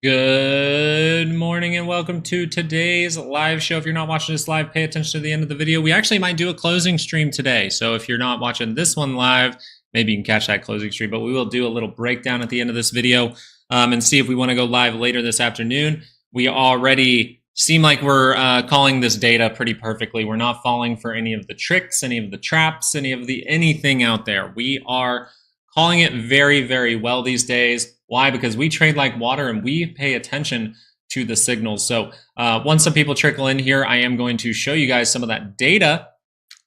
Good morning and welcome to today's live show. If you're not watching this live, pay attention to the end of the video. We actually might do a closing stream today. So if you're not watching this one live, maybe you can catch that closing stream, but we will do a little breakdown at the end of this video and see if we want to go live later this afternoon. We already seem like we're calling this data pretty perfectly. We're not falling for any of the tricks, any of the traps, anything out there. We are calling it very, very well these days. Why? Because we trade like water and we pay attention to the signals. So once some people trickle in here, I am going to show you guys some of that data.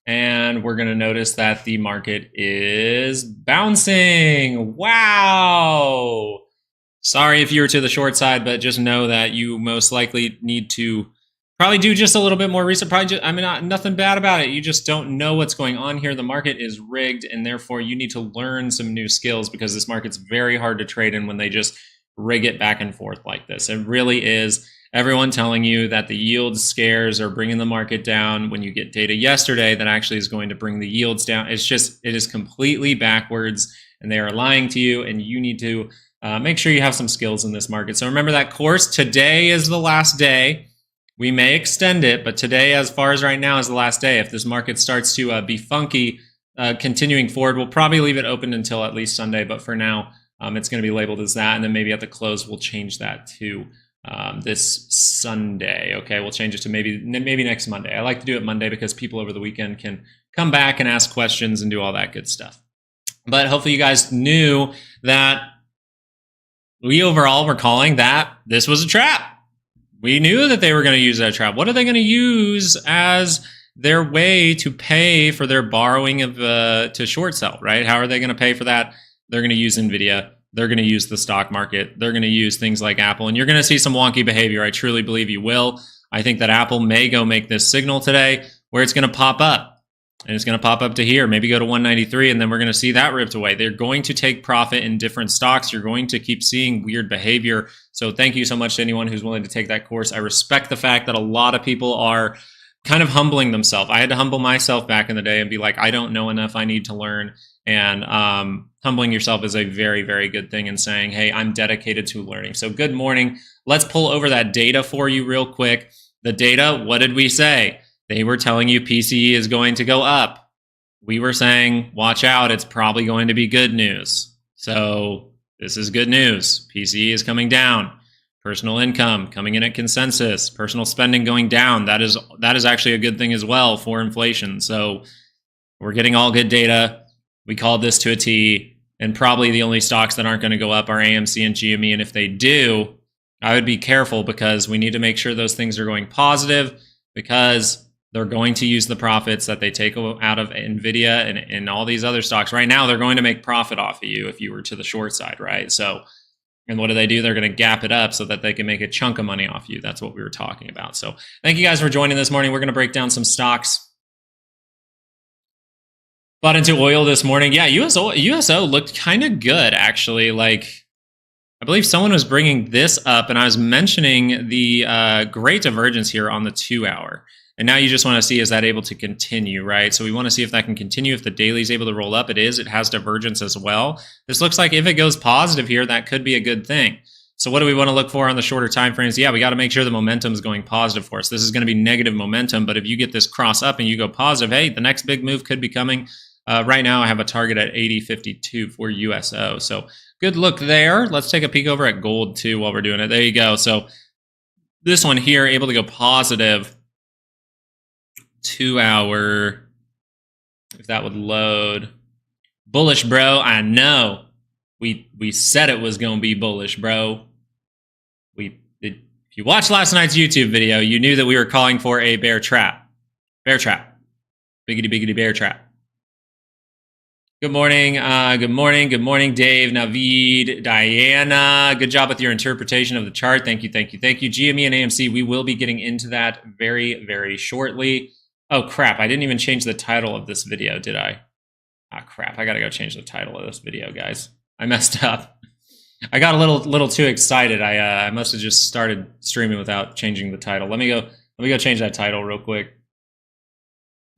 And we're going to notice that the market is bouncing. Wow. Sorry if you were to the short side, but just know that you most likely need to probably do just a little bit more research. Nothing bad about it. You just don't know what's going on here. The market is rigged, and therefore you need to learn some new skills because this market's very hard to trade in when they just rig it back and forth like this. It really is. Everyone telling you that the yield scares are bringing the market down when you get data yesterday that actually is going to bring the yields down. It is completely backwards, and they are lying to you, and you need to make sure you have some skills in this market. So remember that course. Today is the last day. We may extend it, but today, as far as right now, is the last day. If this market starts to be funky continuing forward, we'll probably leave it open until at least Sunday. But for now, it's going to be labeled as that. And then maybe at the close, we'll change that to this Sunday. Okay, we'll change it to maybe next Monday. I like to do it Monday because people over the weekend can come back and ask questions and do all that good stuff. But hopefully you guys knew that we overall were calling that this was a trap. We knew that they were going to use that trap. What are they going to use as their way to pay for their borrowing of to short sell, right? How are they going to pay for that? They're going to use NVIDIA. They're going to use the stock market. They're going to use things like Apple. And you're going to see some wonky behavior. I truly believe you will. I think that Apple may go make this signal today where it's going to pop up. And it's going to pop up to here, maybe go to 193, and then we're going to see that ripped away. They're going to take profit in different stocks. You're going to keep seeing weird behavior. So thank you so much to anyone who's willing to take that course. I respect the fact that a lot of people are kind of humbling themselves. I had to humble myself back in the day and be like, I don't know enough. I need to learn. And humbling yourself is a very, very good thing, and saying, hey, I'm dedicated to learning. So good morning. Let's pull over that data for you real quick. The data, what did we say? They were telling you PCE is going to go up. We were saying, watch out, it's probably going to be good news. So this is good news. PCE is coming down. Personal income coming in at consensus. Personal spending going down. That is actually a good thing as well for inflation. So we're getting all good data. We called this to a T. And probably the only stocks that aren't going to go up are AMC and GME. And if they do, I would be careful because we need to make sure those things are going positive, because they're going to use the profits that they take out of NVIDIA and all these other stocks. Right now, they're going to make profit off of you if you were to the short side, right? So, and what do? They're going to gap it up so that they can make a chunk of money off you. That's what we were talking about. So thank you guys for joining this morning. We're going to break down some stocks. Bought into oil this morning. Yeah, USO looked kind of good, actually. Like, I believe someone was bringing this up, and I was mentioning the great divergence here on the 2-hour. And now you just want to see, is that able to continue, right? So we want to see if that can continue. If the daily is able to roll up, it is. It has divergence as well. This looks like if it goes positive here, that could be a good thing. So what do we want to look for on the shorter time frames? Yeah, we got to make sure the momentum is going positive for us. This is going to be negative momentum, but if you get this cross up and you go positive, hey, the next big move could be coming. Right now, I have a target at 80.52 for USO. So good look there. Let's take a peek over at gold too while we're doing it. There you go. So this one here, able to go positive. 2-hour, if that would load. Bullish, bro. I know. We said it was going to be bullish, bro. If you watched last night's YouTube video, you knew that we were calling for a bear trap. Bear trap. Biggity bear trap. Good morning. Good morning, Dave, Naveed, Diana. Good job with your interpretation of the chart. Thank you. GME and AMC, we will be getting into that very, very shortly. Oh, crap. I didn't even change the title of this video, did I? Ah, crap. I got to go change the title of this video, guys. I messed up. I got a little too excited. I must have just started streaming without changing the title. Let me go change that title real quick.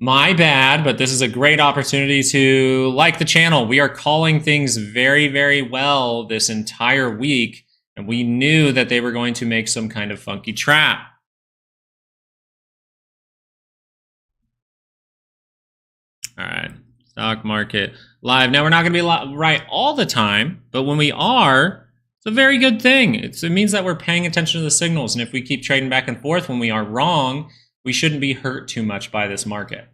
My bad, but this is a great opportunity to like the channel. We are calling things very, very well this entire week. And we knew that they were going to make some kind of funky trap. All right, stock market live. Now, we're not going to be right all the time, but when we are, it's a very good thing. It means that we're paying attention to the signals. And if we keep trading back and forth when we are wrong, we shouldn't be hurt too much by this market.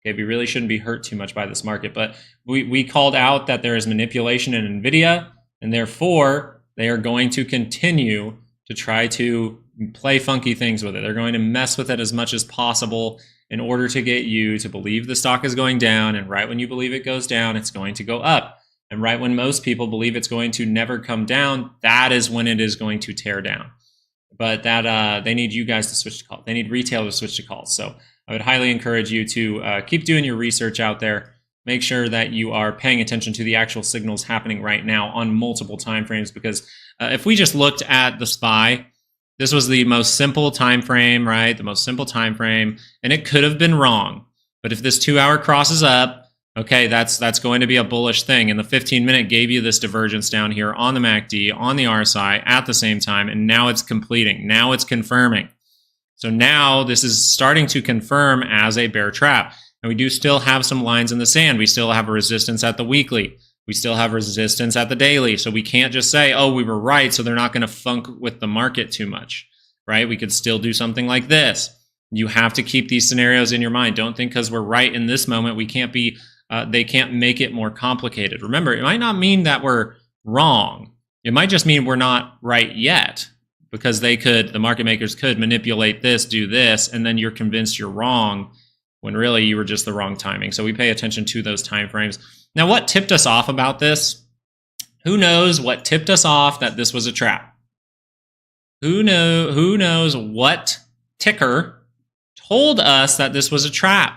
Okay, we really shouldn't be hurt too much by this market. But we called out that there is manipulation in NVIDIA, and therefore they are going to continue to try to play funky things with it. They're going to mess with it as much as possible in order to get you to believe the stock is going down, and right when you believe it goes down, it's going to go up. And right when most people believe it's going to never come down, that is when it is going to tear down. But that they need you guys to switch to calls. They need retail to switch to calls. So I would highly encourage you to keep doing your research out there. Make sure that you are paying attention to the actual signals happening right now on multiple time frames, because if we just looked at the SPY, this was the most simple time frame, right? The most simple time frame, and it could have been wrong. But if this 2 hour crosses up, okay, that's going to be a bullish thing. And the 15-minute gave you this divergence down here on the MACD, on the RSI at the same time, and now it's completing. Now it's confirming. So now this is starting to confirm as a bear trap. And we do still have some lines in the sand. We still have a resistance at the weekly. We still have resistance at the daily. So we can't just say, oh, we were right, so they're not going to funk with the market too much, right? We could still do something like this. You have to keep these scenarios in your mind. Don't think because we're right in this moment, we can't be, they can't make it more complicated. Remember, it might not mean that we're wrong. It might just mean we're not right yet, because the market makers could manipulate this, do this, and then you're convinced you're wrong when really you were just the wrong timing. So we pay attention to those time frames. Now, what tipped us off about this? Who knows what tipped us off that this was a trap? Who knows what ticker told us that this was a trap?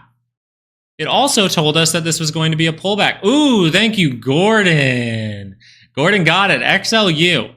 It also told us that this was going to be a pullback. Ooh, thank you, Gordon. Gordon got it. XLU.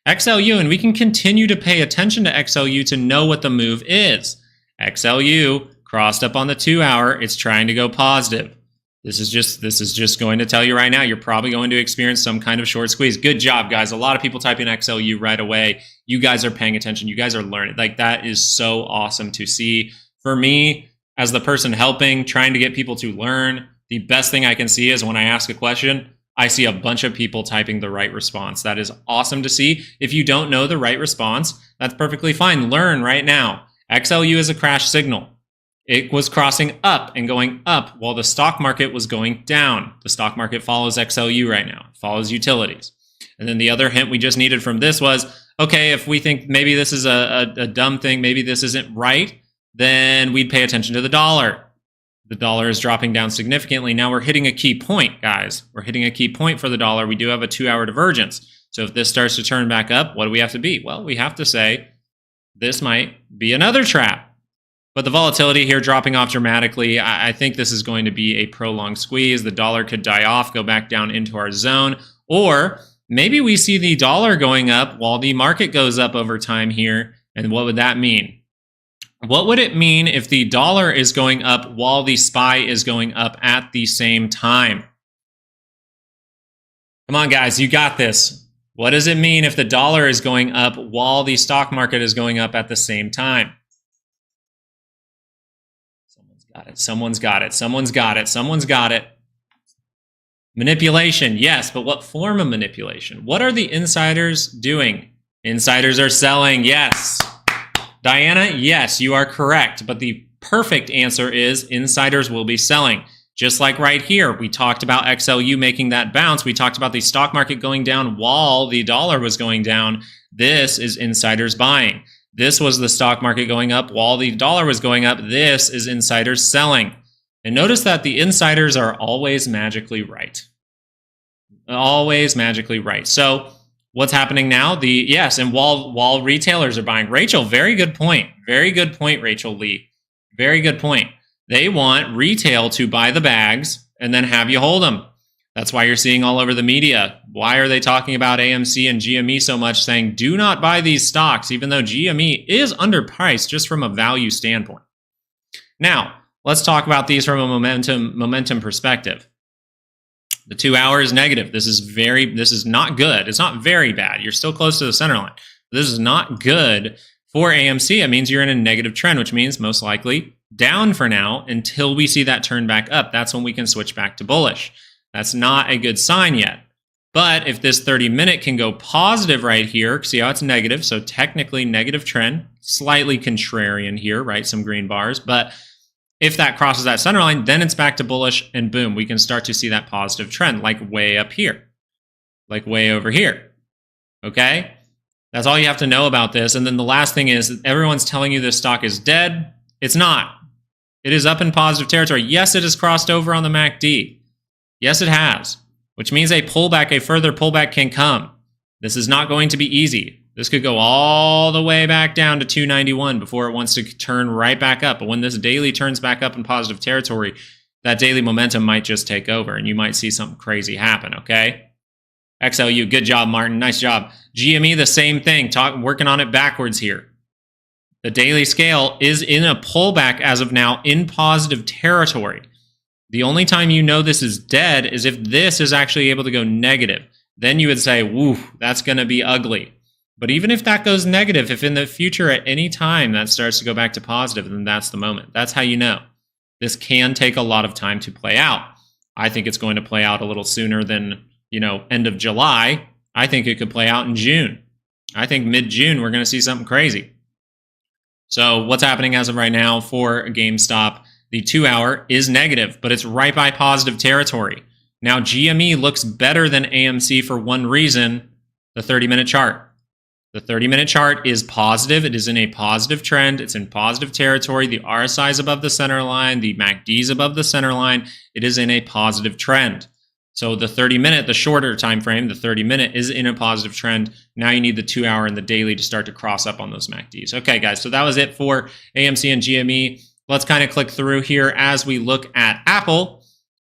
XLU, and we can continue to pay attention to XLU to know what the move is. XLU crossed up on the 2 hour. It's trying to go positive. This is just going to tell you right now, you're probably going to experience some kind of short squeeze. Good job, guys. A lot of people type in XLU right away. You guys are paying attention. You guys are learning. Like, that is so awesome to see. For me, as the person helping, trying to get people to learn, the best thing I can see is when I ask a question, I see a bunch of people typing the right response. That is awesome to see. If you don't know the right response, that's perfectly fine. Learn right now. XLU is a crash signal. It was crossing up and going up while the stock market was going down. The stock market follows XLU right now, follows utilities. And then the other hint we just needed from this was, okay, if we think maybe this is a dumb thing, maybe this isn't right, then we'd pay attention to the dollar. The dollar is dropping down significantly. Now we're hitting a key point, guys. We're hitting a key point for the dollar. We do have a 2 hour divergence. So if this starts to turn back up, what do we have to be? Well, we have to say this might be another trap. But the volatility here dropping off dramatically, I think this is going to be a prolonged squeeze. The dollar could die off, go back down into our zone. Or maybe we see the dollar going up while the market goes up over time here. And what would that mean? What would it mean if the dollar is going up while the SPY is going up at the same time? Come on, guys, you got this. What does it mean if the dollar is going up while the stock market is going up at the same time? Someone's got it. Someone's got it. Someone's got it. Manipulation, yes, but what form of manipulation? What are the insiders doing? Insiders are selling, yes. Diana, yes, you are correct. But the perfect answer is insiders will be selling. Just like right here, we talked about XLU making that bounce. We talked about the stock market going down while the dollar was going down. This is insiders buying. This was the stock market going up while the dollar was going up. This is insiders selling. And notice that the insiders are always magically right. Always magically right. So what's happening now? Yes, and while retailers are buying. Rachel, very good point. Very good point, Rachel Lee. Very good point. They want retail to buy the bags and then have you hold them. That's why you're seeing all over the media. Why are they talking about AMC and GME so much, saying do not buy these stocks, even though GME is underpriced just from a value standpoint? Now, let's talk about these from a momentum perspective. The 2 hour is negative. This is not good. It's not very bad. You're still close to the center line. This is not good for AMC. It means you're in a negative trend, which means most likely down for now until we see that turn back up. That's when we can switch back to bullish. That's not a good sign yet. But if this 30-minute can go positive right here, see how it's negative, so technically negative trend, slightly contrarian here, right? Some green bars, but if that crosses that center line, then it's back to bullish, and boom, we can start to see that positive trend, like way up here, like way over here, okay? That's all you have to know about this. And then the last thing is, everyone's telling you this stock is dead. It's not. It is up in positive territory. Yes, it has crossed over on the MACD. Yes, it has. Which means a pullback, a further pullback can come. This is not going to be easy. This could go all the way back down to 291 before it wants to turn right back up. But when this daily turns back up in positive territory, that daily momentum might just take over and you might see something crazy happen, okay? XLU, good job, Martin. Nice job. GME, the same thing. Working on it backwards here. The daily scale is in a pullback as of now in positive territory. The only time you know this is dead is if this is actually able to go negative. Then you would say, woo, that's going to be ugly. But even if that goes negative, if in the future at any time that starts to go back to positive, then that's the moment. That's how you know. This can take a lot of time to play out. I think it's going to play out a little sooner than, end of July. I think it could play out in June. I think mid-June we're going to see something crazy. So what's happening as of right now for GameStop? The 2 hour is negative, but it's right by positive territory. Now, GME looks better than AMC for one reason, the 30-minute chart. The 30-minute chart is positive. It is in a positive trend. It's in positive territory. The RSI is above the center line. The MACD is above the center line. It is in a positive trend. So the 30-minute, the shorter time frame, the 30-minute is in a positive trend. Now you need the 2 hour and the daily to start to cross up on those MACDs. Okay, guys, so that was it for AMC and GME. Let's kind of click through here as we look at Apple.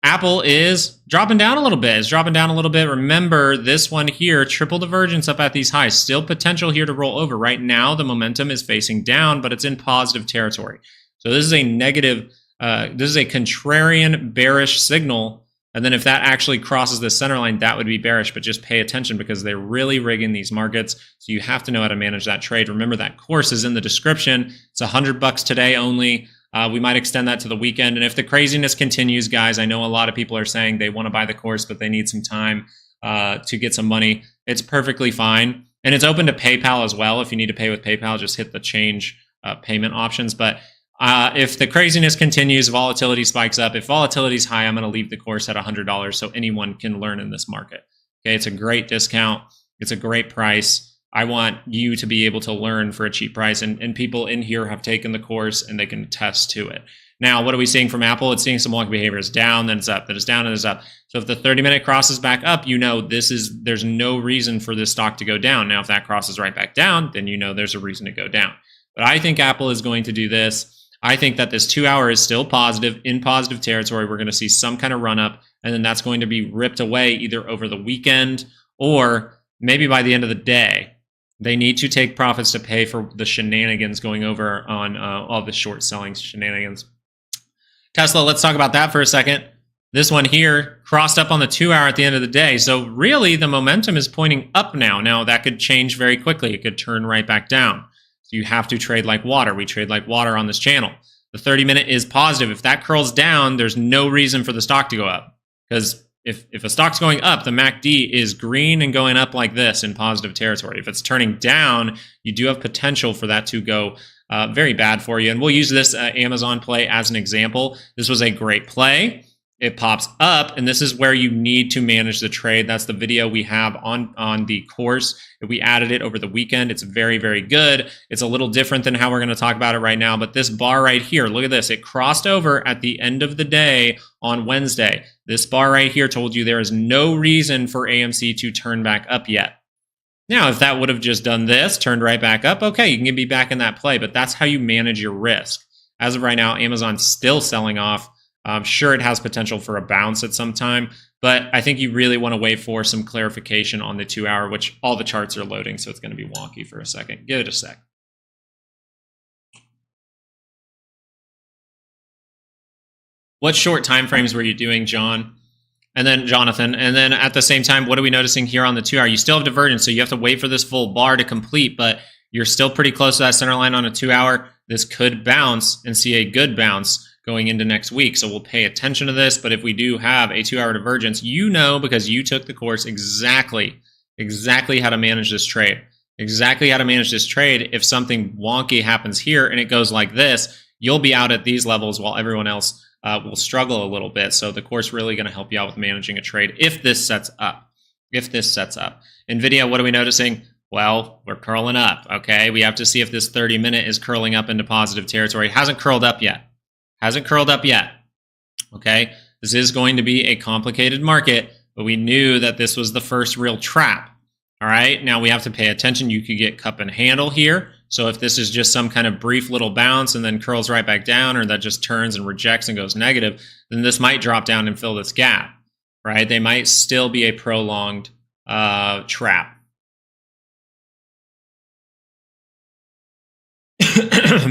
Apple is dropping down a little bit. It's dropping down a little bit. Remember, this one here, triple divergence up at these highs. Still potential here to roll over. Right now, the momentum is facing down, but it's in positive territory. So this is a negative, this is a contrarian bearish signal. And then if that actually crosses the center line, that would be bearish. But just pay attention because they're really rigging these markets. So you have to know how to manage that trade. Remember, that course is in the description. It's $100 today only. We might extend that to the weekend. And if the craziness continues, guys, I know a lot of people are saying they want to buy the course, but they need some time to get some money. It's perfectly fine. And it's open to PayPal as well. If you need to pay with PayPal, just hit the change payment options. But if the craziness continues, volatility spikes up. If volatility is high, I'm going to leave the course at $100 so anyone can learn in this market. Okay, it's a great discount. It's a great price. I want you to be able to learn for a cheap price, and people in here have taken the course and they can attest to it. Now, what are we seeing from Apple? It's seeing some wonky behavior. It's down, then it's up, then it's down, and it's up. So if the 30-minute crosses back up, there's no reason for this stock to go down. Now, if that crosses right back down, then there's a reason to go down. But I think Apple is going to do this. I think that this 2 hour is still positive, in positive territory. We're going to see some kind of run up, and then that's going to be ripped away either over the weekend or maybe by the end of the day. They need to take profits to pay for the shenanigans going over on all the short selling shenanigans. Tesla, let's talk about that for a second. This one here crossed up on the 2 hour at the end of the day. So really the momentum is pointing up now. Now that could change very quickly. It could turn right back down. So you have to trade like water. We trade like water on this channel. The 30-minute is positive. If that curls down, there's no reason for the stock to go up. Because if a stock's going up, the MACD is green and going up like this in positive territory. If it's turning down, you do have potential for that to go very bad for you. And we'll use this Amazon play as an example. This was a great play. It pops up, and this is where you need to manage the trade. That's the video we have on the course. We added it over the weekend. It's very, very good. It's a little different than how we're going to talk about it right now, but this bar right here, look at this. It crossed over at the end of the day on Wednesday. This bar right here told you there is no reason for AMC to turn back up yet. Now, if that would have just done this, turned right back up, okay, you can be back in that play, but that's how you manage your risk. As of right now, Amazon's still selling off. I'm sure it has potential for a bounce at some time, but I think you really want to wait for some clarification on the 2 hour, which all the charts are loading, so it's going to be wonky for a second. Give it a sec. What short time frames were you doing, John? And then Jonathan, and then at the same time, what are we noticing here on the 2 hour? You still have divergence, so you have to wait for this full bar to complete, but you're still pretty close to that center line on a 2 hour. This could bounce and see a good bounce going into next week. So we'll pay attention to this. But if we do have a 2 hour divergence, you know, because you took the course, exactly how to manage this trade. Exactly how to manage this trade. If something wonky happens here and it goes like this, you'll be out at these levels while everyone else will struggle a little bit. So the course really going to help you out with managing a trade if this sets up. NVIDIA, what are we noticing? Well, we're curling up, okay? We have to see if this 30-minute is curling up into positive territory. It hasn't curled up yet. Okay? This is going to be a complicated market, but we knew that this was the first real trap. All right? Now we have to pay attention. You could get cup and handle here. So if this is just some kind of brief little bounce and then curls right back down, or that just turns and rejects and goes negative, then this might drop down and fill this gap, right? They might still be a prolonged trap.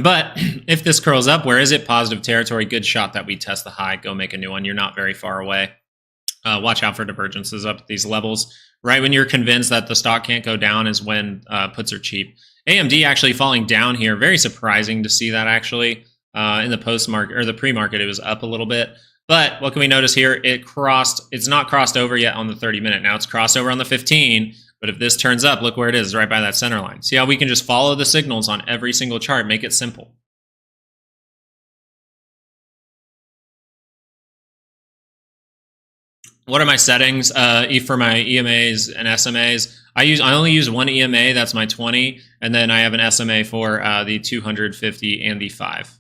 But if this curls up, where is it? Positive territory. Good shot that we test the high. Go make a new one. You're not very far away. Watch out for divergences up at these levels. Right when you're convinced that the stock can't go down is when puts are cheap. AMD actually falling down here. Very surprising to see that actually. In the post-market or the pre-market, it was up a little bit. But what can we notice here? It's not crossed over yet on the 30-minute. Now it's crossed over on the 15. But if this turns up, look where it is, right by that center line. See how we can just follow the signals on every single chart, make it simple. What are my settings for my EMAs and SMAs? I only use one EMA, that's my 20, and then I have an SMA for the 250 and the 5.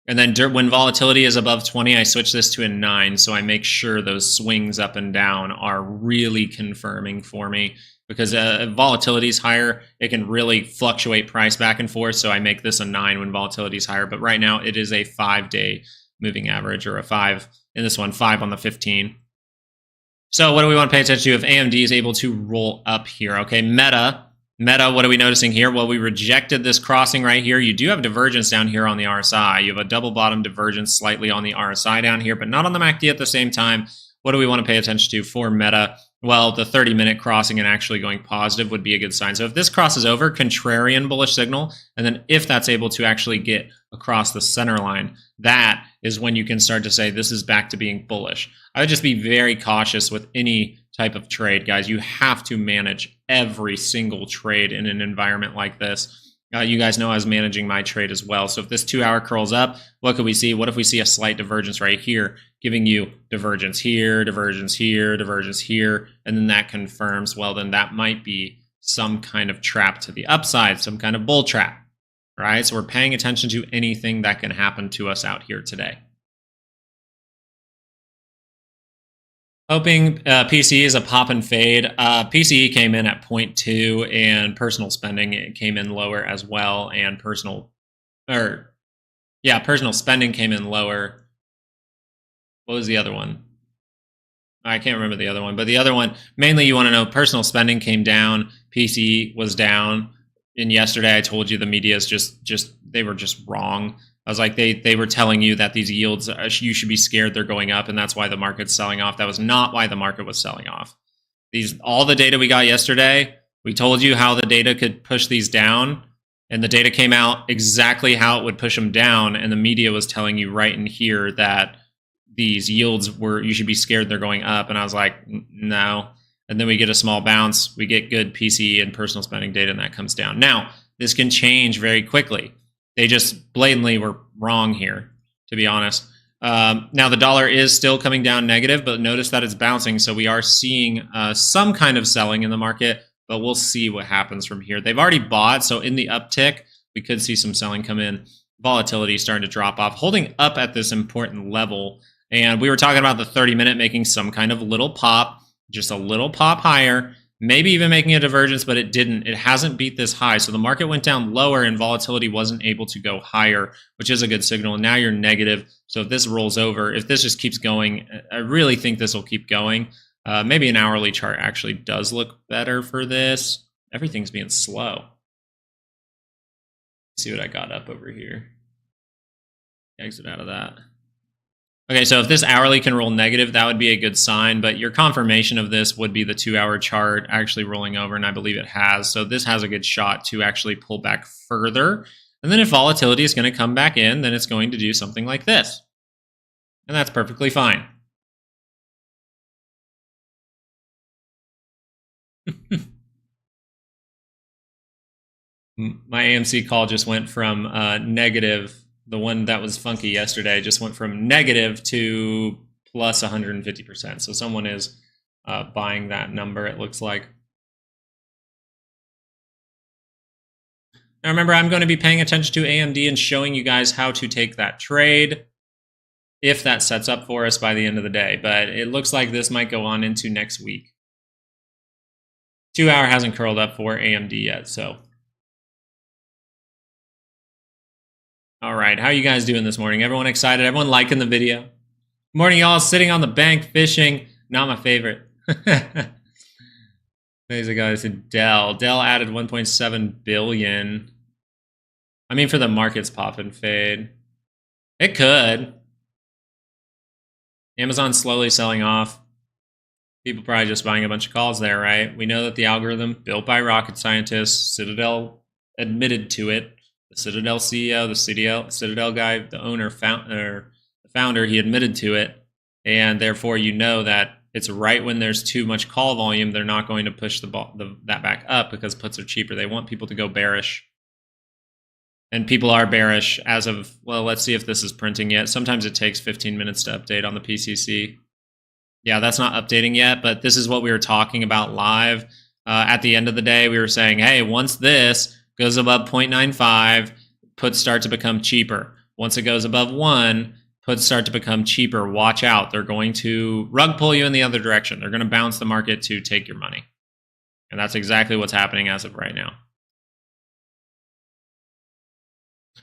And then when volatility is above 20, I switch this to a 9, so I make sure those swings up and down are really confirming for me. Because if volatility is higher, it can really fluctuate price back and forth, so I make this a 9 when volatility is higher. But right now, it is a 5-day moving average, or a 5, in this one, 5 on the 15. So what do we want to pay attention to if AMD is able to roll up here? Okay, Meta, what are we noticing here? Well, we rejected this crossing right here. You do have divergence down here on the RSI. You have a double bottom divergence slightly on the RSI down here, but not on the MACD at the same time. What do we want to pay attention to for Meta? Well, the 30-minute crossing and actually going positive would be a good sign. So if this crosses over, contrarian bullish signal, and then if that's able to actually get across the center line, that is when you can start to say this is back to being bullish. I would just be very cautious with any type of trade, guys. You have to manage every single trade in an environment like this. You guys know I was managing my trade as well. So if this 2 hour curls up, what could we see? What if we see a slight divergence right here, giving you divergence here, divergence here, divergence here, and then that confirms, well, then that might be some kind of trap to the upside, some kind of bull trap, right? So we're paying attention to anything that can happen to us out here today. Hoping PCE is a pop and fade. PCE came in at 0.2, and personal spending came in lower as well. And personal spending came in lower. What was the other one? I can't remember the other one, but the other one, mainly you want to know personal spending came down, PCE was down. And yesterday I told you the media is they were just wrong. I was like, they were telling you that these yields, you should be scared they're going up, and that's why the market's selling off. That was not why the market was selling off. All the data we got yesterday, we told you how the data could push these down, and the data came out exactly how it would push them down, and the media was telling you right in here that these yields you should be scared they're going up, and I was like, no. And then we get a small bounce, we get good PCE and personal spending data, and that comes down. Now, this can change very quickly. They just blatantly were wrong here, to be honest. Now, the dollar is still coming down negative, but notice that it's bouncing. So we are seeing some kind of selling in the market, but we'll see what happens from here. They've already bought, so in the uptick, we could see some selling come in. Volatility starting to drop off, holding up at this important level. And we were talking about the 30-minute making some kind of little pop, just a little pop higher. Maybe even making a divergence, but it didn't. It hasn't beat this high. So the market went down lower and volatility wasn't able to go higher, which is a good signal. And now you're negative. So if this rolls over, if this just keeps going, I really think this will keep going. Maybe an hourly chart actually does look better for this. Everything's being slow. Let's see what I got up over here. Exit out of that. Okay, so if this hourly can roll negative, that would be a good sign, but your confirmation of this would be the 2-hour chart actually rolling over, and I believe it has. So this has a good shot to actually pull back further. And then if volatility is going to come back in, then it's going to do something like this. And that's perfectly fine. My AMC call just went from negative. The one that was funky yesterday just went from negative to plus 150%. So someone is buying that number, it looks like. Now remember, I'm going to be paying attention to AMD and showing you guys how to take that trade if that sets up for us by the end of the day. But it looks like this might go on into next week. 2-hour hasn't curled up for AMD yet, so. All right, how are you guys doing this morning? Everyone excited? Everyone liking the video? Morning, y'all. Sitting on the bank fishing. Not my favorite. There's a guy who said Dell. Dell added 1.7 billion. I mean, for the market's pop and fade. It could. Amazon slowly selling off. People probably just buying a bunch of calls there, right? We know that the algorithm built by rocket scientists, Citadel admitted to it. The Citadel CEO, the Citadel guy, the owner, the founder, he admitted to it. And therefore, you know that it's right when there's too much call volume, they're not going to push that back up because puts are cheaper. They want people to go bearish. And people are bearish as of, well, let's see if this is printing yet. Sometimes it takes 15 minutes to update on the PCC. Yeah, that's not updating yet, but this is what we were talking about live. At the end of the day, we were saying, hey, once this goes above 0.95, puts start to become cheaper. Once it goes above 1, puts start to become cheaper. Watch out. They're going to rug pull you in the other direction. They're going to bounce the market to take your money. And that's exactly what's happening as of right now.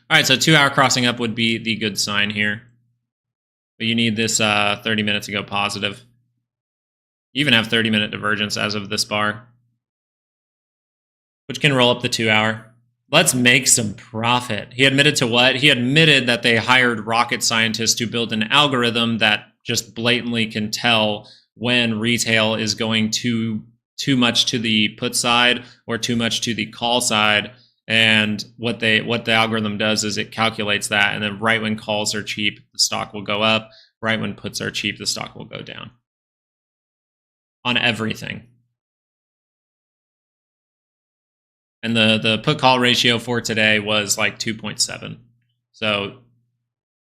All right, so 2-hour crossing up would be the good sign here. But you need this 30 minutes to go positive. You even have 30-minute divergence as of this bar, which can roll up the 2-hour. Let's make some profit. He admitted to what? He admitted that they hired rocket scientists to build an algorithm that just blatantly can tell when retail is going too much to the put side or too much to the call side. And what the algorithm does is it calculates that, and then right when calls are cheap, the stock will go up. Right when puts are cheap, the stock will go down. On everything. And the put call ratio for today was like 2.7. So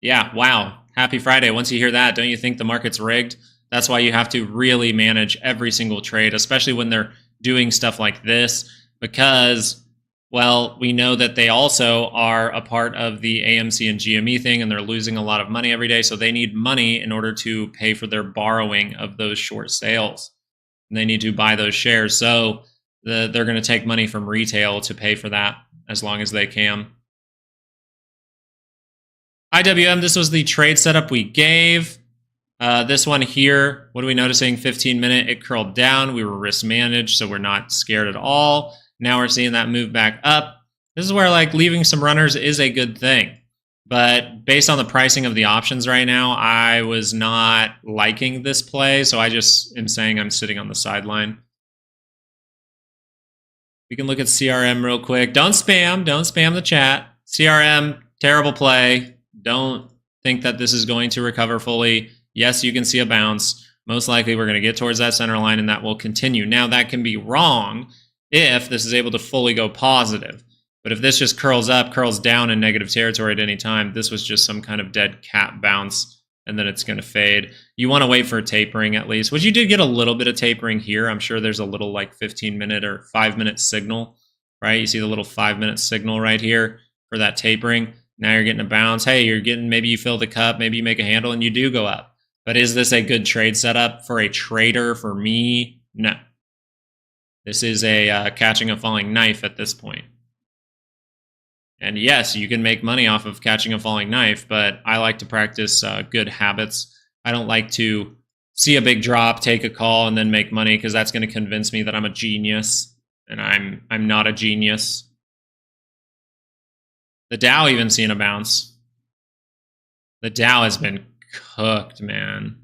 yeah, wow. Happy Friday. Once you hear that, don't you think the market's rigged? That's why you have to really manage every single trade, especially when they're doing stuff like this, because, well, we know that they also are a part of the AMC and GME thing, and they're losing a lot of money every day. So they need money in order to pay for their borrowing of those short sales. And they need to buy those shares. So they're going to take money from retail to pay for that as long as they can. IWM, this was the trade setup we gave. This one here, what are we noticing? 15-minute, it curled down. We were risk managed, so we're not scared at all. Now we're seeing that move back up. This is where like leaving some runners is a good thing. But based on the pricing of the options right now, I was not liking this play. So I just am saying I'm sitting on the sideline. We can look at CRM real quick. Don't spam the chat. CRM, terrible play. Don't think that this is going to recover fully. Yes, you can see a bounce. Most likely we're going to get towards that center line and that will continue. Now that can be wrong if this is able to fully go positive. But if this just curls up, curls down in negative territory at any time, this was just some kind of dead cat bounce, and then it's going to fade. You want to wait for a tapering at least, which you did get a little bit of tapering here. I'm sure there's a little like 15-minute or 5-minute signal, right? You see the little 5-minute signal right here for that tapering. Now you're getting a bounce. Hey, you're getting, maybe you fill the cup, maybe you make a handle and you do go up. But is this a good trade setup for a trader? For me, no. This is a catching a falling knife at this point. And yes, you can make money off of catching a falling knife, but I like to practice good habits. I don't like to see a big drop, take a call, and then make money, because that's going to convince me that I'm a genius, and I'm not a genius. The Dow even seen a bounce. The Dow has been cooked, man.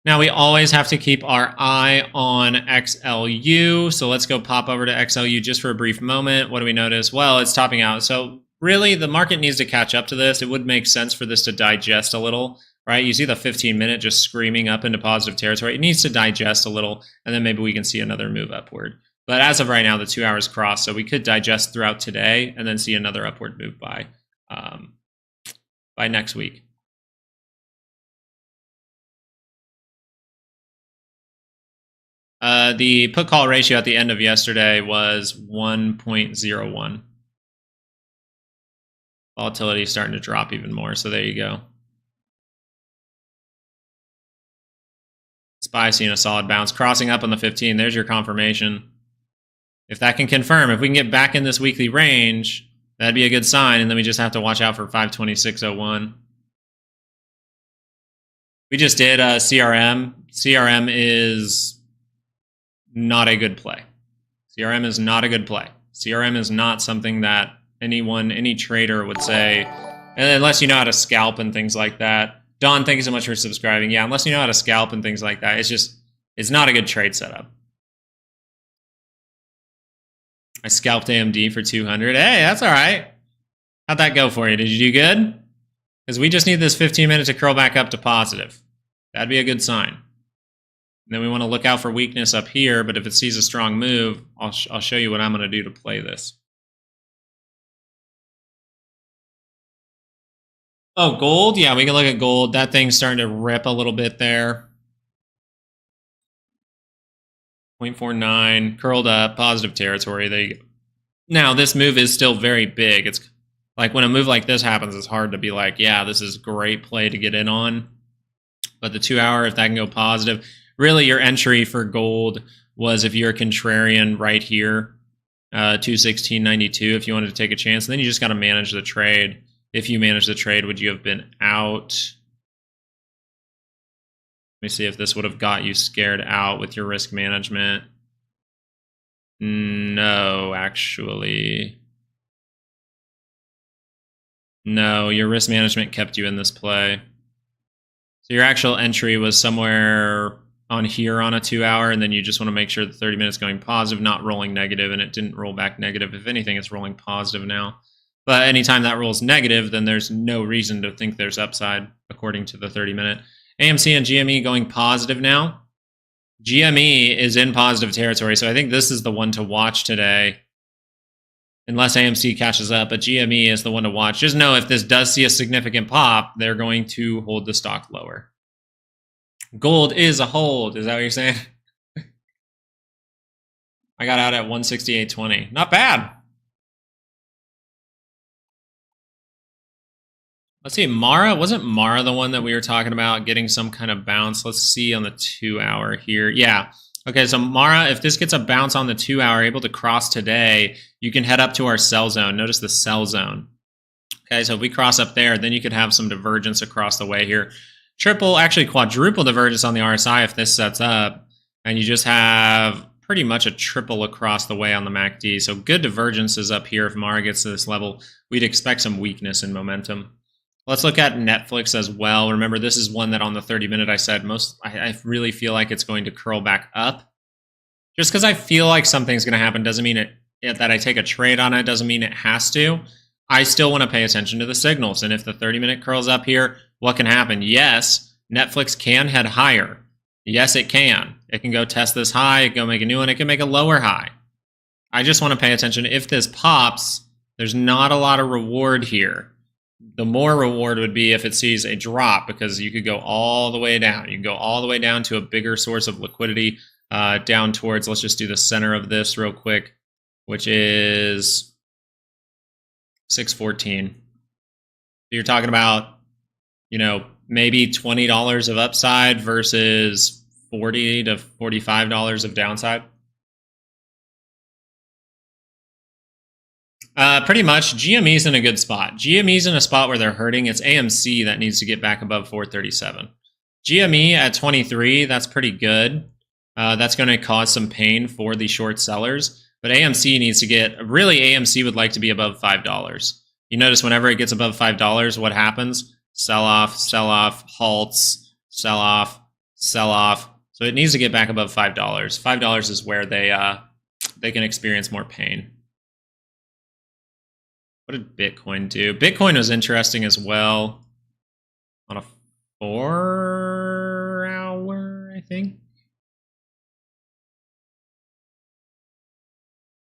Now we always have to keep our eye on XLU. So let's go pop over to XLU just for a brief moment. What do we notice? Well, it's topping out. So really the market needs to catch up to this. It would make sense for this to digest a little, right? You see the 15-minute just screaming up into positive territory. It needs to digest a little, and then maybe we can see another move upward. But as of right now, the 2 hours crossed, so we could digest throughout today and then see another upward move by next week. The put call ratio at the end of yesterday was 1.01. Volatility is starting to drop even more, so there you go. SPY seeing a solid bounce, crossing up on the 15. There's your confirmation. If that can confirm, if we can get back in this weekly range, that'd be a good sign, and then we just have to watch out for 526.01. We just did CRM. CRM is not a good play. CRM is not a good play. CRM is not something that any trader would say, unless you know how to scalp and things like that. Don, thank you so much for subscribing. Yeah, unless you know how to scalp and things like that, it's not a good trade setup. I scalped AMD for 200. Hey, that's all right. How'd that go for you? Did you do good? Because we just need this 15 minutes to curl back up to positive. That'd be a good sign. And then we want to look out for weakness up here, but if it sees a strong move, I'll show you what I'm going to do to play this. Oh, gold? Yeah, we can look at gold. That thing's starting to rip a little bit there. 0.49, curled up, positive territory. There you go. Now, this move is still very big. It's like when a move like this happens, it's hard to be like, yeah, this is a great play to get in on. But the 2 hour, if that can go positive, really your entry for gold was if you're a contrarian right here, 216.92, if you wanted to take a chance. And then you just got to manage the trade. If you manage the trade, would you have been out? Let me see if this would have got you scared out with your risk management. No, actually. No, your risk management kept you in this play. So your actual entry was somewhere on here on a 2 hour, and then you just want to make sure the 30 minutes going positive, not rolling negative, and it didn't roll back negative. If anything, it's rolling positive now. But anytime that rolls negative, then there's no reason to think there's upside, according to the 30-minute. AMC and GME going positive now. GME is in positive territory, so I think this is the one to watch today. Unless AMC catches up, but GME is the one to watch. Just know if this does see a significant pop, they're going to hold the stock lower. Gold is a hold. Is that what you're saying? I got out at 168.20. Not bad. Let's see, Mara. Wasn't Mara the one that we were talking about getting some kind of bounce? Let's see on the 2 hour here. Yeah. Okay, so Mara, if this gets a bounce on the 2 hour, able to cross today, you can head up to our sell zone. Notice the sell zone. Okay, so if we cross up there, then you could have some divergence across the way here. Triple, actually quadruple divergence on the RSI if this sets up. And you just have pretty much a triple across the way on the MACD. So good divergences up here. If Mara gets to this level, we'd expect some weakness in momentum. Let's look at Netflix as well. Remember, this is one that on the 30-minute I said I really feel like it's going to curl back up. Just because I feel like something's going to happen doesn't mean that I take a trade on it. Doesn't mean it has to. I still want to pay attention to the signals. And if the 30-minute curls up here, what can happen? Yes, Netflix can head higher. Yes, it can. It can go test this high. It can go make a new one. It can make a lower high. I just want to pay attention. If this pops, there's not a lot of reward here. The more reward would be if it sees a drop, because you could go all the way down. You can go all the way down to a bigger source of liquidity, down towards, let's just do the center of this real quick, which is 614. You're talking about, maybe $20 of upside versus $40 to $45 of downside. Pretty much, GME's in a good spot. GME's in a spot where they're hurting. It's AMC that needs to get back above 437. GME at 23, that's pretty good. That's going to cause some pain for the short sellers. But AMC needs to AMC would like to be above $5. You notice whenever it gets above $5, what happens? sell off, halts, sell off, sell off. So it needs to get back above $5. $5 is where they can experience more pain. What did Bitcoin do? Bitcoin was interesting as well on a 4 hour, I think.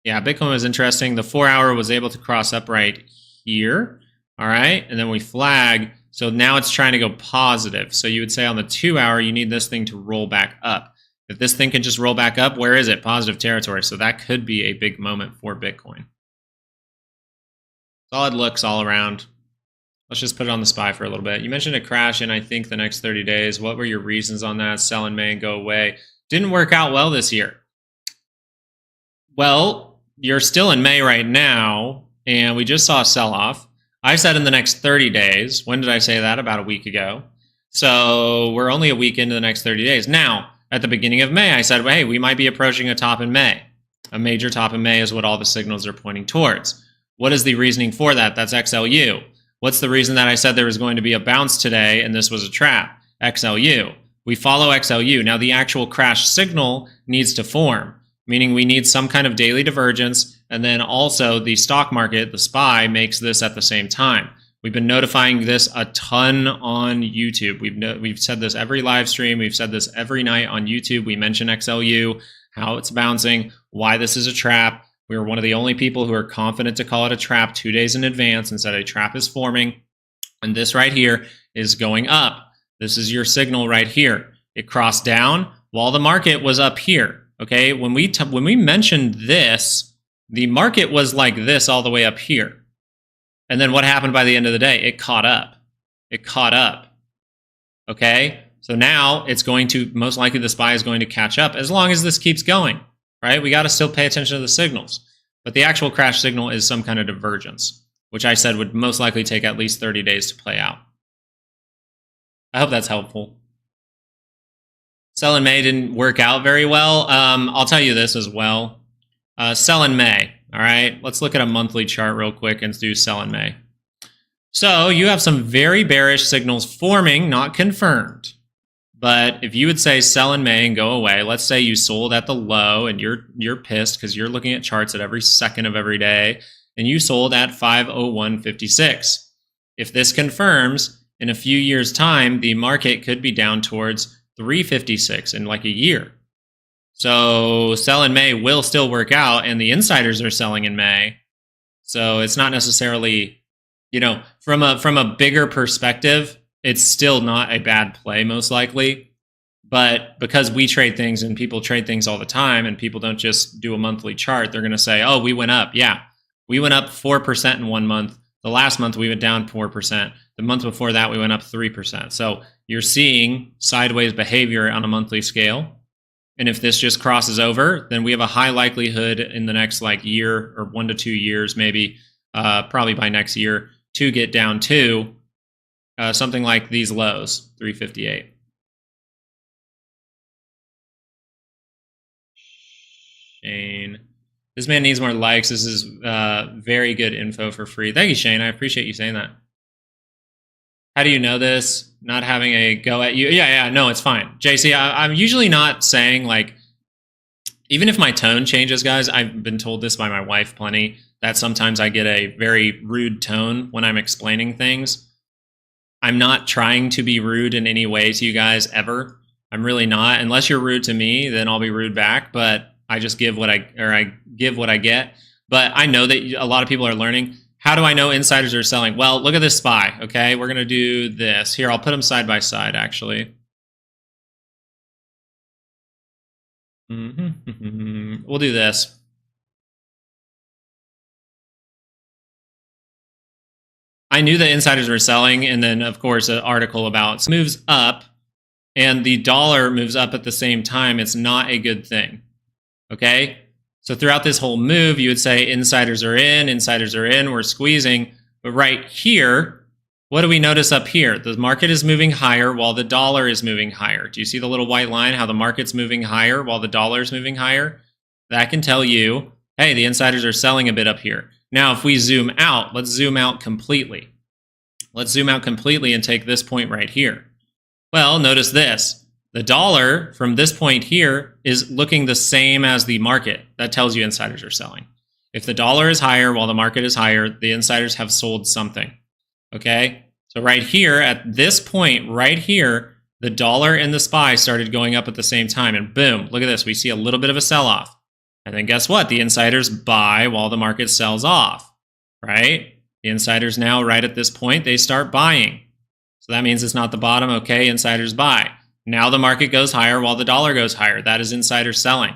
Yeah, Bitcoin was interesting. The 4 hour was able to cross up right here. All right. And then we flag. So now it's trying to go positive. So you would say on the 2 hour, you need this thing to roll back up. If this thing can just roll back up, where is it? Positive territory. So that could be a big moment for Bitcoin. Solid looks all around. Let's just put it on the SPY for a little bit. You mentioned a crash in, I think, the next 30 days. What were your reasons on that? Sell in May and go away. Didn't work out well this year. Well, you're still in May right now, and we just saw a sell-off. I said in the next 30 days. When did I say that? About a week ago. So we're only a week into the next 30 days. Now, at the beginning of May, I said, well, hey, we might be approaching a top in May. A major top in May is what all the signals are pointing towards. What is the reasoning for that? That's XLU. What's the reason that I said there was going to be a bounce today and this was a trap? XLU. We follow XLU. Now, the actual crash signal needs to form, meaning we need some kind of daily divergence, and then also the stock market, the SPY, makes this at the same time. We've been notifying this a ton on YouTube. We've said this every live stream. We've said this every night on YouTube. We mention XLU, how it's bouncing, why this is a trap. We are one of the only people who are confident to call it a trap 2 days in advance and said a trap is forming. And this right here is going up. This is your signal right here. It crossed down while the market was up here. Okay, when we mentioned this, the market was like this all the way up here. And then what happened by the end of the day? It caught up. It caught up. Okay, so now it's going to, most likely the SPY is going to catch up as long as this keeps going. Right? We got to still pay attention to the signals. But the actual crash signal is some kind of divergence, which I said would most likely take at least 30 days to play out. I hope that's helpful. Sell in May didn't work out very well. I'll tell you this as well. Sell in May. All right. Let's look at a monthly chart real quick and do sell in May. So you have some very bearish signals forming, not confirmed. But if you would say sell in May and go away, let's say you sold at the low and you're pissed because you're looking at charts at every second of every day, and you sold at 501.56. If this confirms, in a few years' time, the market could be down towards 356 in like a year. So sell in May will still work out, and the insiders are selling in May. So it's not necessarily, you know, from a bigger perspective, it's still not a bad play, most likely. But because we trade things and people trade things all the time and people don't just do a monthly chart, they're going to say, oh, we went up. Yeah, we went up 4% in 1 month. The last month we went down 4%. The month before that we went up 3%. So you're seeing sideways behavior on a monthly scale. And if this just crosses over, then we have a high likelihood in the next like year or 1 to 2 years, maybe probably by next year, to get down to something like these lows, 358. Shane. This man needs more likes. This is very good info for free. Thank you, Shane. I appreciate you saying that. How do you know this? Not having a go at you? Yeah, no, it's fine. JC, I'm usually not saying like, even if my tone changes, guys, I've been told this by my wife plenty, that sometimes I get a very rude tone when I'm explaining things. I'm not trying to be rude in any way to you guys ever. I'm really not. Unless you're rude to me, then I'll be rude back. But I just give what I give what I get. But I know that a lot of people are learning. How do I know insiders are selling? Well, look at this SPY. Okay, we're gonna do this here. I'll put them side by side. Actually, we'll do this. I knew that insiders were selling, and then, of course, an article about moves up, and the dollar moves up at the same time. It's not a good thing, okay? So throughout this whole move, you would say insiders are in, we're squeezing. But right here, what do we notice up here? The market is moving higher while the dollar is moving higher. Do you see the little white line, how the market's moving higher while the dollar is moving higher? That can tell you, hey, the insiders are selling a bit up here. Now, if we zoom out, let's zoom out completely. Let's zoom out completely and take this point right here. Well, notice this. The dollar from this point here is looking the same as the market. That tells you insiders are selling. If the dollar is higher while the market is higher, the insiders have sold something. Okay? So right here, at this point right here, the dollar and the SPY started going up at the same time. And boom, look at this. We see a little bit of a sell-off. And then guess what? The insiders buy while the market sells off, right? The insiders now, right at this point, they start buying. So that means it's not the bottom. Okay, insiders buy. Now the market goes higher while the dollar goes higher. That is insider selling.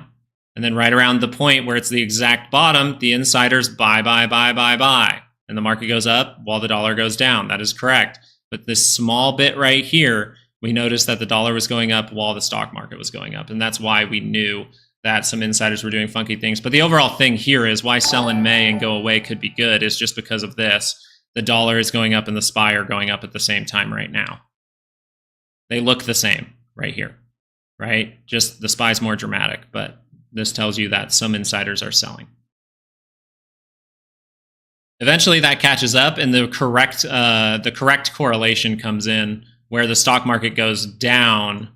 And then right around the point where it's the exact bottom, the insiders buy. And the market goes up while the dollar goes down. That is correct. But this small bit right here, we noticed that the dollar was going up while the stock market was going up. And that's why we knew that some insiders were doing funky things. But the overall thing here is why sell in May and go away could be good is just because of this. The dollar is going up and the SPY are going up at the same time right now. They look the same right here, right? Just the SPY is more dramatic, but this tells you that some insiders are selling. Eventually that catches up and the correct correlation comes in where the stock market goes down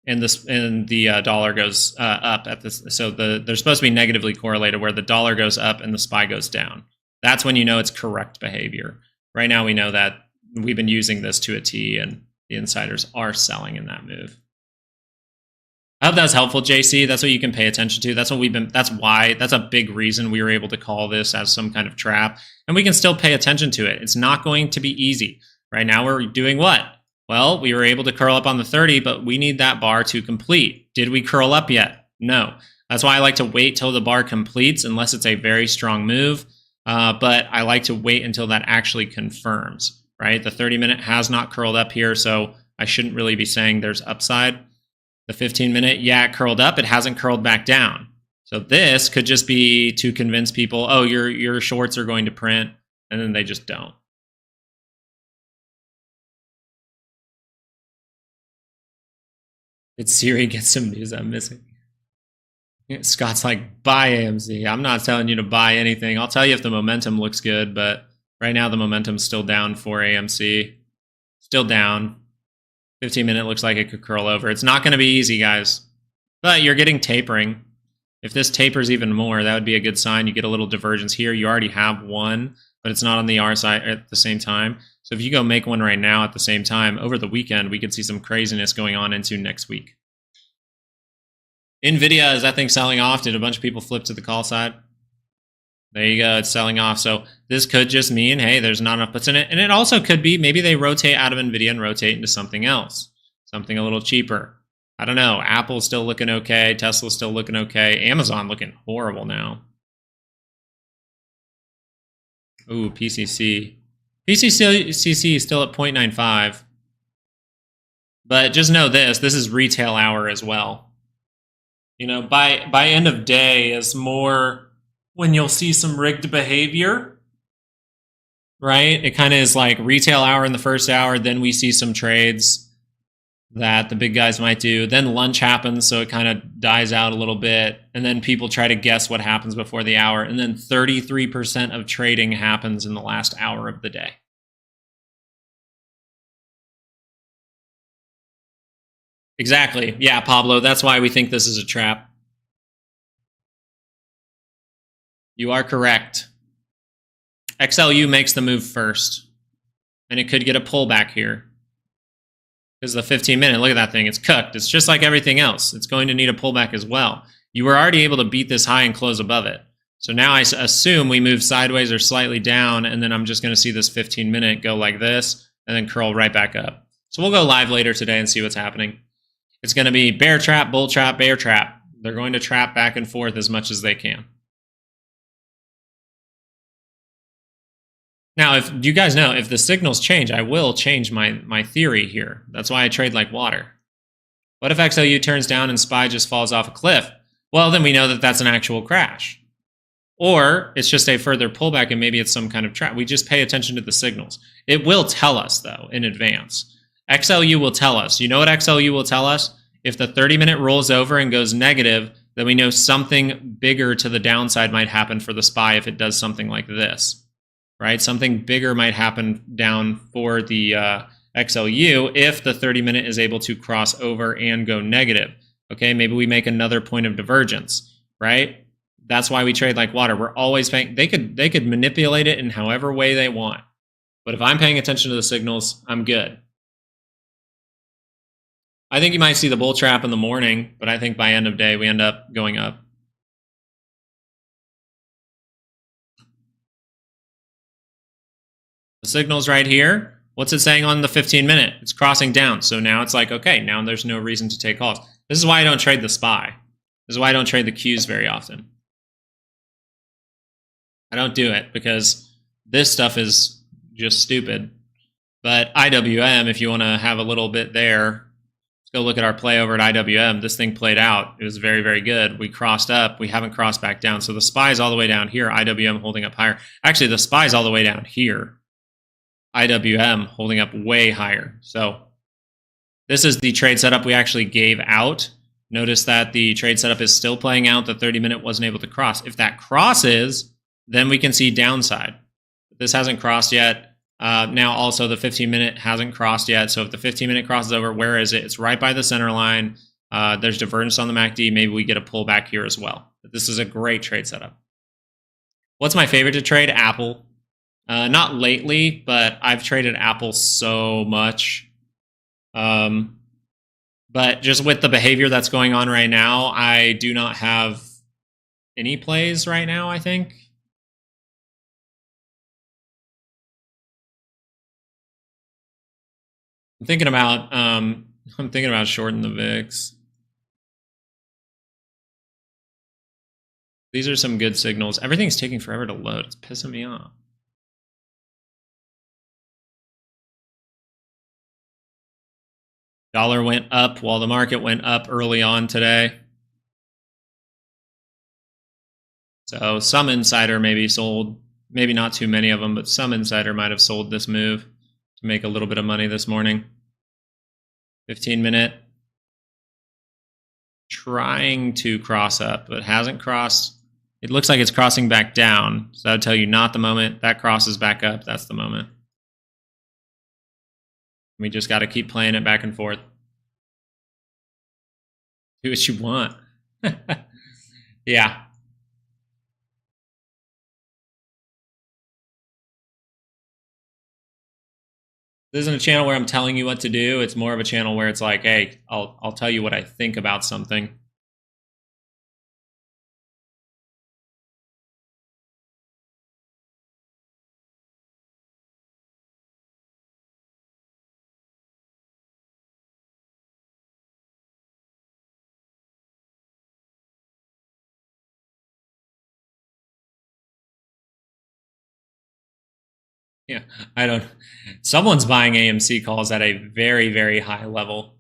and the dollar goes up at this. So they're supposed to be negatively correlated where the dollar goes up and the SPY goes down. That's when you know it's correct behavior. Right now we know that we've been using this to a T and the insiders are selling in that move. I hope that's helpful, JC. That's what you can pay attention to. That's a big reason we were able to call this as some kind of trap. And we can still pay attention to it. It's not going to be easy. Right now we're doing what? Well, we were able to curl up on the 30, but we need that bar to complete. Did we curl up yet? No. That's why I like to wait till the bar completes unless it's a very strong move. But I like to wait until that actually confirms, right? The 30-minute has not curled up here, so I shouldn't really be saying there's upside. The 15-minute, yeah, it curled up. It hasn't curled back down. So this could just be to convince people, oh, your shorts are going to print, and then they just don't. Did Siri get some news I'm missing? Scott's like, buy AMC. I'm not telling you to buy anything. I'll tell you if the momentum looks good, but right now the momentum's still down for AMC. Still down. 15-minute looks like it could curl over. It's not going to be easy, guys. But you're getting tapering. If this tapers even more, that would be a good sign. You get a little divergence here. You already have one, but it's not on the R side at the same time. So if you go make one right now at the same time, over the weekend, we could see some craziness going on into next week. NVIDIA, is that thing selling off? Did a bunch of people flip to the call side? There you go. It's selling off. So this could just mean, hey, there's not enough puts in it. And it also could be maybe they rotate out of NVIDIA and rotate into something else, something a little cheaper. I don't know. Apple's still looking okay. Tesla's still looking okay. Amazon looking horrible now. Ooh, PCC. PCC is still at 0.95. But just know this is retail hour as well. You know, by end of day is more when you'll see some rigged behavior, right? It kind of is like retail hour in the first hour, then we see some trades that the big guys might do. Then lunch happens, so it kind of dies out a little bit, and then people try to guess what happens before the hour, and then 33% of trading happens in the last hour of the day. Exactly. Yeah, Pablo, that's why we think this is a trap. You are correct. XLU makes the move first, and it could get a pullback here. Because the 15-minute, look at that thing, it's cooked. It's just like everything else. It's going to need a pullback as well. You were already able to beat this high and close above it. So now I assume we move sideways or slightly down, and then I'm just going to see this 15-minute go like this, and then curl right back up. So we'll go live later today and see what's happening. It's going to be bear trap, bull trap, bear trap. They're going to trap back and forth as much as they can. Now, if you guys know, if the signals change, I will change my theory here. That's why I trade like water. What if XLU turns down and SPY just falls off a cliff? Well, then we know that that's an actual crash. Or it's just a further pullback and maybe it's some kind of trap. We just pay attention to the signals. It will tell us, though, in advance. XLU will tell us. You know what XLU will tell us? If the 30-minute rolls over and goes negative, then we know something bigger to the downside might happen for the SPY if it does something like this. right? Something bigger might happen down for the XLU if the 30-minute is able to cross over and go negative. Okay, maybe we make another point of divergence, right? That's why we trade like water. We're always paying. They could manipulate it in however way they want. But if I'm paying attention to the signals, I'm good. I think you might see the bull trap in the morning, but I think by end of day, we end up going up. The signal's right here. What's it saying on the 15-minute? It's crossing down. So now it's like, okay, now there's no reason to take calls. This is why I don't trade the SPY. This is why I don't trade the Qs very often. I don't do it because this stuff is just stupid. But IWM, if you want to have a little bit there, let's go look at our play over at IWM. This thing played out. It was very, very good. We crossed up. We haven't crossed back down. So the SPY is all the way down here. IWM holding up higher. Actually, the SPY is all the way down here. IWM holding up way higher. So this is the trade setup we actually gave out. Notice that the trade setup is still playing out. The 30-minute wasn't able to cross. If that crosses, then we can see downside. This hasn't crossed yet. Now also the 15-minute hasn't crossed yet. So if the 15-minute crosses over, where is it? It's right by the center line. There's divergence on the MACD. Maybe we get a pullback here as well. But this is a great trade setup. What's my favorite to trade? Apple. Not lately, but I've traded Apple so much. But just with the behavior that's going on right now, I do not have any plays right now, I think. I'm thinking about shorting the VIX. These are some good signals. Everything's taking forever to load. It's pissing me off. Dollar went up while the market went up early on today. So some insider maybe sold, maybe not too many of them, but some insider might have sold this move to make a little bit of money this morning. 15-minute. Trying to cross up, but hasn't crossed. It looks like it's crossing back down. So that would tell you not the moment. That crosses back up. That's the moment. We just got to keep playing it back and forth. Do what you want. Yeah. This isn't a channel where I'm telling you what to do. It's more of a channel where it's like, hey, I'll tell you what I think about something. Yeah, I don't. Someone's buying AMC calls at a very, very high level.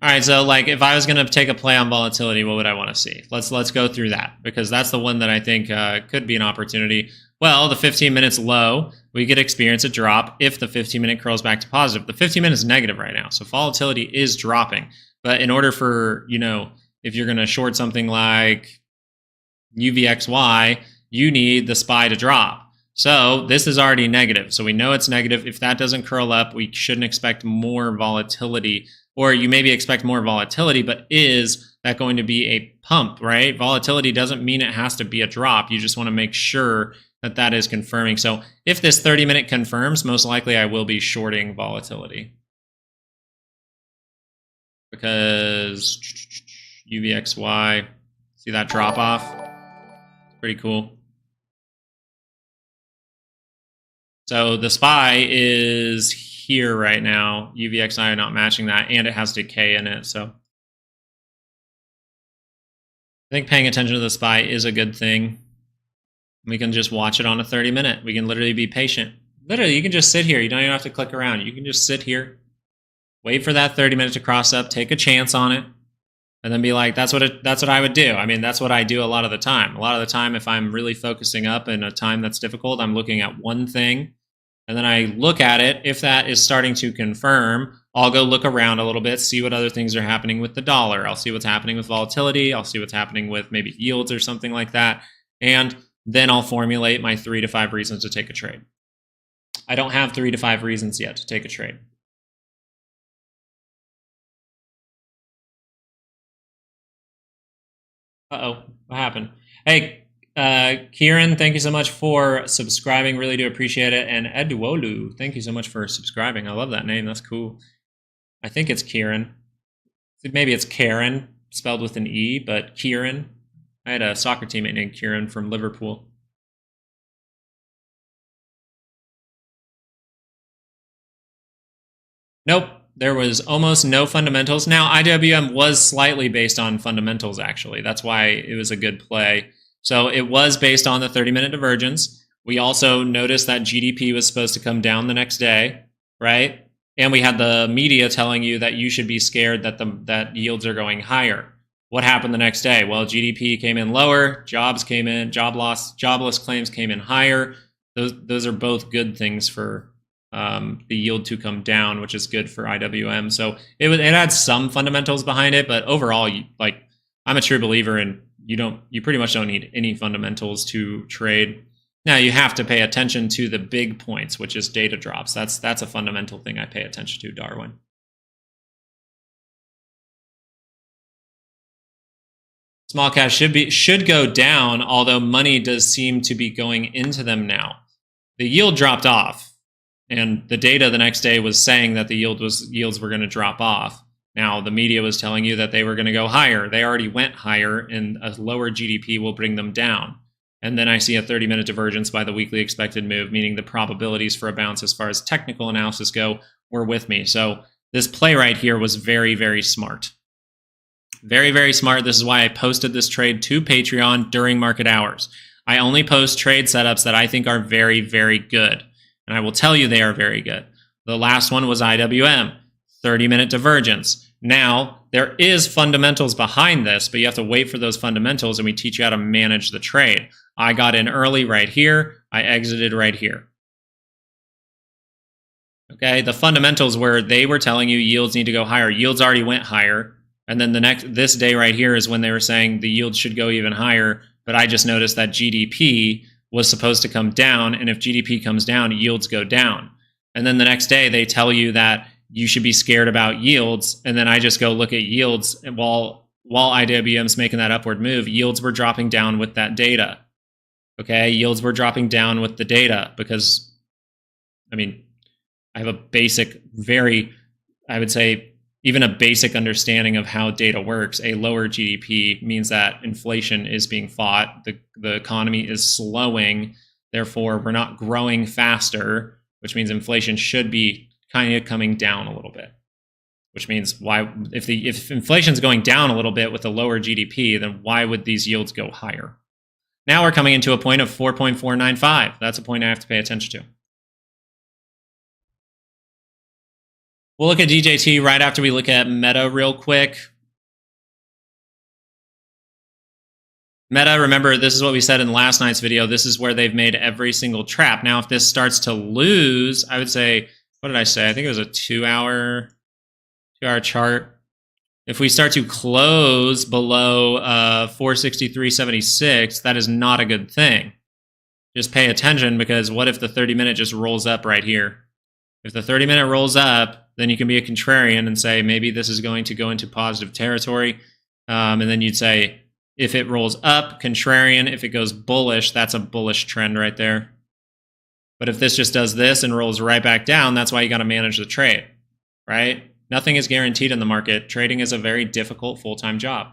All right, so like if I was going to take a play on volatility, what would I want to see? Let's go through that because that's the one that I think could be an opportunity. Well, the 15 minutes low, we could experience a drop if the 15-minute curls back to positive. The 15-minute is negative right now, so volatility is dropping. But in order for, if you're going to short something like UVXY, you need the SPY to drop. So this is already negative. So we know it's negative. If that doesn't curl up, we shouldn't expect more volatility. Or you maybe expect more volatility, but is that going to be a pump, right? Volatility doesn't mean it has to be a drop. You just want to make sure that that is confirming. So if this 30-minute confirms, most likely I will be shorting volatility. Because UVXY, see that drop off? Pretty cool. So the SPY is here right now. UVXI are not matching that, and it has decay in it. So I think paying attention to the SPY is a good thing. We can just watch it on a 30-minute. We can literally be patient. Literally, you can just sit here. You don't even have to click around. You can just sit here, wait for that 30-minute to cross up, take a chance on it, and then be like, that's what I would do. I mean, that's what I do a lot of the time. A lot of the time, if I'm really focusing up in a time that's difficult, I'm looking at one thing, and then I look at it. If that is starting to confirm, I'll go look around a little bit, see what other things are happening with the dollar. I'll see what's happening with volatility. I'll see what's happening with maybe yields or something like that. And then I'll formulate my 3 to 5 reasons to take a trade. I don't have 3 to 5 reasons yet to take a trade. Uh-oh, what happened? Hey, Kieran, thank you so much for subscribing. Really do appreciate it. And Edwolu, thank you so much for subscribing. I love that name. That's cool. I think it's Kieran. Maybe it's Karen, spelled with an E, but Kieran. I had a soccer teammate named Kieran from Liverpool. Nope, there was almost no fundamentals. Now, IWM was slightly based on fundamentals, actually. That's why it was a good play. So it was based on the 30-minute divergence. We also noticed that GDP was supposed to come down the next day, right? And we had the media telling you that you should be scared that that yields are going higher. What happened the next day? Well, GDP came in lower, jobs came in, jobless claims came in higher. Those are both good things for the yield to come down, which is good for IWM. So it had some fundamentals behind it, but overall, like, I'm a true believer in you pretty much don't need any fundamentals to trade. Now you have to pay attention to the big points, which is data drops. That's a fundamental thing I pay attention to, Darwin. Small caps should go down, although money does seem to be going into them now. The yield dropped off, and the data the next day was saying that the yields were going to drop off. Now, the media was telling you that they were going to go higher. They already went higher, and a lower GDP will bring them down. And then I see a 30-minute divergence by the weekly expected move, meaning the probabilities for a bounce as far as technical analysis go were with me. So this play right here was very, very smart. Very, very smart. This is why I posted this trade to Patreon during market hours. I only post trade setups that I think are very, very good. And I will tell you they are very good. The last one was IWM, 30-minute divergence. Now, there is fundamentals behind this, but you have to wait for those fundamentals, and we teach you how to manage the trade. I got in early right here. I exited right here. Okay, the fundamentals were they were telling you yields need to go higher. Yields already went higher. And then this day right here is when they were saying the yield should go even higher. But I just noticed that GDP was supposed to come down. And if GDP comes down, yields go down. And then the next day they tell you that you should be scared about yields. And then I just go look at yields. And while IWM's making that upward move, yields were dropping down with that data. Okay, yields were dropping down with the data because, I mean, I have a basic, I would say, even a basic understanding of how data works. A lower GDP means that inflation is being fought. The economy is slowing. Therefore, we're not growing faster, which means inflation should be kind of coming down a little bit. Which means if inflation is going down a little bit with a lower GDP, then why would these yields go higher? Now we're coming into a point of 4.495. That's a point I have to pay attention to. We'll look at DJT right after we look at Meta real quick. Meta, remember, this is what we said in last night's video. This is where they've made every single trap. Now, if this starts to lose, I would say, what did I say? I think it was a two-hour chart. If we start to close below 463.76, that is not a good thing. Just pay attention, because what if the 30-minute just rolls up right here? If the 30-minute rolls up, then you can be a contrarian and say, maybe this is going to go into positive territory. And then you'd say, if it rolls up, contrarian. If it goes bullish, that's a bullish trend right there. But if this just does this and rolls right back down, that's why you got to manage the trade, right? Nothing is guaranteed in the market. Trading is a very difficult full-time job.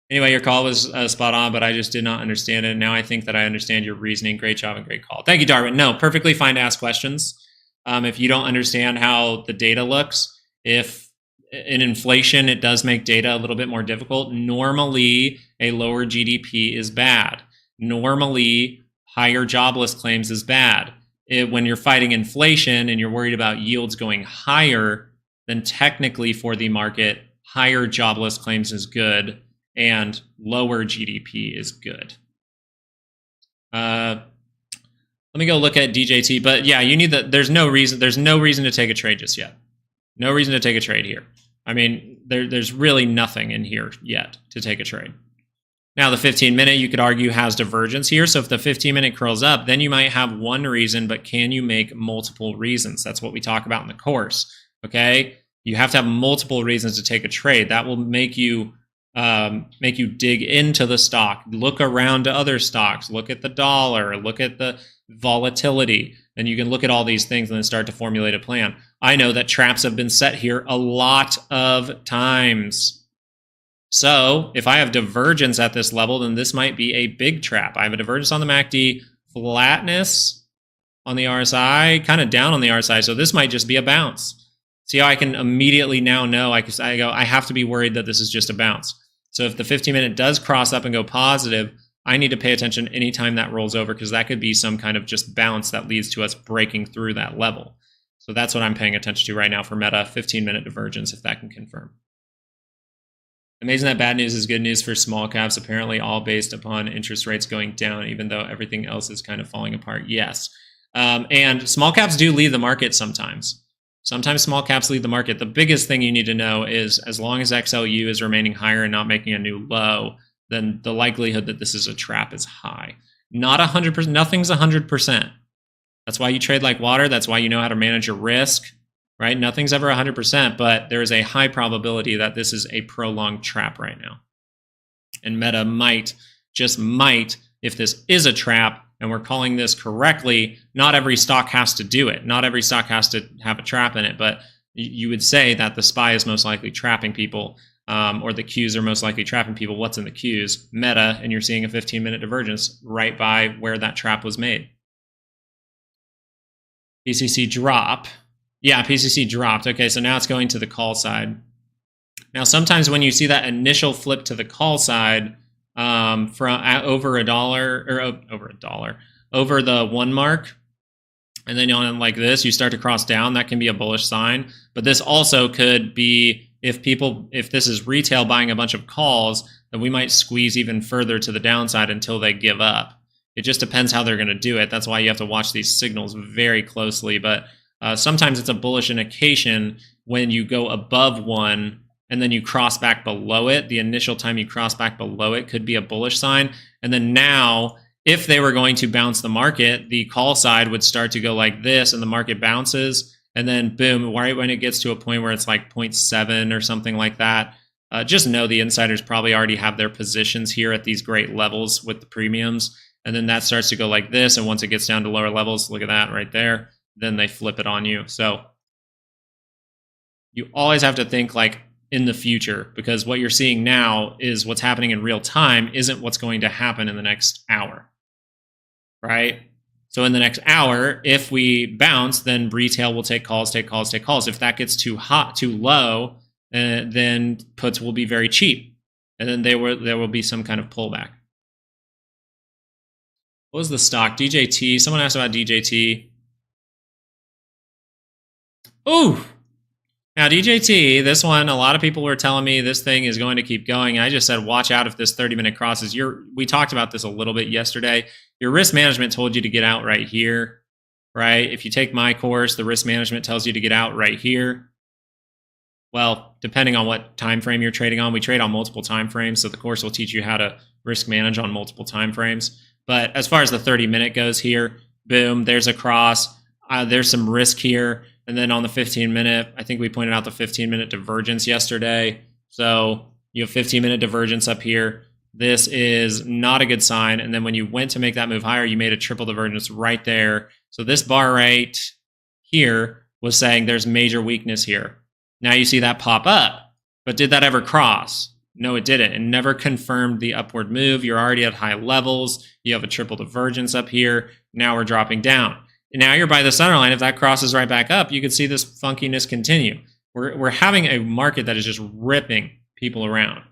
Anyway, your call was spot on, but I just did not understand it. Now I think that I understand your reasoning. Great job and great call. Thank you, Darwin. No, perfectly fine to ask questions. If you don't understand how the data looks, if in inflation, it does make data a little bit more difficult. Normally, a lower GDP is bad. Normally, higher jobless claims is bad. When you're fighting inflation and you're worried about yields going higher, then technically for the market, higher jobless claims is good and lower GDP is good. Let me go look at DJT, but yeah, you need that. There's no reason to take a trade just yet. No reason to take a trade here. I mean, there's really nothing in here yet to take a trade. Now, the 15-minute, you could argue, has divergence here. So if the 15-minute curls up, then you might have one reason, but can you make multiple reasons? That's what we talk about in the course, okay? You have to have multiple reasons to take a trade. That will make you dig into the stock, look around to other stocks, look at the dollar, look at the volatility. Then you can look at all these things and then start to formulate a plan. I know that traps have been set here a lot of times. So if I have divergence at this level, then this might be a big trap. I have a divergence on the MACD, flatness on the RSI, kind of down on the RSI. So this might just be a bounce. See how I can immediately now know, I have to be worried that this is just a bounce. So if the 15-minute does cross up and go positive, I need to pay attention anytime that rolls over, because that could be some kind of just bounce that leads to us breaking through that level. So that's what I'm paying attention to right now for Meta, 15-minute divergence, if that can confirm. Amazing that bad news is good news for small caps, apparently all based upon interest rates going down, even though everything else is kind of falling apart. Yes. And small caps do lead the market sometimes. Sometimes small caps lead the market. The biggest thing you need to know is as long as XLU is remaining higher and not making a new low, then the likelihood that this is a trap is high. Not 100%. Nothing's 100%. That's why you trade like water. That's why you know how to manage your risk. Right? Nothing's ever 100%, but there is a high probability that this is a prolonged trap right now. And Meta might, just might, if this is a trap, and we're calling this correctly, not every stock has to do it. Not every stock has to have a trap in it, but you would say that the SPY is most likely trapping people, or the Qs are most likely trapping people. What's in the Qs? Meta, and you're seeing a 15-minute divergence right by where that trap was made. PCC drop. Yeah, PCC dropped. Okay, so now it's going to the call side. Now, sometimes when you see that initial flip to the call side from over the 1 mark, and then on like this, you start to cross down, that can be a bullish sign. But this also could be if this is retail buying a bunch of calls, then we might squeeze even further to the downside until they give up. It just depends how they're going to do it. That's why you have to watch these signals very closely. But sometimes it's a bullish indication when you go above 1 and then you cross back below it. The initial time you cross back below it could be a bullish sign. And then now, if they were going to bounce the market, the call side would start to go like this and the market bounces. And then boom, right when it gets to a point where it's like 0.7 or something like that, just know the insiders probably already have their positions here at these great levels with the premiums. And then that starts to go like this. And once it gets down to lower levels, look at that right there, then they flip it on you. So you always have to think like in the future, because what you're seeing now is what's happening in real time isn't what's going to happen in the next hour, right? So in the next hour, if we bounce, then retail will take calls, take calls, take calls. If that gets too hot, too low, then puts will be very cheap. And then there will be some kind of pullback. What was the stock? DJT. Someone asked about DJT. Ooh. Now, DJT, this one, a lot of people were telling me this thing is going to keep going. I just said, watch out if this 30-minute crosses. We talked about this a little bit yesterday. Your risk management told you to get out right here, right? If you take my course, the risk management tells you to get out right here. Well, depending on what time frame you're trading on, we trade on multiple time frames, so the course will teach you how to risk manage on multiple time frames. But as far as the 30-minute goes here, boom, there's a cross. There's some risk here. And then on the 15-minute, I think we pointed out the 15-minute divergence yesterday. So you have 15-minute divergence up here. This is not a good sign. And then when you went to make that move higher, you made a triple divergence right there. So this bar right here was saying there's major weakness here. Now you see that pop up. But did that ever cross? No, it didn't. It never confirmed the upward move. You're already at high levels. You have a triple divergence up here. Now we're dropping down. Now you're by the center line. If that crosses right back up, you could see this funkiness continue. We're having a market that is just ripping people around.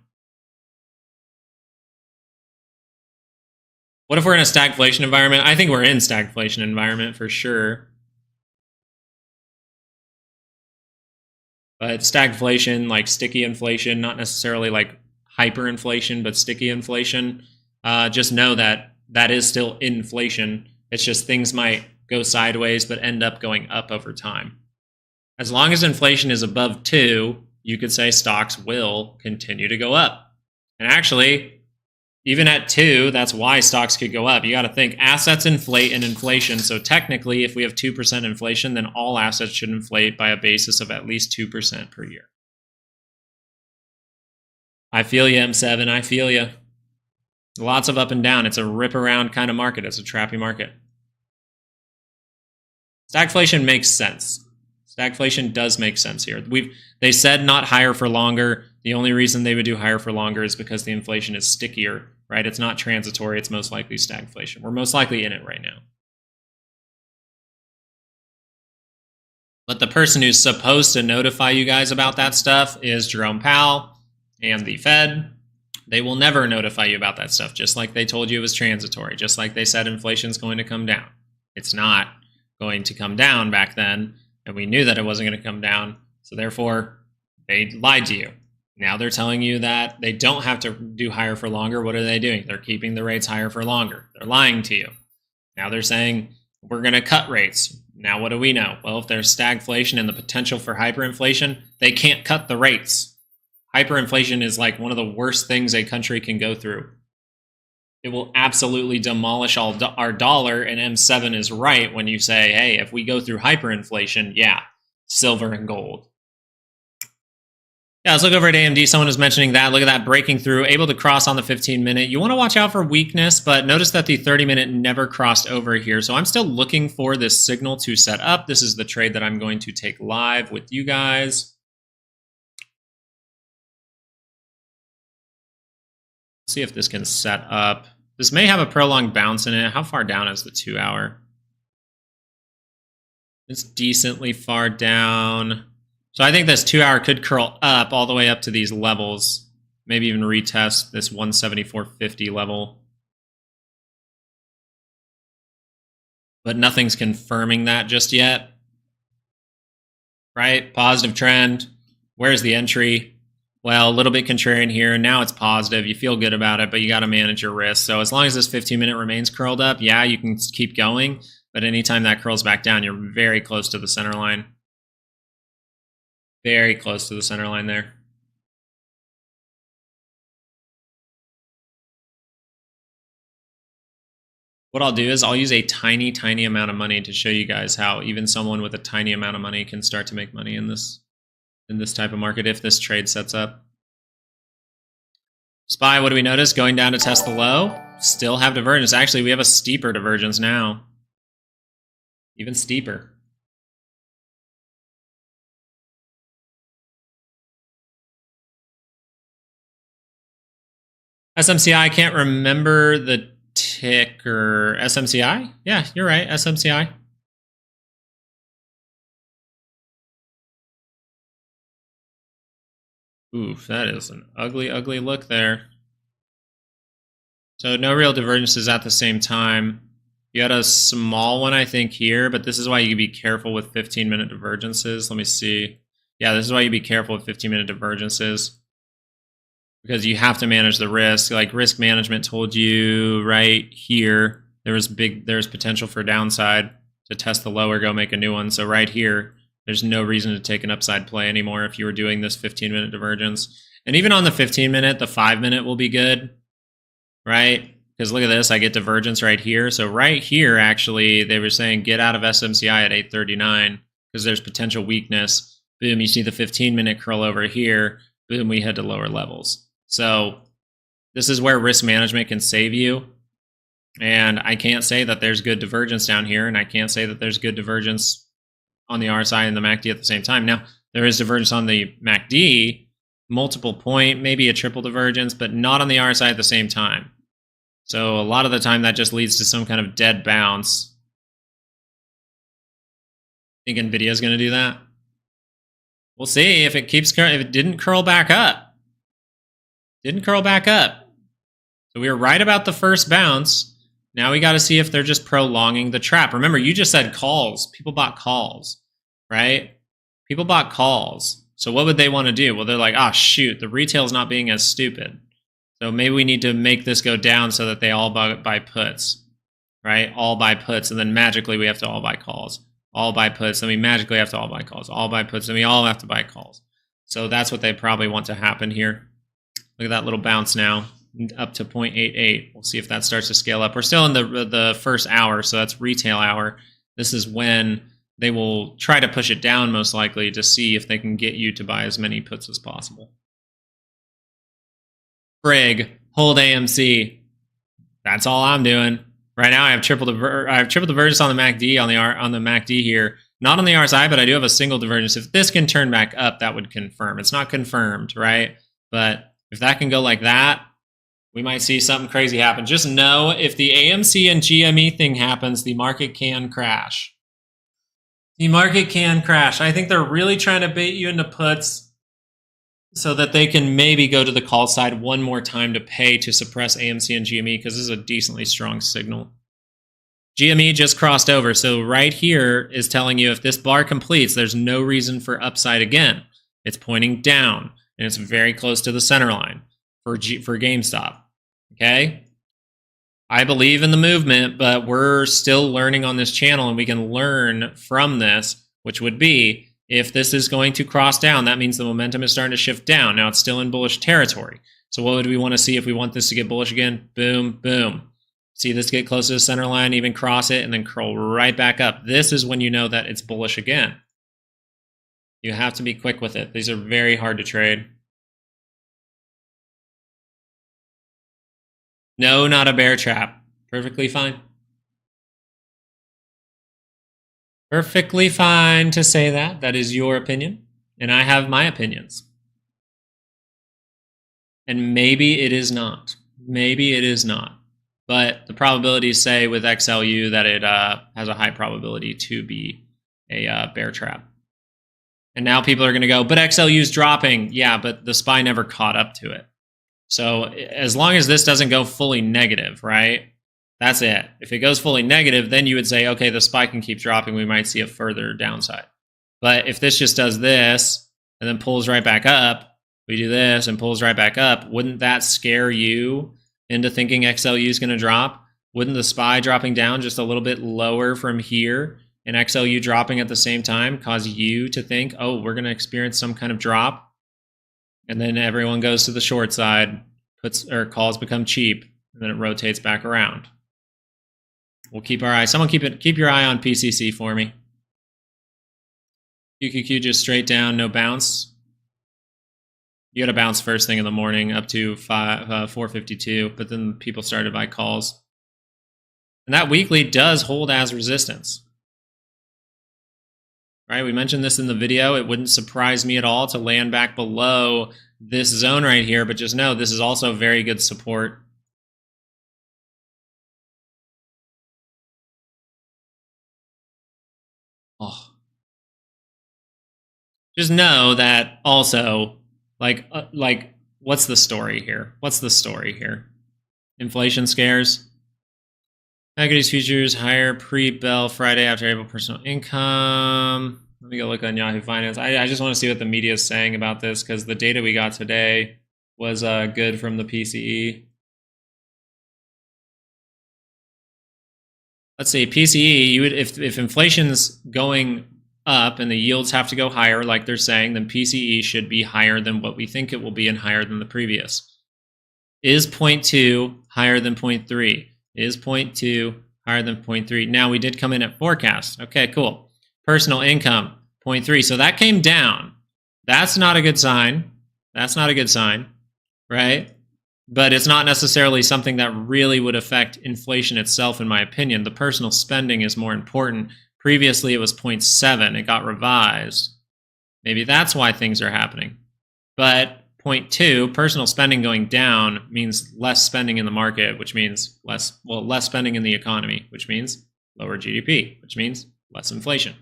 What if we're in a stagflation environment? I think we're in stagflation environment for sure. But stagflation, like sticky inflation, not necessarily like hyperinflation, but sticky inflation. Just know that that is still inflation. It's just things might go sideways, but end up going up over time. As long as inflation is above 2, you could say stocks will continue to go up. And actually, Even at 2, that's why stocks could go up. You got to think assets inflate in inflation. So technically, if we have 2% inflation, then all assets should inflate by a basis of at least 2% per year. I feel you, M7. I feel you. Lots of up and down. It's a rip around kind of market. It's a trappy market. Stagflation makes sense. Stagflation does make sense here. They said not higher for longer. The only reason they would do higher for longer is because the inflation is stickier, right? It's not transitory. It's most likely stagflation. We're most likely in it right now. But the person who's supposed to notify you guys about that stuff is Jerome Powell and the Fed. They will never notify you about that stuff, just like they told you it was transitory, just like they said inflation's going to come down. It's not going to come down back then, and we knew that it wasn't going to come down, so therefore they lied to you. Now they're telling you that they don't have to do higher for longer. What are they doing? They're keeping the rates higher for longer. They're lying to you. Now they're saying we're going to cut rates. Now what do we know? Well, if there's stagflation and the potential for hyperinflation, they can't cut the rates. Hyperinflation is like one of the worst things a country can go through. It will absolutely demolish our dollar, and M7 is right when you say, hey, if we go through hyperinflation, yeah, silver and gold. Yeah, let's look over at AMD. Someone was mentioning that. Look at that breaking through, able to cross on the 15-minute. You want to watch out for weakness, but notice that the 30-minute never crossed over here. So I'm still looking for this signal to set up. This is the trade that I'm going to take live with you guys. Let's see if this can set up. This may have a prolonged bounce in it. How far down is the 2 hour? It's decently far down. So I think this 2 hour could curl up all the way up to these levels. Maybe even retest this 174.50 level. But nothing's confirming that just yet. Right? Positive trend. Where's the entry? Well, a little bit contrarian here. Now it's positive. You feel good about it, but you got to manage your risk. So as long as this 15-minute remains curled up, yeah, you can keep going. But anytime that curls back down, you're very close to the center line. Very close to the center line there. What I'll do is I'll use a tiny, tiny amount of money to show you guys how even someone with a tiny amount of money can start to make money in this type of market if this trade sets up. SPY, what do we notice? Going down to test the low. Still have divergence. Actually, we have a steeper divergence now. Even steeper. SMCI, I can't remember the ticker. SMCI? Yeah, you're right. SMCI. Oof, that is an ugly, ugly look there. So no real divergences at the same time. You had a small one, I think, here, but this is why you be careful with 15-minute divergences. Let me see. Yeah, this is why you be careful with 15-minute divergences. Because you have to manage the risk. Like risk management told you right here, there's potential for downside to test the lower, go make a new one. So right here, there's no reason to take an upside play anymore if you were doing this 15-minute divergence. And even on the 15-minute, the 5-minute will be good, right? Because look at this, I get divergence right here. So right here, actually, they were saying get out of SMCI at 839 because there's potential weakness. Boom, you see the 15-minute curl over here. Boom, we head to lower levels. So this is where risk management can save you. And I can't say that there's good divergence down here, and I can't say that there's good divergence on the RSI and the MACD at the same time. Now, there is divergence on the MACD, multiple point, maybe a triple divergence, but not on the RSI at the same time. So a lot of the time that just leads to some kind of dead bounce. Think NVIDIA is going to do that? We'll see if it keeps if it didn't curl back up. Didn't curl back up. So we were right about the first bounce. Now we got to see if they're just prolonging the trap. Remember, you just said calls. People bought calls, right? People bought calls. So what would they want to do? Well, they're like, oh, shoot, the retail's not being as stupid. So maybe we need to make this go down so that they all buy puts, right? All buy puts, and then magically we have to all buy calls. All buy puts, then we magically have to all buy calls. All buy puts, and we all have to buy calls. So that's what they probably want to happen here. Look at that little bounce now. up to 0.88. We'll see if that starts to scale up. We're still in the first hour, so that's retail hour. This is when they will try to push it down, most likely, to see if they can get you to buy as many puts as possible. Frig, hold AMC. That's all I'm doing. Right now, I have triple divergence on the MACD, on the MACD here. Not on the RSI, but I do have a single divergence. If this can turn back up, that would confirm. It's not confirmed, right? But if that can go like that, we might see something crazy happen. Just know if the AMC and GME thing happens, the market can crash. The market can crash. I think they're really trying to bait you into puts so that they can maybe go to the call side one more time to pay to suppress AMC and GME, because this is a decently strong signal. GME just crossed over, so right here is telling you if this bar completes, there's no reason for upside again. It's pointing down, and it's very close to the center line for GameStop. Okay? I believe in the movement, but we're still learning on this channel, and we can learn from this, which would be if this is going to cross down, that means the momentum is starting to shift down. Now it's still in bullish territory. So what would we want to see if we want this to get bullish again? Boom, boom. See this get close to the center line, even cross it, and then curl right back up. This is when you know that it's bullish again. You have to be quick with it. These are very hard to trade. No, not a bear trap. Perfectly fine. Perfectly fine to say that. That is your opinion. And I have my opinions. And maybe it is not. Maybe it is not. But the probabilities say with XLU that it has a high probability to be a bear trap. And now people are going to go, but XLU is dropping. Yeah, but the SPY never caught up to it. So as long as this doesn't go fully negative, right? That's it. If it goes fully negative, then you would say, okay, the SPY can keep dropping. We might see a further downside. But if this just does this and then pulls right back up, we do this and pulls right back up, wouldn't that scare you into thinking XLU is going to drop? Wouldn't the SPY dropping down just a little bit lower from here and XLU dropping at the same time cause you to think, oh, we're going to experience some kind of drop? And then everyone goes to the short side, calls become cheap, and then it rotates back around. We'll keep our eye. Someone keep your eye on PCC for me. QQQ just straight down, no bounce. You got to bounce first thing in the morning up to 452, but then people started to buy calls. And that weekly does hold as resistance. Right? We mentioned this in the video. It wouldn't surprise me at all to land back below this zone right here, but just know this is also very good support. Oh. Just know that also, like, what's the story here? What's the story here? Inflation scares. Equities futures higher pre-bell Friday after April personal income. Let me go look on Yahoo Finance. I just want to see what the media is saying about this, because the data we got today was good from the PCE. Let's see, PCE, you would if inflation's going up and the yields have to go higher, like they're saying, then PCE should be higher than what we think it will be and higher than the previous. Is 0.2 higher than 0.3? Is 0.2 higher than 0.3? Now, we did come in at forecast. Okay, cool. Personal income, 0.3. So that came down. That's not a good sign. That's not a good sign, right? But it's not necessarily something that really would affect inflation itself, in my opinion. The personal spending is more important. Previously, it was 0.7. It got revised. Maybe that's why things are happening. But 0.2, personal spending going down means less spending in the market, which means less spending in the economy, which means lower GDP, which means less inflation.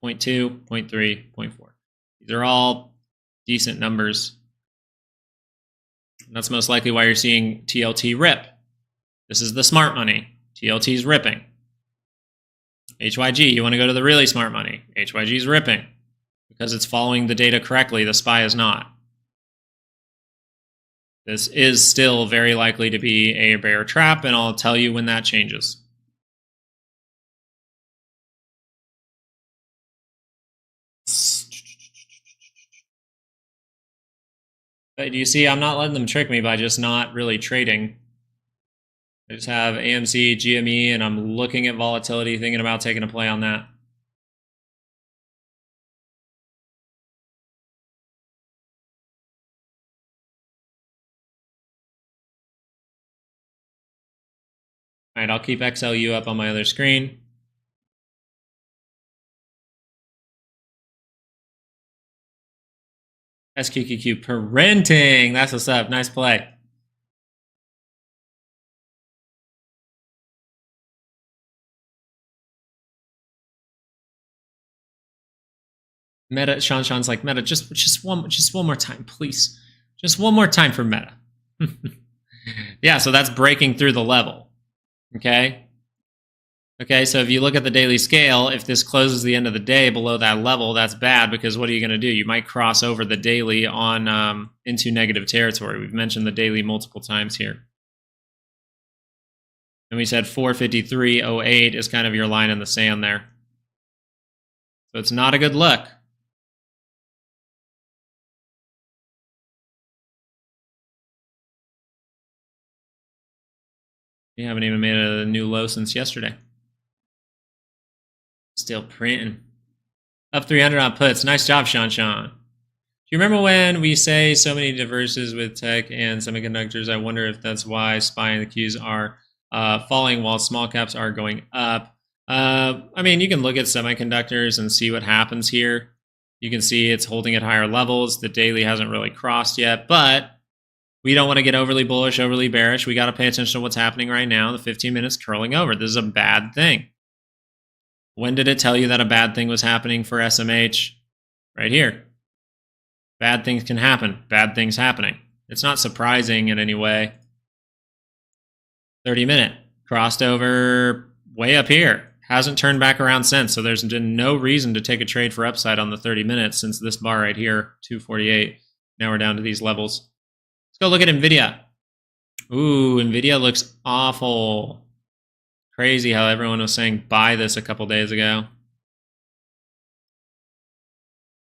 0.2, 0.3, 0.4. These are all decent numbers. That's most likely why you're seeing TLT rip. This is the smart money. TLT is ripping. HYG, you want to go to the really smart money. HYG is ripping because it's following the data correctly. The SPY is not. This is still very likely to be a bear trap, and I'll tell you when that changes. But you see, I'm not letting them trick me by just not really trading. I just have AMC, GME, and I'm looking at volatility, thinking about taking a play on that. All right, I'll keep XLU up on my other screen. SQQQ printing. That's what's up. Nice play. Meta, Sean's like, Meta, just one more time, please. Just one more time for Meta. Yeah, so that's breaking through the level. Okay. Okay, so if you look at the daily scale, if this closes the end of the day below that level, that's bad because what are you going to do? You might cross over the daily on into negative territory. We've mentioned the daily multiple times here. And we said 453.08 is kind of your line in the sand there. So it's not a good look. We haven't even made a new low since yesterday. Still printing. Up 300 on puts. Nice job, Sean. Do you remember when we say so many diverses with tech and semiconductors? I wonder if that's why SPY and the Qs are falling while small caps are going up. I mean, you can look at semiconductors and see what happens here. You can see it's holding at higher levels. The daily hasn't really crossed yet, but we don't want to get overly bullish, overly bearish. We got to pay attention to what's happening right now. The 15 minutes curling over. This is a bad thing. When did it tell you that a bad thing was happening for SMH? Right here. Bad things can happen. Bad things happening. It's not surprising in any way. 30-minute. Crossed over way up here. Hasn't turned back around since, so there's been no reason to take a trade for upside on the 30 minutes since this bar right here, 248. Now we're down to these levels. Let's go look at NVIDIA. Ooh, NVIDIA looks awful. Crazy how everyone was saying buy this a couple days ago.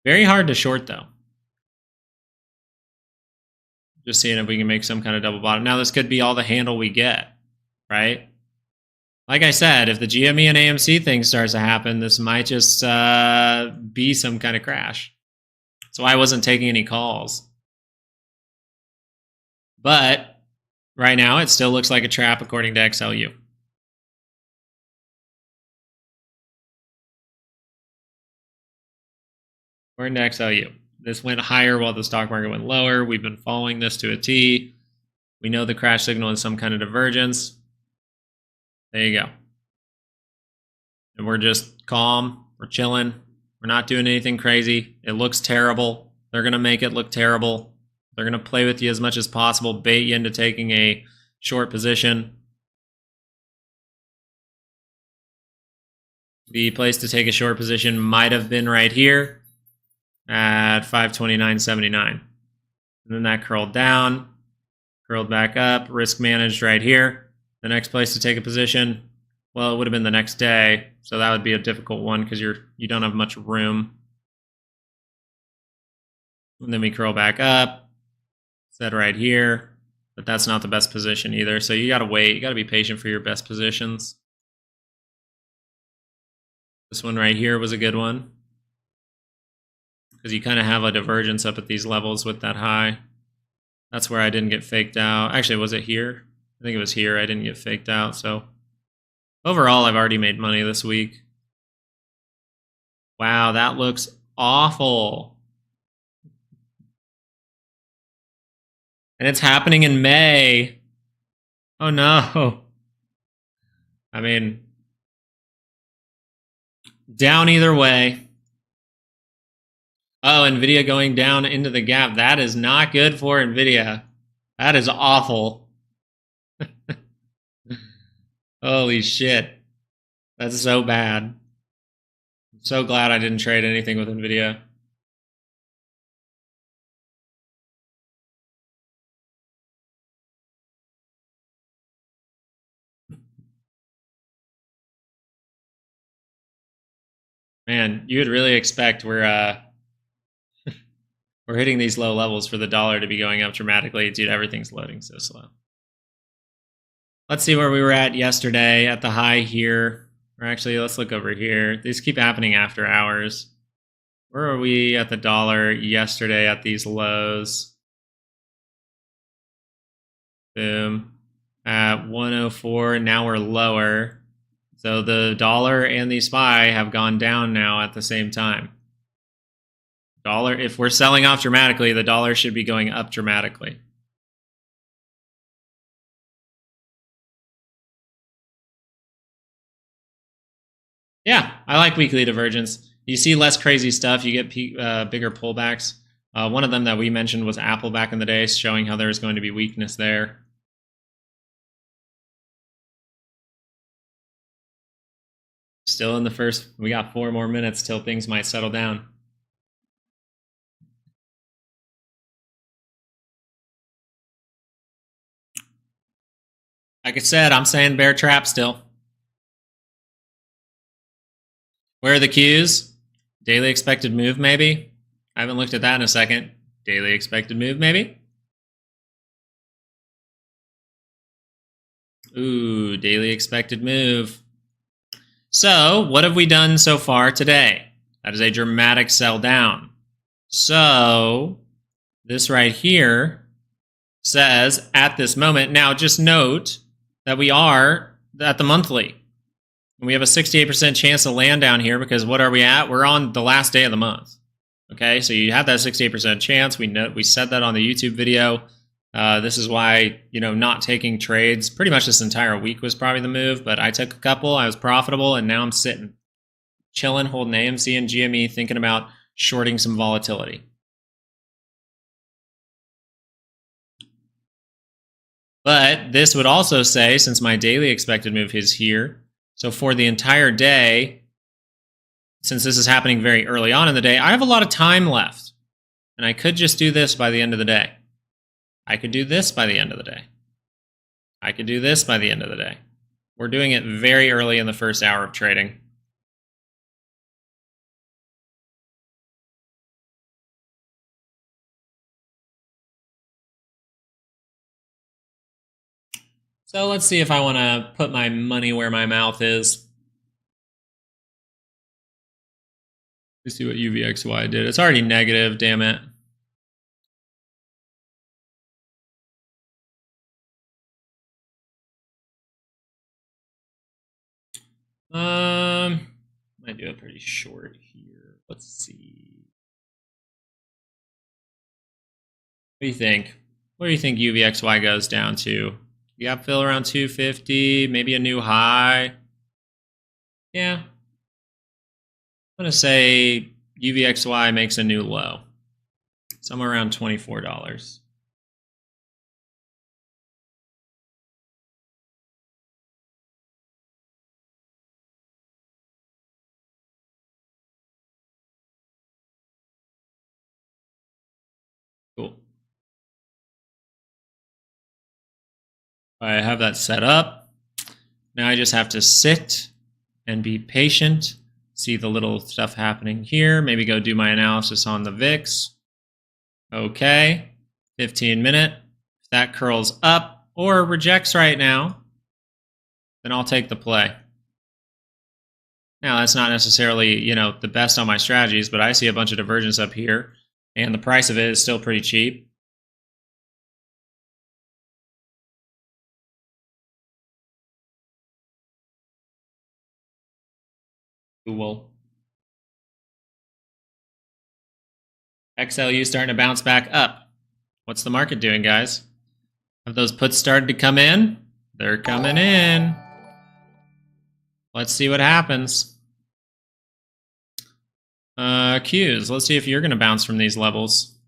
Very hard to short, though. Just seeing if we can make some kind of double bottom. Now, this could be all the handle we get, right? Like I said, if the GME and AMC thing starts to happen, this might just be some kind of crash. So I wasn't taking any calls. But right now, it still looks like a trap according to XLU. According to XLU. This went higher while the stock market went lower. We've been following this to a T. We know the crash signal is some kind of divergence. There you go. And we're just calm. We're chilling. We're not doing anything crazy. It looks terrible. They're going to make it look terrible. They're going to play with you as much as possible, bait you into taking a short position. The place to take a short position might have been right here at 529.79. And then that curled down, curled back up, risk managed right here. The next place to take a position, well, it would have been the next day, so that would be a difficult one because you don't have much room. And then we curl back up, set right here, but that's not the best position either. So you got to wait. You got to be patient for your best positions. This one right here was a good one because you kind of have a divergence up at these levels with that high. That's where I didn't get faked out. Actually, was it here? I think it was here. I didn't get faked out. So overall, I've already made money this week. Wow, that looks awful. And it's happening in May. Oh, no. I mean, down either way. Oh, NVIDIA going down into the gap. That is not good for NVIDIA. That is awful. Holy shit. That's so bad. I'm so glad I didn't trade anything with NVIDIA. Man, you would really expect we're We're hitting these low levels for the dollar to be going up dramatically. Dude, everything's loading so slow. Let's see where we were at yesterday at the high here. Or actually, let's look over here. These keep happening after hours. Where are we at the dollar yesterday at these lows? Boom. At 104, now we're lower. So the dollar and the SPY have gone down now at the same time. Dollar, if we're selling off dramatically, the dollar should be going up dramatically. Yeah, I like weekly divergence. You see less crazy stuff. You get bigger pullbacks. One of them that we mentioned was Apple back in the day, showing how there was going to be weakness there. Still in the first, we got 4 more minutes till things might settle down. Like I said, I'm saying bear trap still. Where are the Qs? Daily expected move, maybe? I haven't looked at that in a second. Daily expected move, maybe? Ooh, daily expected move. So, what have we done so far today? That is a dramatic sell down. So, this right here says at this moment, now just note that we are at the monthly. We have a 68% chance to land down here because what are we at? We're on the last day of the month. Okay, so you have that 68% chance. We said that on the YouTube video. This is why, not taking trades pretty much this entire week was probably the move, but I took a couple, I was profitable, and now I'm sitting, chilling, holding AMC and GME, thinking about shorting some volatility. But this would also say, since my daily expected move is here, so for the entire day, since this is happening very early on in the day, I have a lot of time left. And I could just do this by the end of the day. I could do this by the end of the day. I could do this by the end of the day. We're doing it very early in the first hour of trading. So let's see if I want to put my money where my mouth is. Let's see what UVXY did. It's already negative, damn it. Might do it pretty short here. Let's see. What do you think? What do you think UVXY goes down to? Gap fill around 250, maybe a new high. Yeah. I'm going to say UVXY makes a new low. Somewhere around $24. Cool. I have that set up. Now I just have to sit and be patient, see the little stuff happening here, maybe go do my analysis on the VIX. Okay, 15 minute. If that curls up or rejects right now, then I'll take the play. Now that's not necessarily, the best on my strategies, but I see a bunch of divergence up here and the price of it is still pretty cheap. Cool. XLU starting to bounce back up. What's the market doing, guys? Have those puts started to come in? They're coming in. Let's see what happens. Qs. Let's see if you're going to bounce from these levels.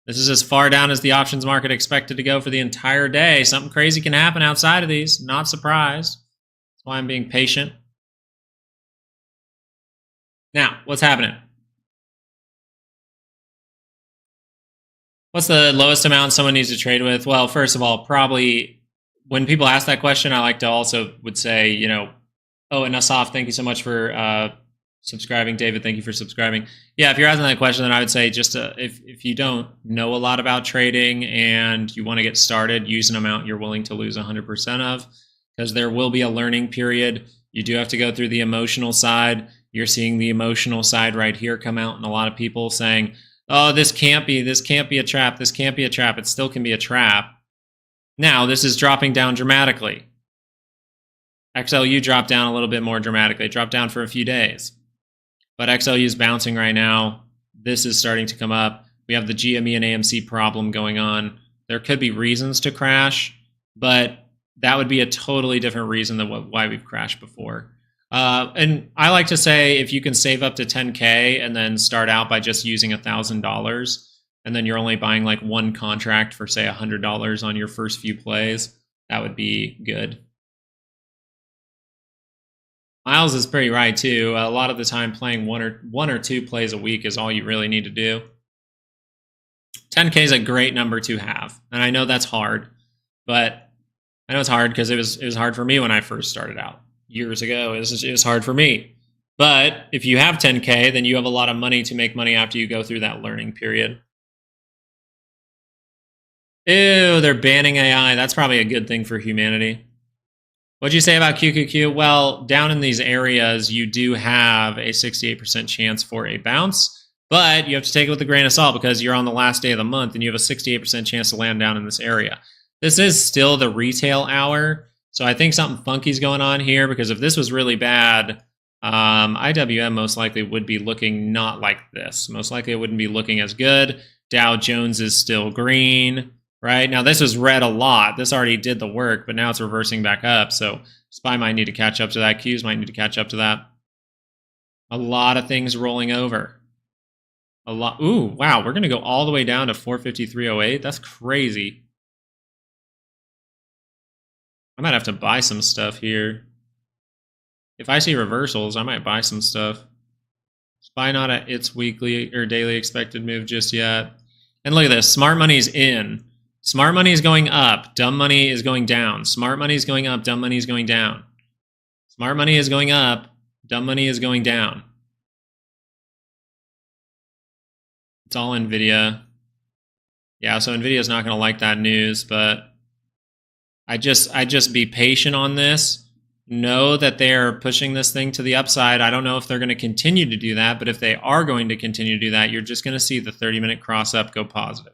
This is as far down as the options market expected to go for the entire day. Something crazy can happen outside of these. Not surprised. That's why I'm being patient. Now, what's happening? What's the lowest amount someone needs to trade with? Well, first of all, probably when people ask that question, I like to also would say, oh, and Asaf, thank you so much for Subscribing, David, thank you for subscribing. Yeah, if you're asking that question, then I would say just if you don't know a lot about trading and you want to get started, use an amount you're willing to lose 100% of, because there will be a learning period. You do have to go through the emotional side. You're seeing the emotional side right here come out, and a lot of people saying, oh, this can't be a trap, this can't be a trap. It still can be a trap. Now, this is dropping down dramatically. XLU dropped down a little bit more dramatically. It dropped down for a few days. But XLU is bouncing right now. This is starting to come up. We have the GME and AMC problem going on. There could be reasons to crash, but that would be a totally different reason than why we've crashed before. And I like to say if you can save up to 10K and then start out by just using $1,000, and then you're only buying like one contract for say $100 on your first few plays, that would be good. Miles is pretty right too. A lot of the time playing one or two plays a week is all you really need to do. 10K is a great number to have. And I know that's hard, but I know it's hard because it was hard for me when I first started out years ago. It was hard for me. But if you have 10K, then you have a lot of money to make money after you go through that learning period. Ew, they're banning AI. That's probably a good thing for humanity. What'd you say about QQQ? Well, down in these areas, you do have a 68% chance for a bounce, but you have to take it with a grain of salt because you're on the last day of the month and you have a 68% chance to land down in this area. This is still the retail hour, so I think something funky is going on here because if this was really bad, IWM most likely would be looking not like this. Most likely it wouldn't be looking as good. Dow Jones is still green. Right now, this was red a lot. This already did the work, but now it's reversing back up. So SPY might need to catch up to that. Qs might need to catch up to that. A lot of things rolling over. A lot. Ooh, wow. We're going to go all the way down to 453.08. That's crazy. I might have to buy some stuff here. If I see reversals, I might buy some stuff. SPY not at its weekly or daily expected move just yet. And look at this. Smart money's in. Smart money is going up. Dumb money is going down. Smart money is going up. Dumb money is going down. Smart money is going up. Dumb money is going down. It's all NVIDIA. Yeah, so NVIDIA is not going to like that news, but I just be patient on this. Know that they're pushing this thing to the upside. I don't know if they're going to continue to do that, but if they are going to continue to do that, you're just going to see the 30-minute cross up go positive.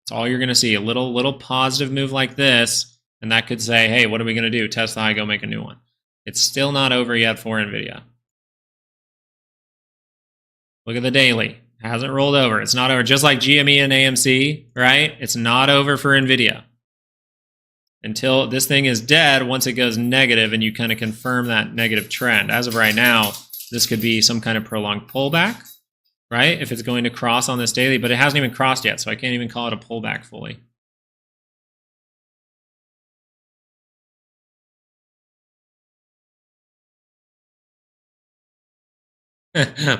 That's all you're going to see. A little positive move like this, and that could say, hey, what are we going to do? Test the high, go make a new one. It's still not over yet for NVIDIA. Look at the daily. It hasn't rolled over. It's not over. Just like GME and AMC, right? It's not over for NVIDIA. Until this thing is dead, once it goes negative and you kind of confirm that negative trend. As of right now, this could be some kind of prolonged pullback. Right? If it's going to cross on this daily, but it hasn't even crossed yet, so I can't even call it a pullback fully.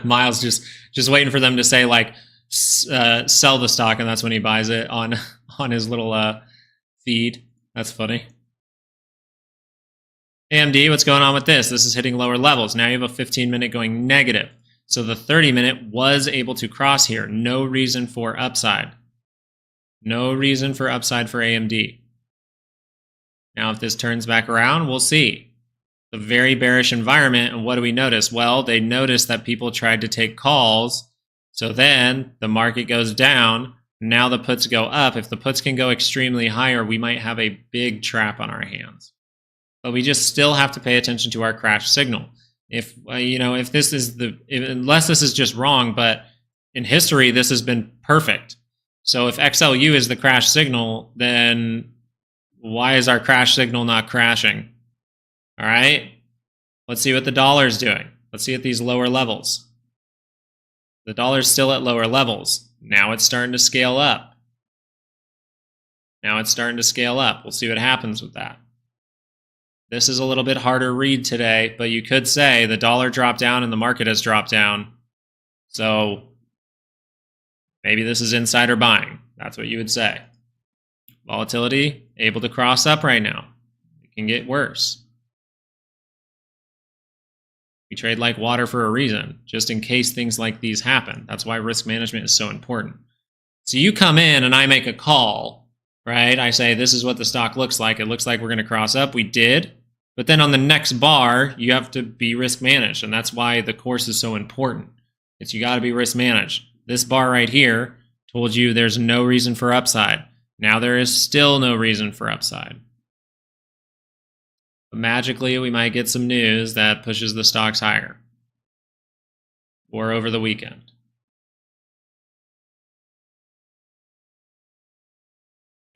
Miles just waiting for them to say like sell the stock, and that's when he buys it on his little feed. That's funny. AMD, what's going on with this? This is hitting lower levels. Now you have a 15-minute going negative. So the 30-minute was able to cross here. No reason for upside. No reason for upside for AMD. Now, if this turns back around, we'll see. A very bearish environment, and what do we notice? Well, they noticed that people tried to take calls. So then the market goes down. Now the puts go up. If the puts can go extremely higher, we might have a big trap on our hands. But we just still have to pay attention to our crash signal. If if this is unless this is just wrong, but in history this has been perfect. So if XLU is the crash signal, then why is our crash signal not crashing? All right, let's see what the dollar's doing. Let's see at these lower levels. The dollar's still at lower levels. Now it's starting to scale up. We'll see what happens with that. This is a little bit harder read today, but you could say the dollar dropped down and the market has dropped down. So maybe this is insider buying. That's what you would say. Volatility, able to cross up right now. It can get worse. We trade like water for a reason, just in case things like these happen. That's why risk management is so important. So you come in and I make a call, right? I say, this is what the stock looks like. It looks like we're going to cross up. We did. But then on the next bar, you have to be risk managed. And that's why the course is so important. It's you got to be risk managed. This bar right here told you there's no reason for upside. Now there is still no reason for upside. But magically, we might get some news that pushes the stocks higher or over the weekend.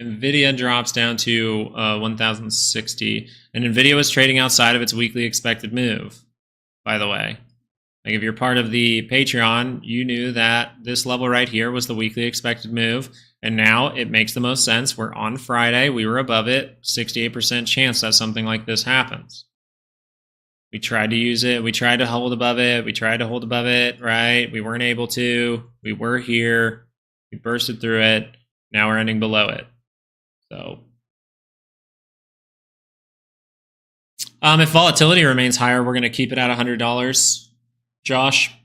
NVIDIA drops down to 1,060. And NVIDIA was trading outside of its weekly expected move, by the way. Like if you're part of the Patreon, you knew that this level right here was the weekly expected move. And now it makes the most sense. We're on Friday. We were above it. 68% chance that something like this happens. We tried to use it. We tried to hold above it. We tried to hold above it, right? We weren't able to. We were here. We bursted through it. Now we're ending below it. So if volatility remains higher, we're going to keep it at $100. Josh,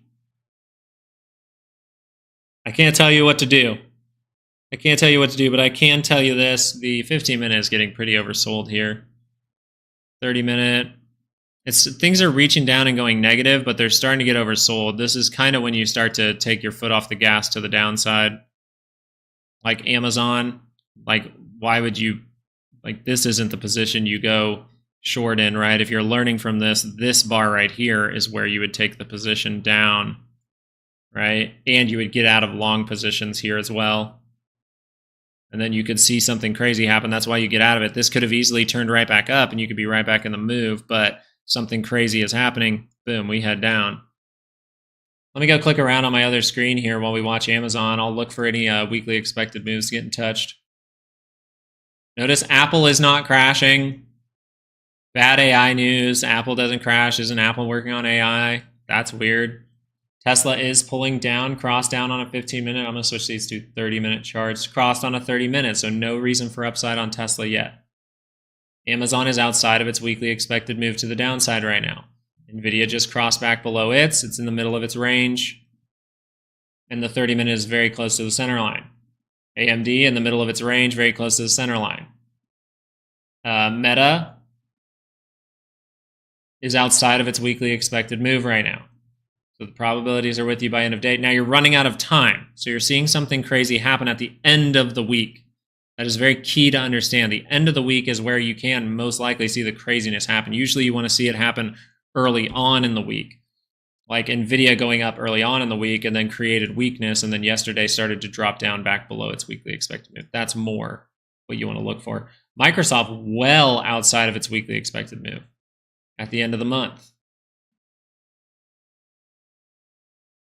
I can't tell you what to do. I can't tell you what to do, but I can tell you this. The 15-minute is getting pretty oversold here. 30-minute. Things are reaching down and going negative, but they're starting to get oversold. This is kind of when you start to take your foot off the gas to the downside. Like Amazon, like why would you, like this isn't the position you go short in, right? If you're learning from this bar right here is where you would take the position down, right? And you would get out of long positions here as well. And then you could see something crazy happen. That's why you get out of it. This could have easily turned right back up and you could be right back in the move, but something crazy is happening. Boom, we head down. Let me go click around on my other screen here while we watch Amazon. I'll look for any weekly expected moves getting touched. Notice Apple is not crashing. Bad AI news. Apple doesn't crash. Isn't Apple working on AI? That's weird. Tesla is pulling down, crossed down on a 15-minute. I'm going to switch these to 30-minute charts. Crossed on a 30-minute, so no reason for upside on Tesla yet. Amazon is outside of its weekly expected move to the downside right now. NVIDIA just crossed back below it. It's in the middle of its range. And the 30-minute is very close to the center line. AMD in the middle of its range, very close to the center line. Meta is outside of its weekly expected move right now. So the probabilities are with you by end of day. Now you're running out of time. So you're seeing something crazy happen at the end of the week. That is very key to understand. The end of the week is where you can most likely see the craziness happen. Usually you want to see it happen early on in the week. Like NVIDIA going up early on in the week and then created weakness and then yesterday started to drop down back below its weekly expected move. That's more what you want to look for. Microsoft well outside of its weekly expected move at the end of the month.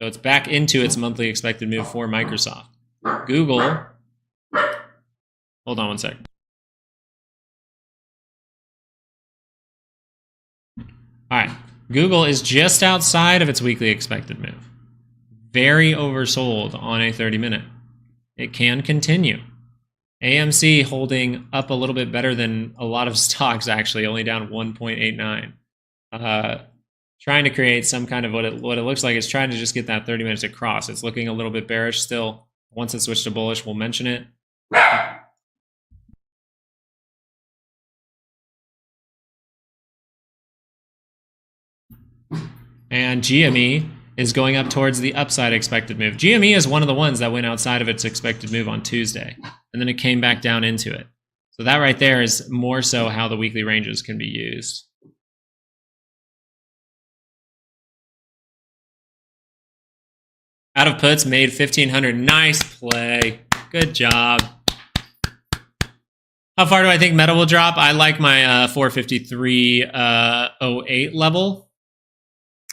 So it's back into its monthly expected move for Microsoft. Google, hold on one sec. All right, Google is just outside of its weekly expected move. Very oversold on a 30-minute. It can continue. AMC holding up a little bit better than a lot of stocks, actually, only down 1.89. Trying to create some kind of what it looks like is trying to just get that 30 minutes across. It's looking a little bit bearish still. Once it switched to bullish, we'll mention it. And GME is going up towards the upside expected move. GME is one of the ones that went outside of its expected move on Tuesday, and then it came back down into it. So that right there is more so how the weekly ranges can be used. Out of puts made 1,500. Nice play. Good job. How far do I think Meta will drop? I like my 453.08 level.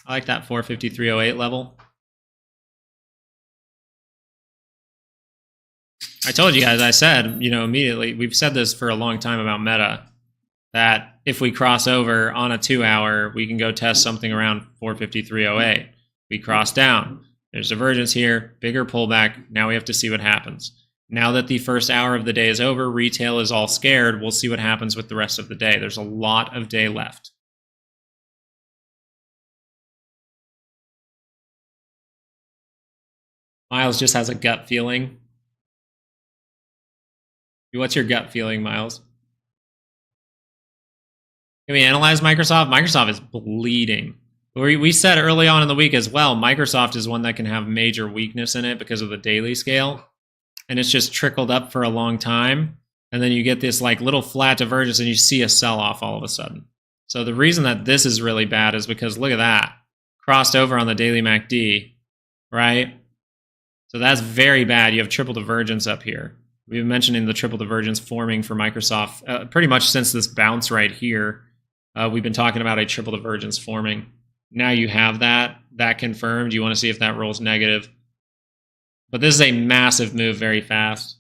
I like that 453.08 level. I told you guys, I said, immediately, we've said this for a long time about Meta, that if we cross over on a 2-hour, we can go test something around 453.08. We cross down. There's divergence here, bigger pullback. Now we have to see what happens. Now that the first hour of the day is over, retail is all scared. We'll see what happens with the rest of the day. There's a lot of day left. Miles just has a gut feeling. What's your gut feeling, Miles? Can we analyze Microsoft? Microsoft is bleeding. We said early on in the week as well, Microsoft is one that can have major weakness in it because of the daily scale. And it's just trickled up for a long time. And then you get this like little flat divergence and you see a sell-off all of a sudden. So the reason that this is really bad is because look at that. Crossed over on the daily MACD, right? So that's very bad. You have triple divergence up here. We've been mentioning the triple divergence forming for Microsoft pretty much since this bounce right here. We've been talking about a triple divergence forming. Now you have that confirmed. You want to see if that rolls negative. But this is a massive move very fast.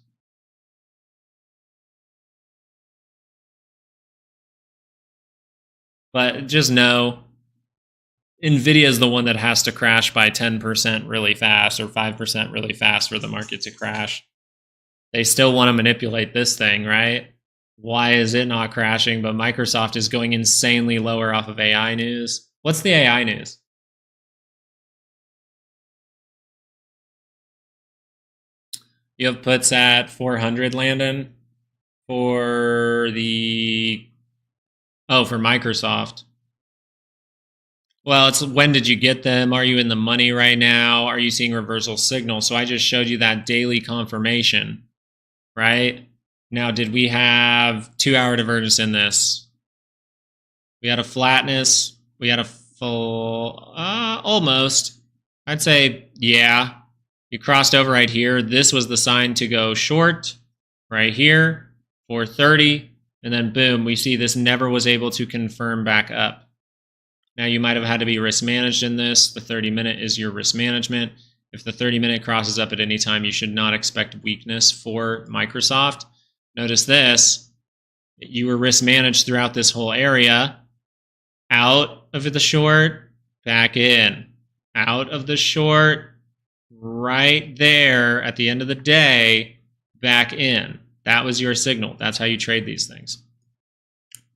But just know, NVIDIA is the one that has to crash by 10% really fast or 5% really fast for the market to crash. They still want to manipulate this thing, right? Why is it not crashing? But Microsoft is going insanely lower off of AI news. What's the AI news? You have puts at 400, Landon, for the... Oh, for Microsoft. Well, it's when did you get them? Are you in the money right now? Are you seeing reversal signal? So I just showed you that daily confirmation, right? Now, did we have 2-hour divergence in this? We had a flatness. We had a full, almost. I'd say, yeah. You crossed over right here. This was the sign to go short right here, 430. And then boom, we see this never was able to confirm back up. Now you might have had to be risk managed in this. The 30-minute is your risk management. If the 30-minute crosses up at any time, you should not expect weakness for Microsoft. Notice this, you were risk managed throughout this whole area. Out of the short, back in. Out of the short, right there at the end of the day, back in. That was your signal. That's how you trade these things.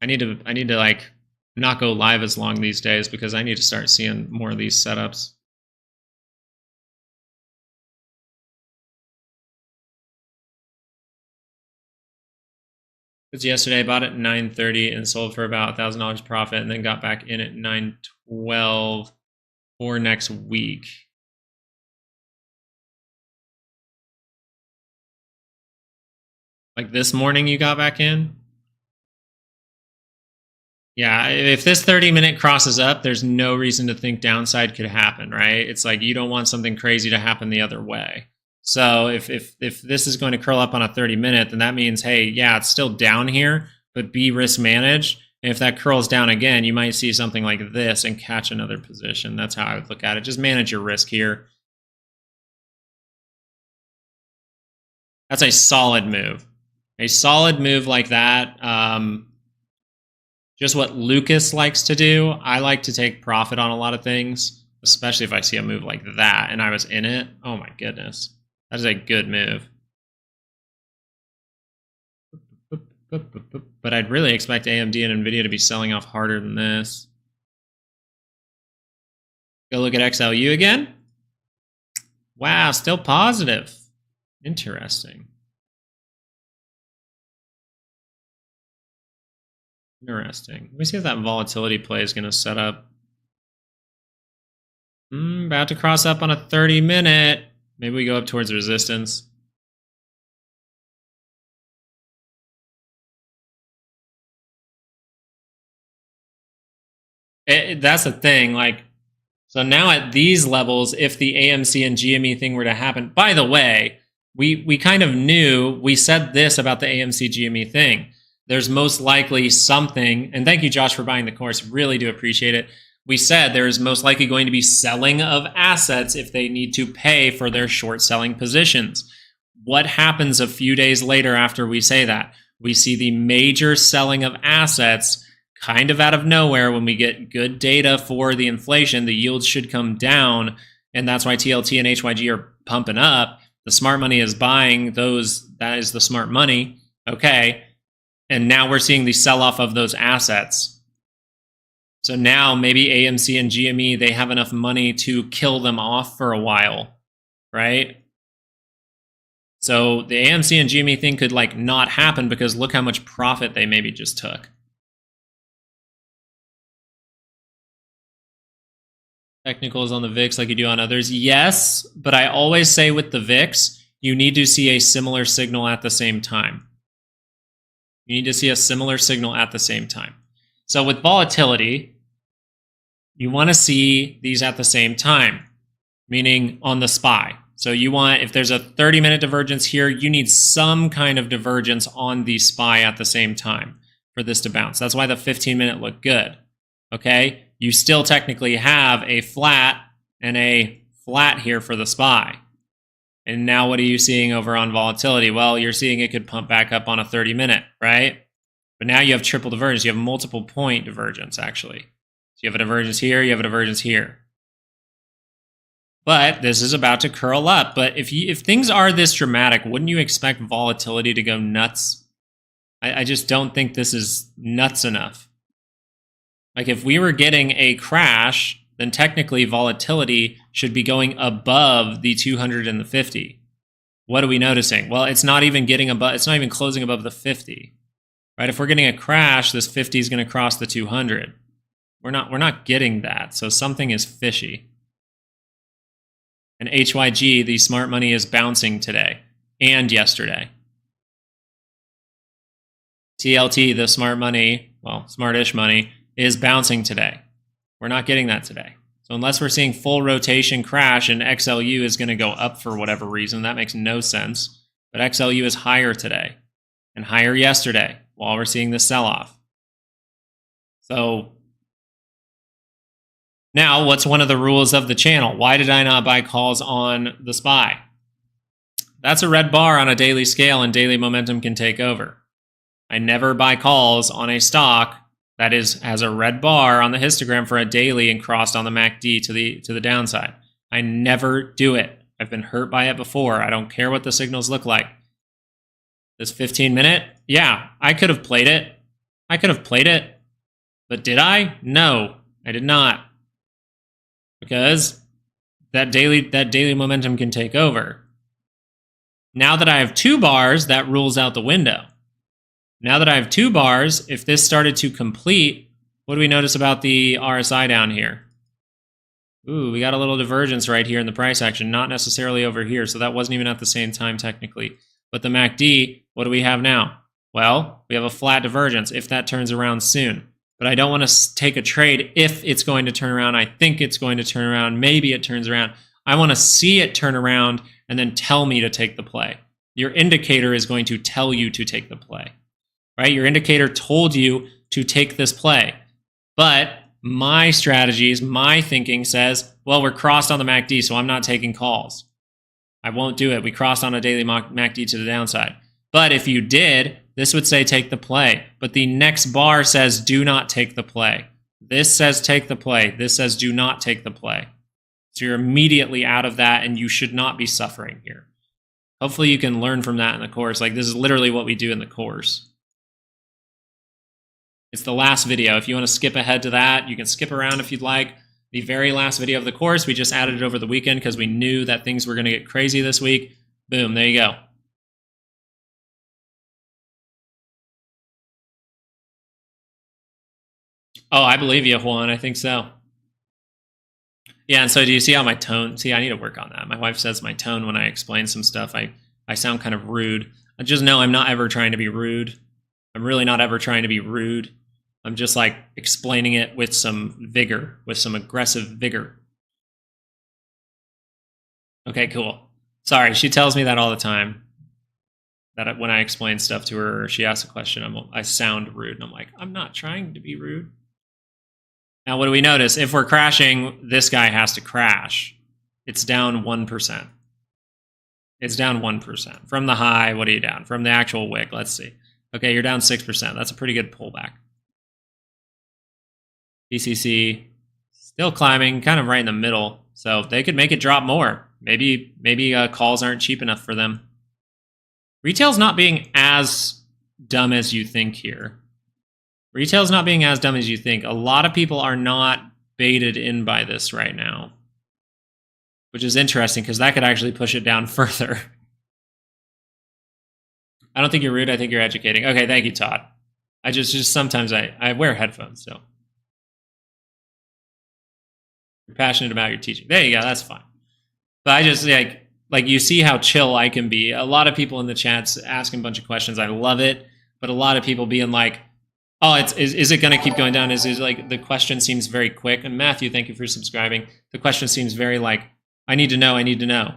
I need to like not go live as long these days because I need to start seeing more of these setups. Because yesterday I bought it at 930 and sold for about $1,000 profit and then got back in at 912 for next week. Like this morning you got back in? Yeah, if this 30-minute crosses up, there's no reason to think downside could happen, right? It's like you don't want something crazy to happen the other way. So if this is going to curl up on a 30-minute, then that means, hey, yeah, it's still down here, but be risk managed. And if that curls down again, you might see something like this and catch another position. That's how I would look at it. Just manage your risk here. That's a solid move. A solid move like that. Just what Lucas likes to do. I like to take profit on a lot of things, especially if I see a move like that and I was in it. Oh my goodness. That is a good move. But I'd really expect AMD and NVIDIA to be selling off harder than this. Go look at XLU again. Wow, still positive. Interesting. Interesting. Let me see if that volatility play is going to set up. About to cross up on a 30-minute. Maybe we go up towards resistance. That's the thing. Like, so now at these levels, if the AMC and GME thing were to happen, by the way, we kind of knew, we said this about the AMC GME thing. There's most likely something, and thank you, Josh, for buying the course. Really do appreciate it. We said there is most likely going to be selling of assets if they need to pay for their short selling positions. What happens a few days later after we say that? We see the major selling of assets kind of out of nowhere. When we get good data for the inflation, the yields should come down, and that's why TLT and HYG are pumping up. The smart money is buying those. That is the smart money. Okay. And now we're seeing the sell-off of those assets. So now maybe AMC and GME, they have enough money to kill them off for a while, right? So the AMC and GME thing could like not happen because look how much profit they maybe just took. Technicals on the VIX like you do on others. Yes, but I always say with the VIX, you need to see a similar signal at the same time. You need to see a similar signal at the same time. So with volatility, you want to see these at the same time, meaning on the SPY. So you want, if there's a 30-minute divergence here, you need some kind of divergence on the SPY at the same time for this to bounce. That's why the 15-minute looked good, okay? You still technically have a flat and a flat here for the SPY. And now what are you seeing over on volatility? Well, you're seeing it could pump back up on a 30-minute, right? But now you have triple divergence. You have multiple point divergence, actually. So you have a divergence here, you have a divergence here. But this is about to curl up. But if things are this dramatic, wouldn't you expect volatility to go nuts? I just don't think this is nuts enough. Like if we were getting a crash, then technically volatility should be going above the 200 and the 50. What are we noticing? Well, it's not even getting above, it's not even closing above the 50. Right? If we're getting a crash, this 50 is going to cross the 200. We're not getting that. So something is fishy. And HYG, the smart money, is bouncing today and yesterday. TLT, the smart money, well, smartish money, is bouncing today. We're not getting that today. So unless we're seeing full rotation crash and XLU is going to go up for whatever reason, that makes no sense. But XLU is higher today and higher yesterday while we're seeing this sell-off. So now, what's one of the rules of the channel? Why did I not buy calls on the SPY? That's a red bar on a daily scale, and daily momentum can take over. I never buy calls on a stock that has a red bar on the histogram for a daily and crossed on the MACD to the downside. I never do it. I've been hurt by it before. I don't care what the signals look like. This 15-minute, yeah, I could have played it. I could have played it. But did I? No, I did not. Because that daily momentum can take over. Now that I have 2 bars, that rules out the window. Now that I have 2 bars, if this started to complete, what do we notice about the RSI down here? Ooh, we got a little divergence right here in the price action, not necessarily over here, so that wasn't even at the same time technically. But the MACD, what do we have now? Well, we have a flat divergence if that turns around soon. But I don't want to take a trade if it's going to turn around. I think it's going to turn around. Maybe it turns around. I want to see it turn around and then tell me to take the play. Your indicator is going to tell you to take the play, right? Your indicator told you to take this play. But my strategies, my thinking says, well, we're crossed on the MACD, so I'm not taking calls. I won't do it. We crossed on a daily MACD to the downside. But if you did, this would say take the play, but the next bar says do not take the play. This says take the play. This says do not take the play. So you're immediately out of that and you should not be suffering here. Hopefully you can learn from that in the course. Like this is literally what we do in the course. It's the last video. If you want to skip ahead to that, you can skip around if you'd like. The very last video of the course, we just added it over the weekend because we knew that things were going to get crazy this week. Boom, there you go. Oh, I believe you, Juan. I think so. Yeah, and so do you see how my tone... See, I need to work on that. My wife says my tone when I explain some stuff, I sound kind of rude. I just know I'm not ever trying to be rude. I'm really not ever trying to be rude. I'm just like explaining it with some vigor, with some aggressive vigor. Okay, cool. Sorry, she tells me that all the time. That when I explain stuff to her, or she asks a question, I sound rude. And I'm like, I'm not trying to be rude. Now, what do we notice? If we're crashing, this guy has to crash. It's down 1%. It's down 1%. From the high, what are you down? From the actual wick, let's see. Okay, you're down 6%. That's a pretty good pullback. BCC still climbing, kind of right in the middle. So they could make it drop more. Maybe calls aren't cheap enough for them. Retail's not being as dumb as you think here. Retail's not being as dumb as you think. A lot of people are not baited in by this right now, which is interesting because that could actually push it down further. I don't think you're rude. I think you're educating. Okay, thank you, Todd. I just sometimes I wear headphones, so you're passionate about your teaching. There you go. That's fine. But I just like you see how chill I can be. A lot of people in the chats asking a bunch of questions. I love it, but a lot of people being like, "Oh, is it going to keep going down?" Is like the question seems very quick. And Matthew, thank you for subscribing. The question seems very like, "I need to know. I need to know."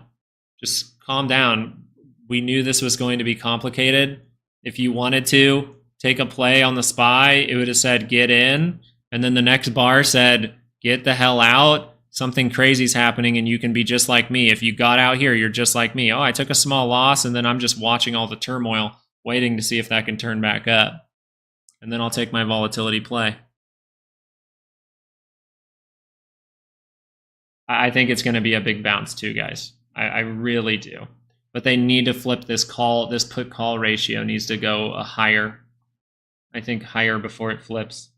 Just calm down. We knew this was going to be complicated. If you wanted to take a play on the SPY, it would have said get in, and then the next bar said get the hell out. Something crazy's happening, and you can be just like me. If you got out here, you're just like me. Oh, I took a small loss, and then I'm just watching all the turmoil, waiting to see if that can turn back up. And then I'll take my volatility play. I think it's going to be a big bounce too, guys. I really do. But they need to flip this put-call ratio needs to go higher. I think higher before it flips.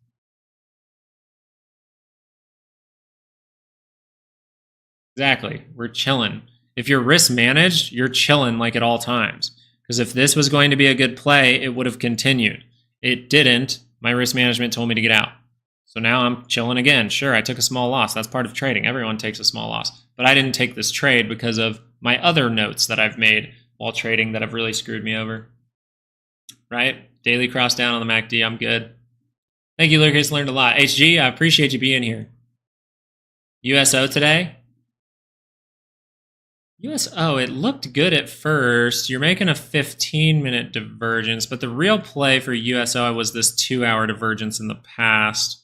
Exactly. We're chilling. If you're risk managed, you're chilling like at all times. Because if this was going to be a good play, it would have continued. It didn't. My risk management told me to get out. So now I'm chilling again. Sure, I took a small loss. That's part of trading. Everyone takes a small loss. But I didn't take this trade because of my other notes that I've made while trading that have really screwed me over. Right? Daily cross down on the MACD. I'm good. Thank you, Lucas. Learned a lot. HG, I appreciate you being here. USO today? USO, it looked good at first. You're making a 15-minute divergence, but the real play for USO was this 2-hour divergence in the past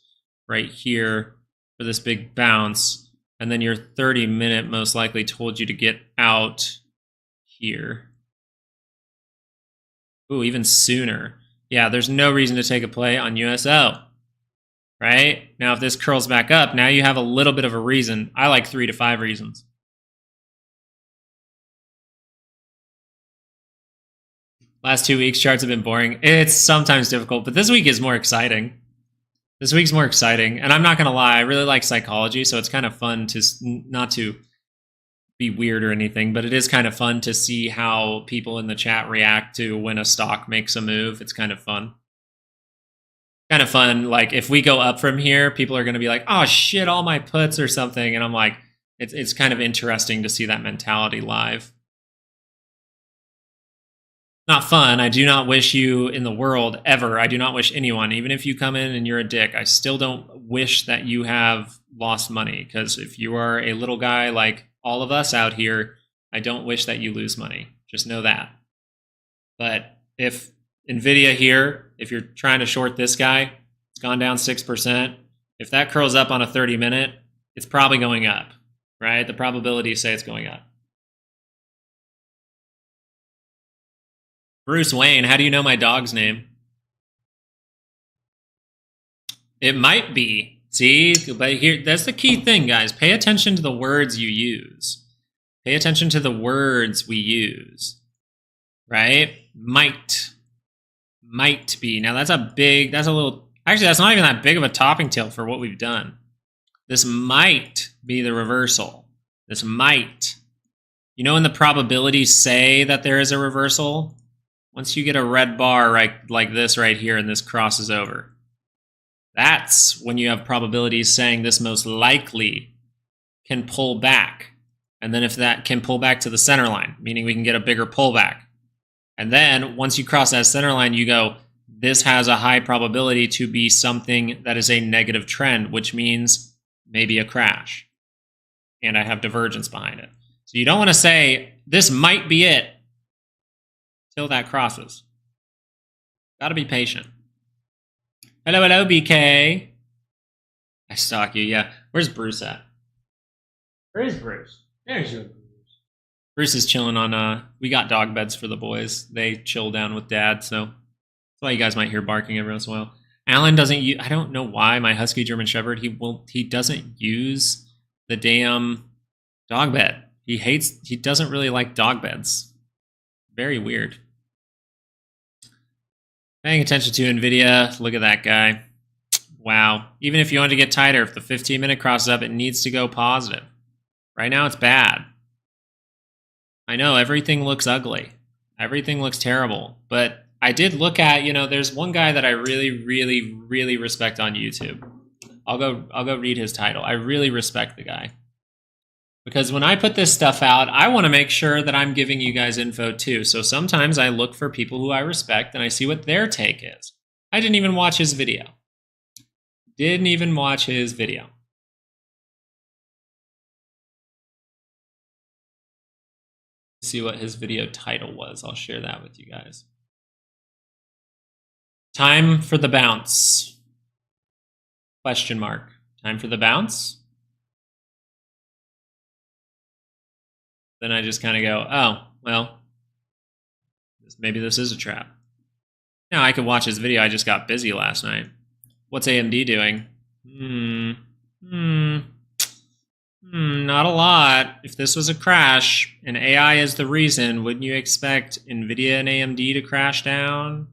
right here for this big bounce. And then your 30-minute most likely told you to get out here. Ooh, even sooner. Yeah, there's no reason to take a play on USO. Right? Now, if this curls back up, now you have a little bit of a reason. I like 3 to 5 reasons. Last 2 weeks, charts have been boring. It's sometimes difficult, but this week is more exciting. This week's more exciting. And I'm not going to lie, I really like psychology, so it's kind of fun to not to be weird or anything, but it is kind of fun to see how people in the chat react to when a stock makes a move. It's kind of fun. Kind of fun. Like, if we go up from here, people are going to be like, oh, shit, all my puts or something. And I'm like, it's kind of interesting to see that mentality live. Not fun. I do not wish you in the world ever. I do not wish anyone, even if you come in and you're a dick, I still don't wish that you have lost money. Because if you are a little guy like all of us out here, I don't wish that you lose money. Just know that. But if NVIDIA here, if you're trying to short this guy, it's gone down 6%. If that curls up on a 30-minute, it's probably going up, right? The probabilities say it's going up. Bruce Wayne, how do you know my dog's name? It might be. See, but here, that's the key thing, guys. Pay attention to the words you use. Pay attention to the words we use, right? Might be. Now that's a little, actually that's not even that big of a topping tail for what we've done. This might be the reversal. This might. You know when the probabilities say that there is a reversal? Once you get a red bar right like this right here and this crosses over, that's when you have probabilities saying this most likely can pull back. And then if that can pull back to the center line, meaning we can get a bigger pullback. And then once you cross that center line, you go, this has a high probability to be something that is a negative trend, which means maybe a crash. And I have divergence behind it. So you don't want to say, this might be it, till that crosses. Gotta be patient. Hello, BK. I stalk you, yeah. Where's Bruce at? Where is Bruce? There's your Bruce. Bruce is chilling on, we got dog beds for the boys. They chill down with dad, so that's why you guys might hear barking every once in a while. Alan doesn't use, I don't know why, my Husky German Shepherd, he doesn't use the damn dog bed. He doesn't really like dog beds. Very weird. Paying attention to NVIDIA. Look at that guy. Wow. Even if you want to get tighter, if the 15-minute crosses up, it needs to go positive. Right now, it's bad. I know, everything looks ugly. Everything looks terrible. But I did look at, there's one guy that I really, really, really respect on YouTube. I'll go read his title. I really respect the guy. Because when I put this stuff out, I want to make sure that I'm giving you guys info too. So sometimes I look for people who I respect and I see what their take is. I didn't even watch his video. Didn't even watch his video. See what his video title was. I'll share that with you guys. Time for the bounce. Question mark. Time for the bounce? Then I just kind of go, oh, well, maybe this is a trap. Now I could watch his video. I just got busy last night. What's AMD doing? Not a lot. If this was a crash and AI is the reason, wouldn't you expect NVIDIA and AMD to crash down?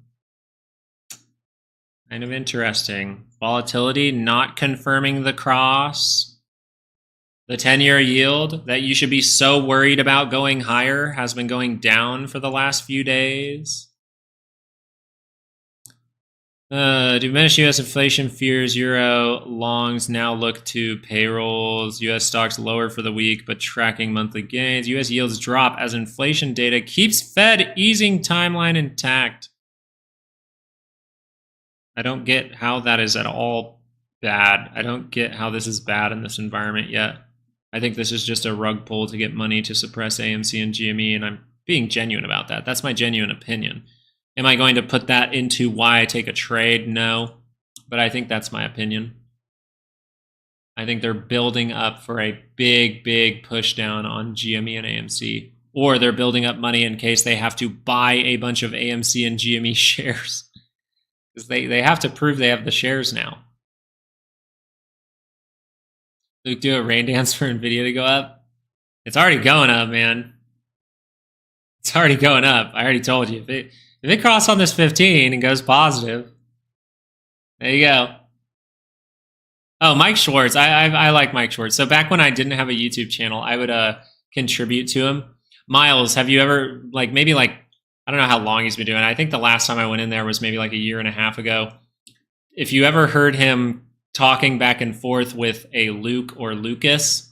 Kind of interesting. Volatility not confirming the cross. The 10-year yield that you should be so worried about going higher has been going down for the last few days. Diminished U.S. inflation fears euro longs now look to payrolls. U.S. stocks lower for the week, but tracking monthly gains. U.S. yields drop as inflation data keeps Fed easing timeline intact. I don't get how that is at all bad. I don't get how this is bad in this environment yet. I think this is just a rug pull to get money to suppress AMC and GME, and I'm being genuine about that. That's my genuine opinion. Am I going to put that into why I take a trade? No, but I think that's my opinion. I think they're building up for a big, big push down on GME and AMC, or they're building up money in case they have to buy a bunch of AMC and GME shares, because they have to prove they have the shares now. Luke, do a rain dance for NVIDIA to go up? It's already going up, man. It's already going up. I already told you. If it crosses on this 15 and goes positive, there you go. Oh, Mike Schwartz. I like Mike Schwartz. So back when I didn't have a YouTube channel, I would contribute to him. Miles, have you ever, I don't know how long he's been doing it. I think the last time I went in there was maybe like a year and a half ago. If you ever heard him talking back and forth with a Luke or Lucas,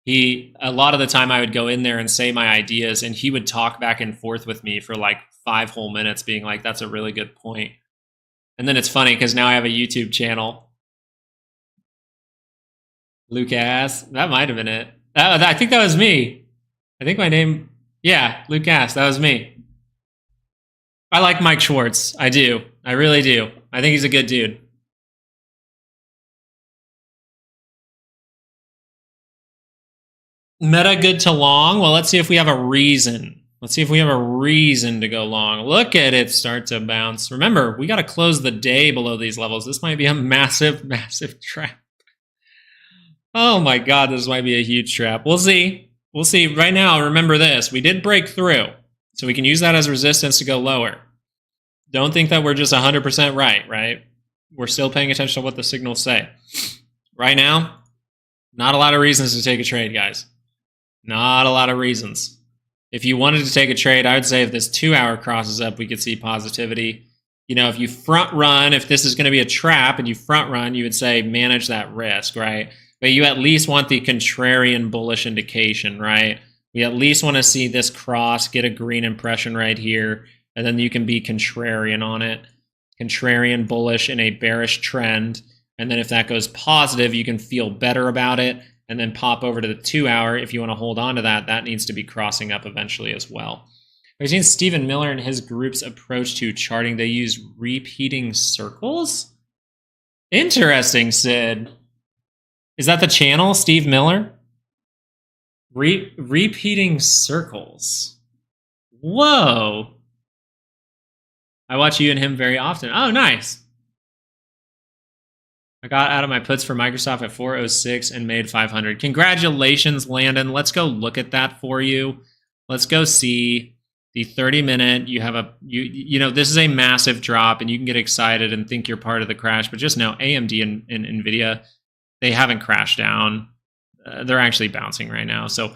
a lot of the time I would go in there and say my ideas, and he would talk back and forth with me for like 5 whole minutes being like, that's a really good point. And then it's funny because now I have a YouTube channel. Lucas, that might have been it. I think that was me. I think my name, yeah, Lucas, that was me. I like Mike Schwartz. I do. I really do. I think he's a good dude. Meta good to long? Well, let's see if we have a reason. Let's see if we have a reason to go long. Look at it start to bounce. Remember, we got to close the day below these levels. This might be a massive, massive trap. Oh my God, this might be a huge trap. We'll see. We'll see. Right now, remember this. We did break through, so we can use that as resistance to go lower. Don't think that we're just 100% right? We're still paying attention to what the signals say. Right now, not a lot of reasons to take a trade, guys. Not a lot of reasons. If you wanted to take a trade, I would say if this 2-hour crosses up, we could see positivity. If you front run, if this is going to be a trap and you front run, you would say manage that risk, right? But you at least want the contrarian bullish indication, right? We at least want to see this cross, get a green impression right here, and then you can be contrarian on it. Contrarian bullish in a bearish trend. And then if that goes positive, you can feel better about it. And then pop over to the 2-hour. If you want to hold on to that, that needs to be crossing up eventually as well. We've seen Stephen Miller and his group's approach to charting. They use repeating circles? Interesting, Sid. Is that the channel, Steve Miller? Repeating circles. Whoa. I watch you and him very often. Oh, nice. I got out of my puts for Microsoft at 406 and made 500. Congratulations, Landon. Let's go look at that for you. Let's go see the 30-minute. You have this is a massive drop, and you can get excited and think you're part of the crash, but just know AMD and NVIDIA, they haven't crashed down. They're actually bouncing right now. So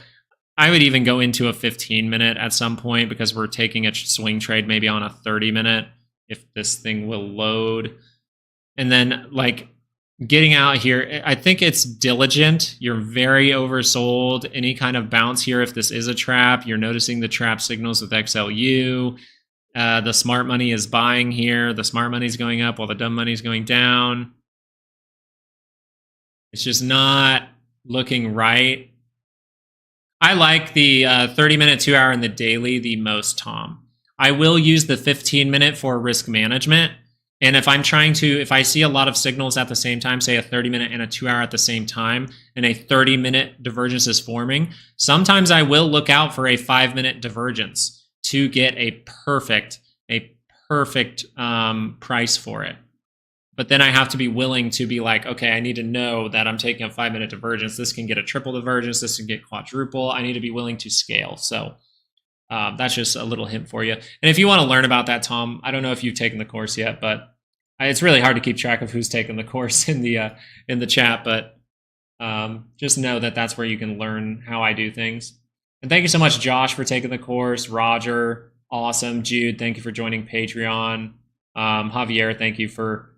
I would even go into a 15-minute at some point because we're taking a swing trade maybe on a 30-minute if this thing will load. And then like getting out here, I think it's diligent. You're very oversold. Any kind of bounce here, if this is a trap, you're noticing the trap signals with XLU. The smart money is buying here. The smart money is going up while the dumb money is going down. It's just not looking right. I like the 30-minute, 2-hour, and the daily the most, Tom. I will use the 15-minute for risk management. And if I'm trying to, if I see a lot of signals at the same time, say a 30-minute and a 2-hour at the same time, and a 30-minute divergence is forming, sometimes I will look out for a 5-minute divergence to get a perfect price for it. But then I have to be willing to be like, okay, I need to know that I'm taking a 5-minute divergence. This can get a triple divergence. This can get quadruple. I need to be willing to scale. So that's just a little hint for you. And if you want to learn about that, Tom, I don't know if you've taken the course yet, but it's really hard to keep track of who's taken the course in the chat. But just know that that's where you can learn how I do things. And thank you so much, Josh, for taking the course. Roger, awesome. Jude, thank you for joining Patreon. Javier, thank you for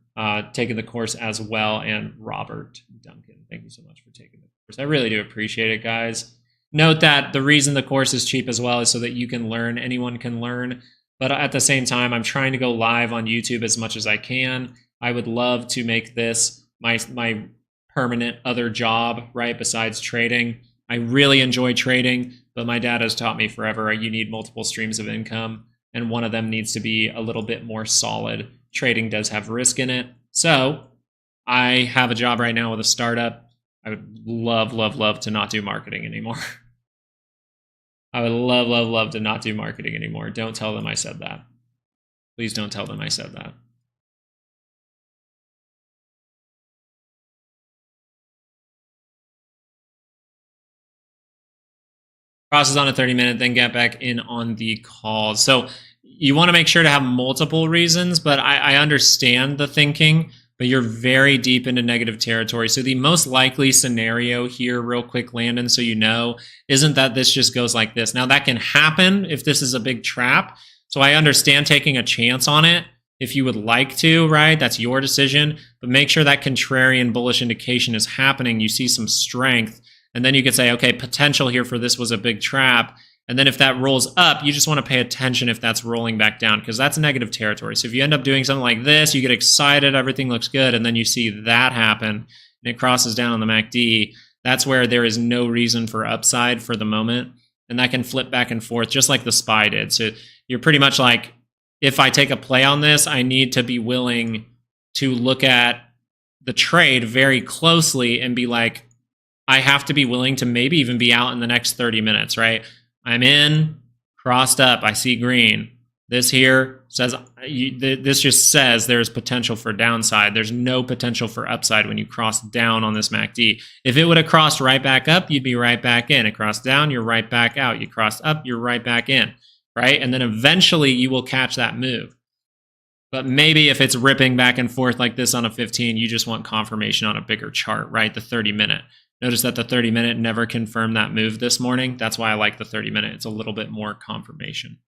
taking the course as well. And Robert Duncan, thank you so much for taking the course. I really do appreciate it, guys. Note that the reason the course is cheap as well is so that you can learn. Anyone can learn. But at the same time, I'm trying to go live on YouTube as much as I can. I would love to make this my permanent other job, right, besides trading. I really enjoy trading, but my dad has taught me forever you need multiple streams of income, and one of them needs to be a little bit more solid. Trading does have risk in it. So I have a job right now with a startup. I would love to not do marketing anymore. I would love to not do marketing anymore. Don't tell them I said that. Please don't tell them I said that. Process on a 30-minute, then get back in on the call. So you want to make sure to have multiple reasons, but I understand the thinking, but you're very deep into negative territory. So the most likely scenario here, real quick, Landon, so you know, isn't that this just goes like this. Now that can happen if this is a big trap. So I understand taking a chance on it if you would like to, right? That's your decision, but make sure that contrarian bullish indication is happening. You see some strength, and then you could say, okay, potential here for this was a big trap. And then if that rolls up, you just want to pay attention if that's rolling back down, because that's negative territory. So if you end up doing something like this, you get excited, everything looks good, and then you see that happen, and it crosses down on the MACD, that's where there is no reason for upside for the moment. And that can flip back and forth, just like the SPY did. So you're pretty much like, if I take a play on this, I need to be willing to look at the trade very closely and be like, I have to be willing to maybe even be out in the next 30 minutes, right? I'm in, crossed up, I see green. This here says, this just says there's potential for downside. There's no potential for upside when you cross down on this MACD. If it would have crossed right back up, you'd be right back in. It crossed down, you're right back out. You crossed up, you're right back in, right? And then eventually you will catch that move. But maybe if it's ripping back and forth like this on a 15, you just want confirmation on a bigger chart, right? The 30-minute. Notice that the 30-minute never confirmed that move this morning. That's why I like the 30-minute. It's a little bit more confirmation.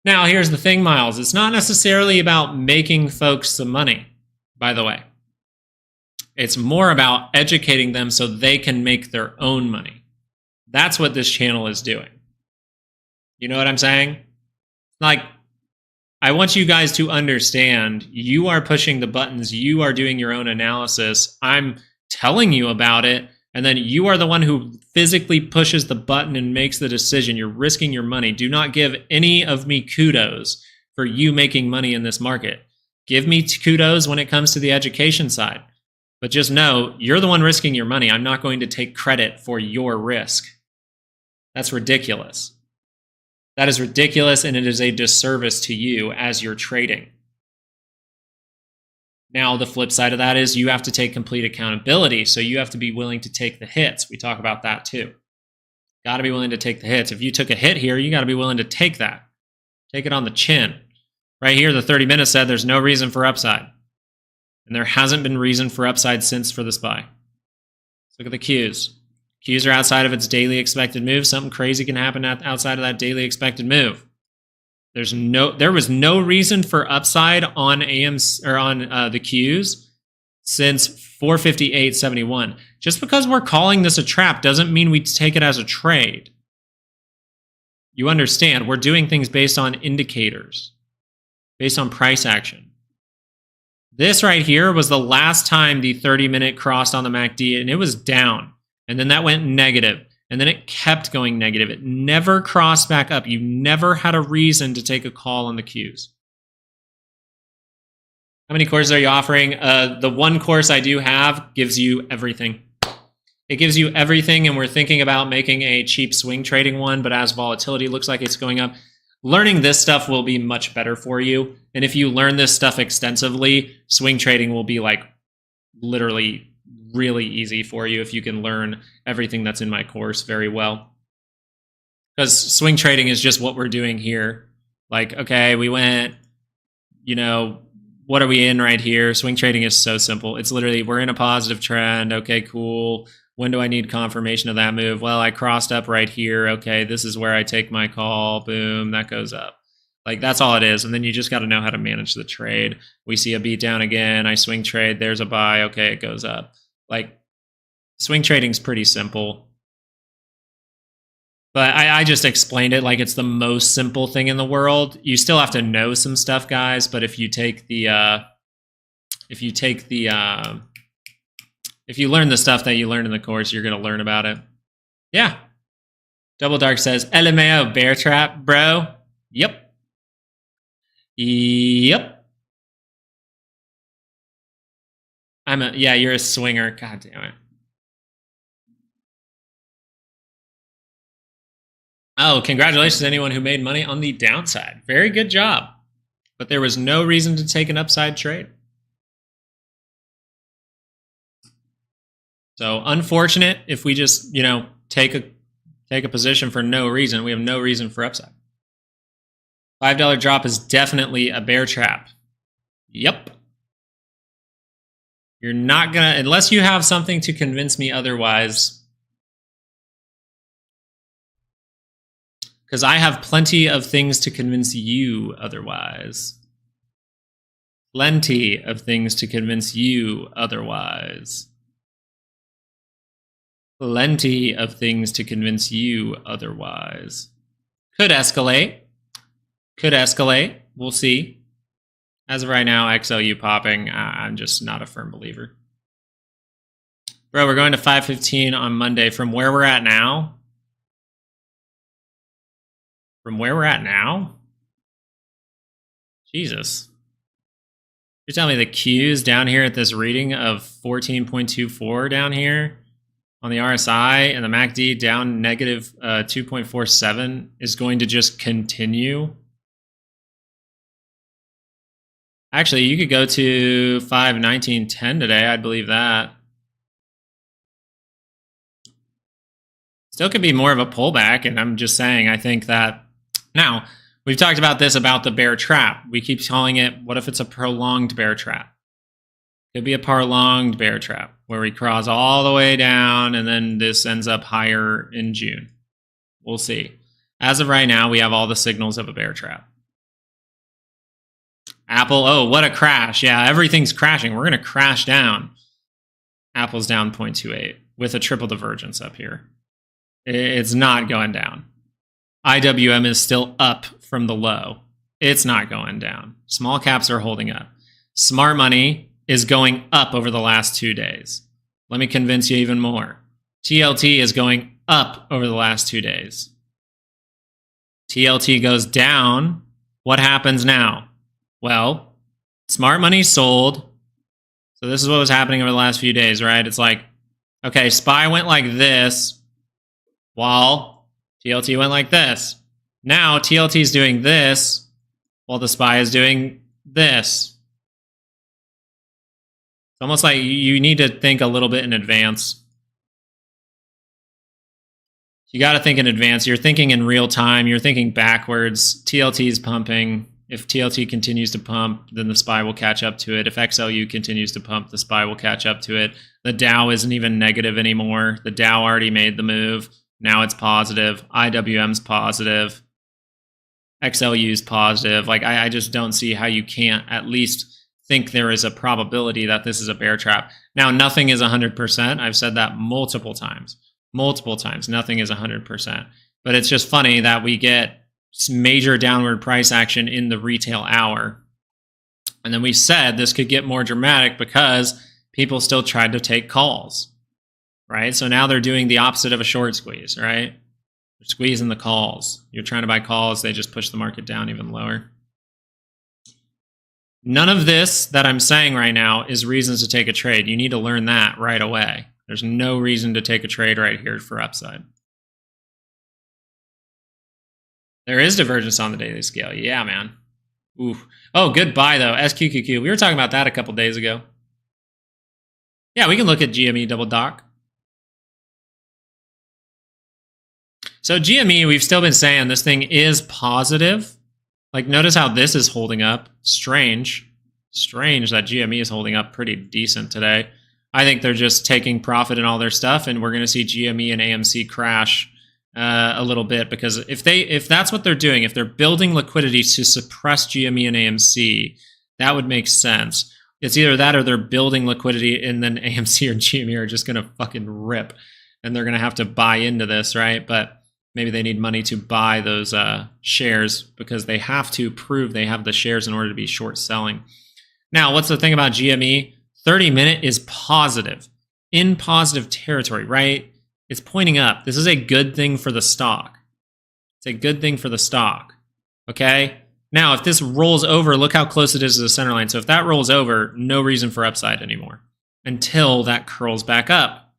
Now, here's the thing, Miles. It's not necessarily about making folks some money, by the way. It's more about educating them so they can make their own money. That's what this channel is doing. You know what I'm saying? Like, I want you guys to understand you are pushing the buttons. You are doing your own analysis. I'm telling you about it. And then you are the one who physically pushes the button and makes the decision. You're risking your money. Do not give any of me kudos for you making money in this market. Give me kudos when it comes to the education side. But just know you're the one risking your money. I'm not going to take credit for your risk. That's ridiculous. That is ridiculous, and it is a disservice to you as you're trading. Now, the flip side of that is you have to take complete accountability, so you have to be willing to take the hits. We talk about that too. Got to be willing to take the hits. If you took a hit here, you got to be willing to take that. Take it on the chin. Right here, the 30 minutes said there's no reason for upside. And there hasn't been reason for upside since for the SPY. Let's look at the Qs. Qs are outside of its daily expected move. Something crazy can happen outside of that daily expected move. There was no reason for upside on AMC or on the Qs since 458.71. Just because we're calling this a trap doesn't mean we take it as a trade. You understand, we're doing things based on indicators, based on price action. This right here was the last time the 30-minute crossed on the MACD, and it was down. And then that went negative. And then it kept going negative. It never crossed back up. You never had a reason to take a call on the Qs. How many courses are you offering? The one course I do have gives you everything. It gives you everything, and we're thinking about making a cheap swing trading one, but as volatility looks like it's going up, learning this stuff will be much better for you. And if you learn this stuff extensively, swing trading will be like literally really easy for you if you can learn everything that's in my course very well. Because swing trading is just what we're doing here. Like, okay, we went, you know, what are we in right here? Swing trading is so simple. It's literally, we're in a positive trend. Okay, cool. When do I need confirmation of that move? Well, I crossed up right here. Okay, this is where I take my call. Boom, that goes up. Like, that's all it is. And then you just got to know how to manage the trade. We see a beat down again. I swing trade. There's a buy. Okay, it goes up. Like, swing trading's pretty simple. But I just explained it like it's the most simple thing in the world. You still have to know some stuff, guys. But if you take the, if you learn the stuff that you learned in the course, you're going to learn about it. Yeah. Double Dark says, LMAO bear trap, bro. Yep. Yep. Yeah, you're a swinger. God damn it. Oh, congratulations to anyone who made money on the downside. Very good job. But there was no reason to take an upside trade. So unfortunate if we just, you know, take a position for no reason. We have no reason for upside. $5 drop is definitely a bear trap. Yep. You're not gonna, unless you have something to convince me otherwise. Because I have plenty of things to convince you otherwise. Plenty of things to convince you otherwise. Plenty of things to convince you otherwise. Could escalate. Could escalate. We'll see. As of right now, XLU popping. I'm just not a firm believer. Bro, we're going to 515 on Monday. From where we're at now? From where we're at now? Jesus. You're telling me the Q's down here at this reading of 14.24 down here on the RSI and the MACD down negative 2.47 is going to just continue? Actually, you could go to 519.10 today. I'd believe that. Still could be more of a pullback, and I'm just saying, I think that... Now, we've talked about this about the bear trap. We keep calling it, what if it's a prolonged bear trap? Could be a prolonged bear trap, where we cross all the way down, and then this ends up higher in June. We'll see. As of right now, we have all the signals of a bear trap. Apple, oh, what a crash. Yeah, everything's crashing. We're going to crash down. Apple's down 0.28 with a triple divergence up here. It's not going down. IWM is still up from the low. It's not going down. Small caps are holding up. Smart money is going up over the last 2 days. Let me convince you even more. TLT is going up over the last 2 days. TLT goes down. What happens now? Well, smart money sold. So this is what was happening over the last few days, right? It's like, okay, SPY went like this while TLT went like this. Now TLT is doing this while the SPY is doing this. It's almost like you need to think a little bit in advance. You got to think in advance. You're thinking in real time. You're thinking backwards. TLT is pumping. If TLT continues to pump, then the SPY will catch up to it. If XLU continues to pump, the SPY will catch up to it. The Dow isn't even negative anymore. The Dow already made the move. Now it's positive. IWM's positive. XLU's positive. Like, I just don't see how you can't at least think there is a probability that this is a bear trap. Now, nothing is 100%. I've said that multiple times. Multiple times. Nothing is 100%. But it's just funny that we get major downward price action in the retail hour. And then we said this could get more dramatic because people still tried to take calls, right? So now they're doing the opposite of a short squeeze, right? They're squeezing the calls. You're trying to buy calls, they just push the market down even lower. None of this that I'm saying right now is reasons to take a trade. You need to learn that right away. There's no reason to take a trade right here for upside. There is divergence on the daily scale. Yeah, man. Ooh. Oh, good buy, though. SQQQ. We were talking about that a couple days ago. Yeah, we can look at GME double dock. So GME, we've still been saying this thing is positive. Like, notice how this is holding up. Strange. Strange that GME is holding up pretty decent today. I think they're just taking profit in all their stuff, and we're going to see GME and AMC crash a little bit, because if that's what they're doing, if they're building liquidity to suppress GME and AMC, that would make sense. It's either that or they're building liquidity and then AMC or GME are just going to fucking rip and they're going to have to buy into this, right? But maybe they need money to buy those shares because they have to prove they have the shares in order to be short selling. Now, what's the thing about GME? 30-minute is positive, in positive territory, right? It's pointing up. This is a good thing for the stock. It's a good thing for the stock, okay? Now, if this rolls over, look how close it is to the center line. So if that rolls over, no reason for upside anymore until that curls back up.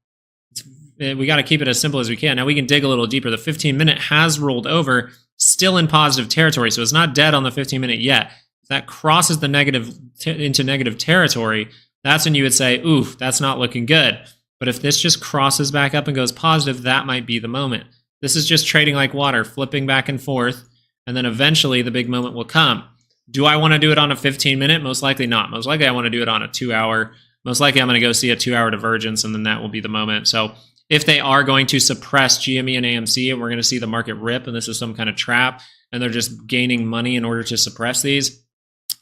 We got to keep it as simple as we can. Now, we can dig a little deeper. The 15-minute has rolled over, still in positive territory, so it's not dead on the 15-minute yet. If that crosses the negative into negative territory, that's when you would say, oof, that's not looking good. But if this just crosses back up and goes positive, that might be the moment. This is just trading like water, flipping back and forth, and then eventually the big moment will come. Do I want to do it on a 15-minute? Most likely not. Most likely I want to do it on a 2-hour. Most likely I'm going to go see a 2-hour divergence, and then that will be the moment. So if they are going to suppress GME and AMC, and we're going to see the market rip, and this is some kind of trap, and they're just gaining money in order to suppress these,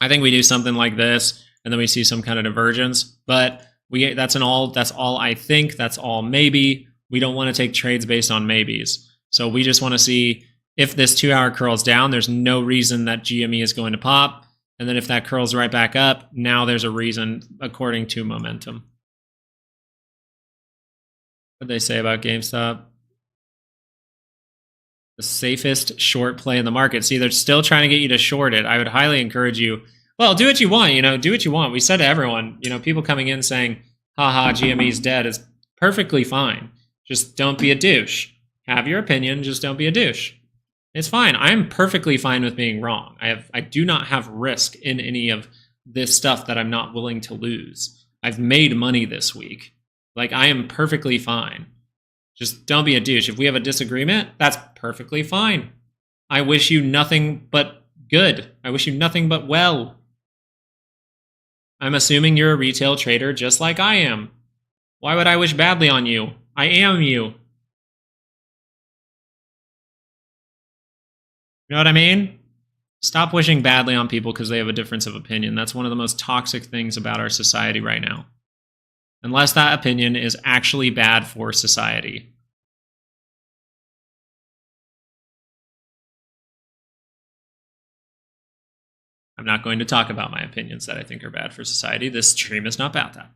I think we do something like this, and then we see some kind of divergence. But that's all I think. That's all maybe. We don't want to take trades based on maybes. So we just want to see if this 2-hour curls down, there's no reason that GME is going to pop. And then if that curls right back up, now there's a reason according to momentum. What did they say about GameStop? The safest short play in the market. See, they're still trying to get you to short it. I would highly encourage you. Well, do what you want, do what you want. We said to everyone, people coming in saying, haha, GME's dead is perfectly fine. Just don't be a douche. Have your opinion, just don't be a douche. It's fine. I'm perfectly fine with being wrong. I do not have risk in any of this stuff that I'm not willing to lose. I've made money this week. Like, I am perfectly fine. Just don't be a douche. If we have a disagreement, that's perfectly fine. I wish you nothing but good. I wish you nothing but well. I'm assuming you're a retail trader just like I am. Why would I wish badly on you? I am you. You know what I mean? Stop wishing badly on people because they have a difference of opinion. That's one of the most toxic things about our society right now. Unless that opinion is actually bad for society. I'm not going to talk about my opinions that I think are bad for society. This stream is not about that.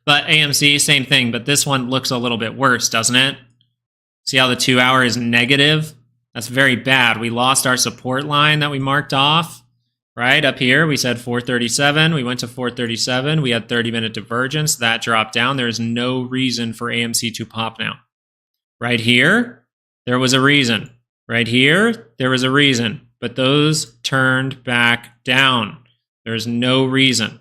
But AMC, same thing, but this one looks a little bit worse, doesn't it? See how the 2-hour is negative? That's very bad. We lost our support line that we marked off, right? Up here, we said 437. We went to 437. We had 30-minute divergence. That dropped down. There's no reason for AMC to pop now. Right here, there was a reason. Right here, there was a reason. But those turned back down. There's no reason.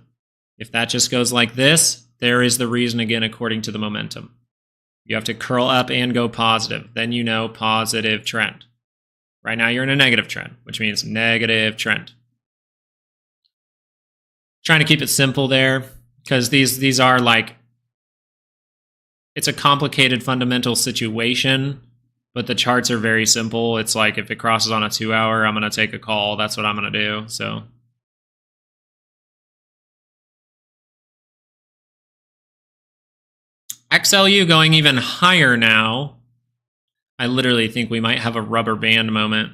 If that just goes like this, there is the reason again according to the momentum. You have to curl up and go positive. Then you know positive trend. Right now you're in a negative trend, which means negative trend. trying to keep it simple there because these are like, it's a complicated fundamental situation, but the charts are very simple. It's like if it crosses on a 2 hour, I'm going to take a call. That's what I'm going to do. So XLU going even higher now. I literally think we might have a rubber band moment.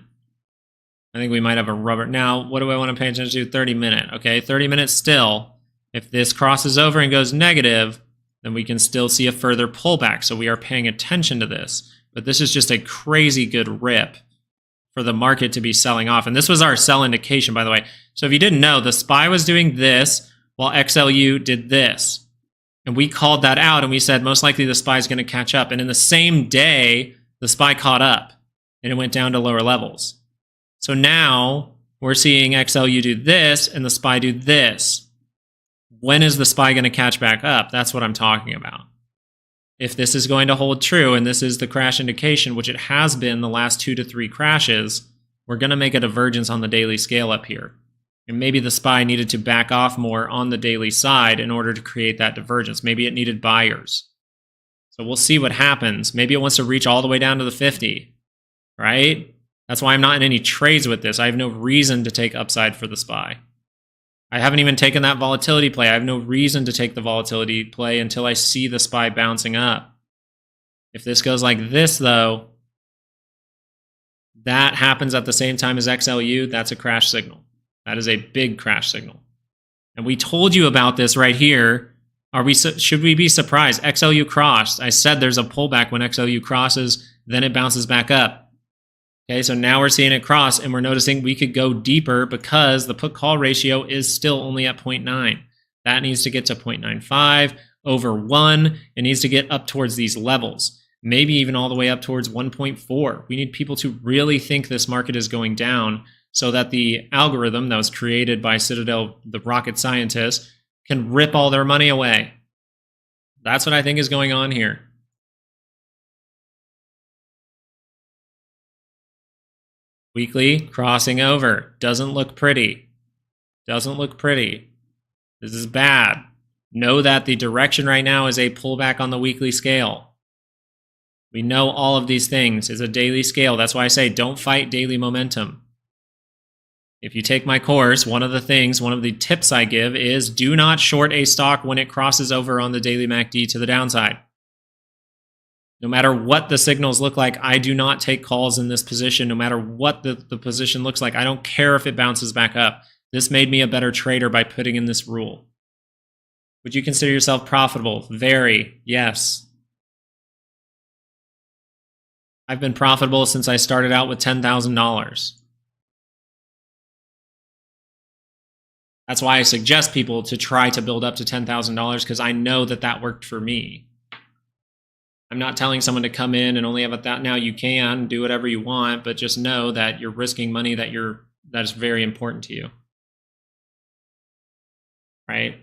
I think we might have a rubber. Now, what do I want to pay attention to? 30 minute. Okay, 30 minutes still. If this crosses over and goes negative, then we can still see a further pullback. So we are paying attention to this. But this is just a crazy good rip for the market to be selling off. And this was our sell indication, by the way. So if you didn't know, the SPY was doing this while XLU did this. And we called that out and we said, most likely the SPY is going to catch up. And in the same day, the SPY caught up and it went down to lower levels. So now we're seeing XLU do this and the SPY do this. When is the SPY going to catch back up? That's what I'm talking about. If this is going to hold true and this is the crash indication, which it has been the last 2 to 3 crashes, we're going to make a divergence on the daily scale up here. And maybe the SPY needed to back off more on the daily side in order to create that divergence. Maybe it needed buyers. So we'll see what happens. Maybe it wants to reach all the way down to the 50, right? That's why I'm not in any trades with this. I have no reason to take upside for the SPY. I haven't even taken that volatility play. I have no reason to take the volatility play until I see the SPY bouncing up. If this goes like this, though, that happens at the same time as XLU, that's a crash signal. That is a big crash signal. And we told you about this right here. Should we be surprised? XLU crossed. I said there's a pullback when XLU crosses, then it bounces back up. Okay, so now we're seeing it cross and we're noticing we could go deeper because the put-call ratio is still only at 0.9. That needs to get to 0.95, over 1. It needs to get up towards these levels, maybe even all the way up towards 1.4. We need people to really think this market is going down so that the algorithm that was created by Citadel, the rocket scientists, can rip all their money away. That's what I think is going on here. Weekly crossing over. Doesn't look pretty. Doesn't look pretty. This is bad. Know that the direction right now is a pullback on the weekly scale. We know all of these things. It's a daily scale. That's why I say don't fight daily momentum. If you take my course, one of the tips I give is do not short a stock when it crosses over on the daily MACD to the downside. No matter what the signals look like, I do not take calls in this position, no matter what the position looks like. I don't care if it bounces back up. This made me a better trader by putting in this rule. Would you consider yourself profitable? Very, yes. I've been profitable since I started out with $10,000. That's why I suggest people to try to build up to $10,000 because I know that that worked for me. I'm not telling someone to come in and only have that. Now you can do whatever you want, but just know that you're risking money that is very important to you. Right?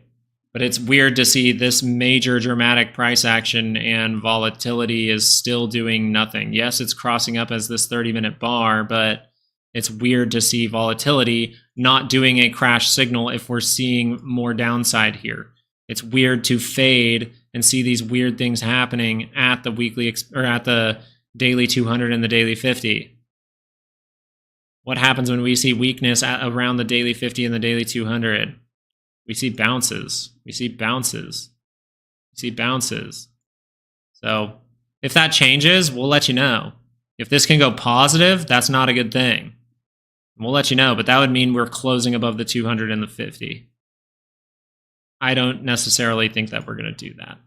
But it's weird to see this major dramatic price action and volatility is still doing nothing. Yes, it's crossing up as this 30-minute bar, but it's weird to see volatility not doing a crash signal if we're seeing more downside here. It's weird to fade and see these weird things happening at the weekly or at the daily 200 and the daily 50. What happens when we see weakness around the daily 50 and the daily 200? We see bounces. We see bounces. We see bounces. So if that changes, we'll let you know. If this can go positive, that's not a good thing. We'll let you know, but that would mean we're closing above the 200 and the 50. I don't necessarily think that we're going to do that.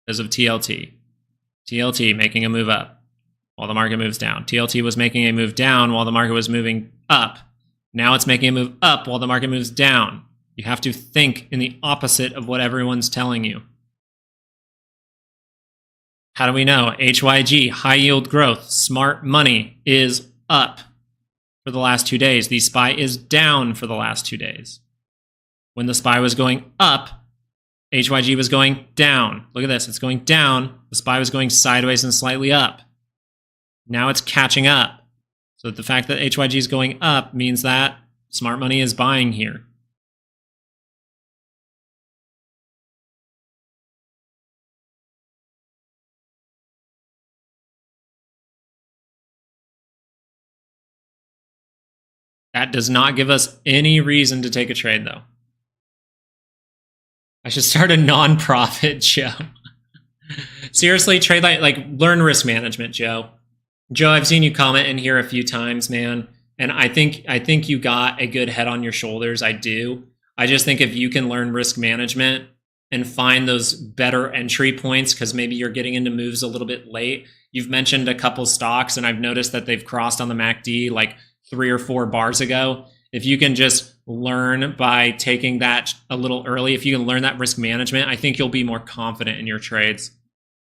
Because of TLT. TLT making a move up while the market moves down. TLT was making a move down while the market was moving up. Now it's making a move up while the market moves down. You have to think in the opposite of what everyone's telling you. How do we know? HYG, high yield growth, smart money is up for the last 2 days. The SPY is down for the last 2 days. When the SPY was going up, HYG was going down. Look at this, it's going down. The SPY was going sideways and slightly up. Now it's catching up. So the fact that HYG is going up means that smart money is buying here. That does not give us any reason to take a trade, though. I should start a non-profit, Joe. Seriously, trade like learn risk management, Joe. Joe, I've seen you comment in here a few times, man, and I think you got a good head on your shoulders. I do. I just think if you can learn risk management and find those better entry points, because maybe you're getting into moves a little bit late. You've mentioned a couple stocks, and I've noticed that they've crossed on the MACD like 3 or 4 bars ago. If you can just learn by taking that a little early, if you can learn that risk management, I think you'll be more confident in your trades.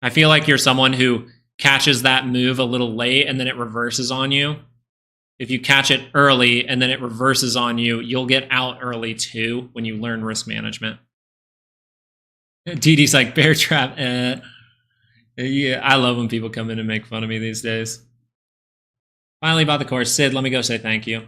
I feel like you're someone who catches that move a little late and then it reverses on you. If you catch it early and then it reverses on you, you'll get out early too when you learn risk management. DD's like, bear trap. Yeah, I love when people come in and make fun of me these days. Finally bought the course. Sid, let me go say thank you.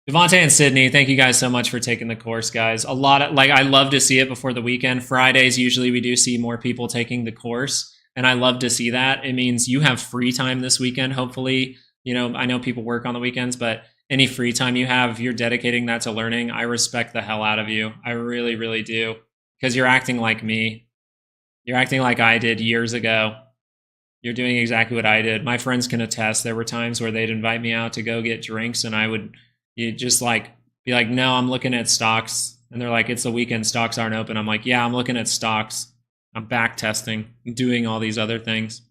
Devontae and Sydney, thank you guys so much for taking the course, guys. A lot of, like, I love to see it before the weekend. Fridays, usually we do see more people taking the course, and I love to see that. It means you have free time this weekend, hopefully. You know, I know people work on the weekends, but any free time you have, if you're dedicating that to learning, I respect the hell out of you. I really, really do, because you're acting like me. You're acting like I did years ago. You're doing exactly what I did. My friends can attest. There were times where they'd invite me out to go get drinks, and I would just like be like, no, I'm looking at stocks. And they're like, it's the weekend, stocks aren't open. I'm like, yeah, I'm looking at stocks. I'm back testing, I'm doing all these other things.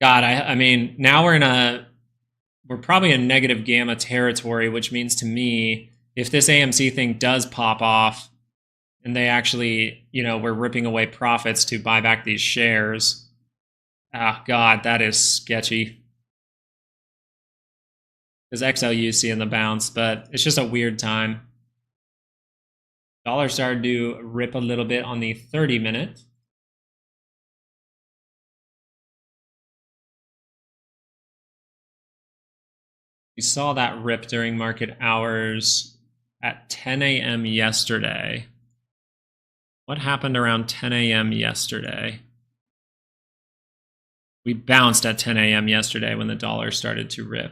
God, I mean, now we're probably in negative gamma territory, which means to me, if this AMC thing does pop off and they actually, you know, we're ripping away profits to buy back these shares. Ah, God, that is sketchy. Because XLU seeing the bounce, but it's just a weird time. Dollar started to rip a little bit on the 30-minute. We saw that rip during market hours at 10 a.m. yesterday. What happened around 10 a.m. yesterday? We bounced at 10 a.m. yesterday when the dollar started to rip.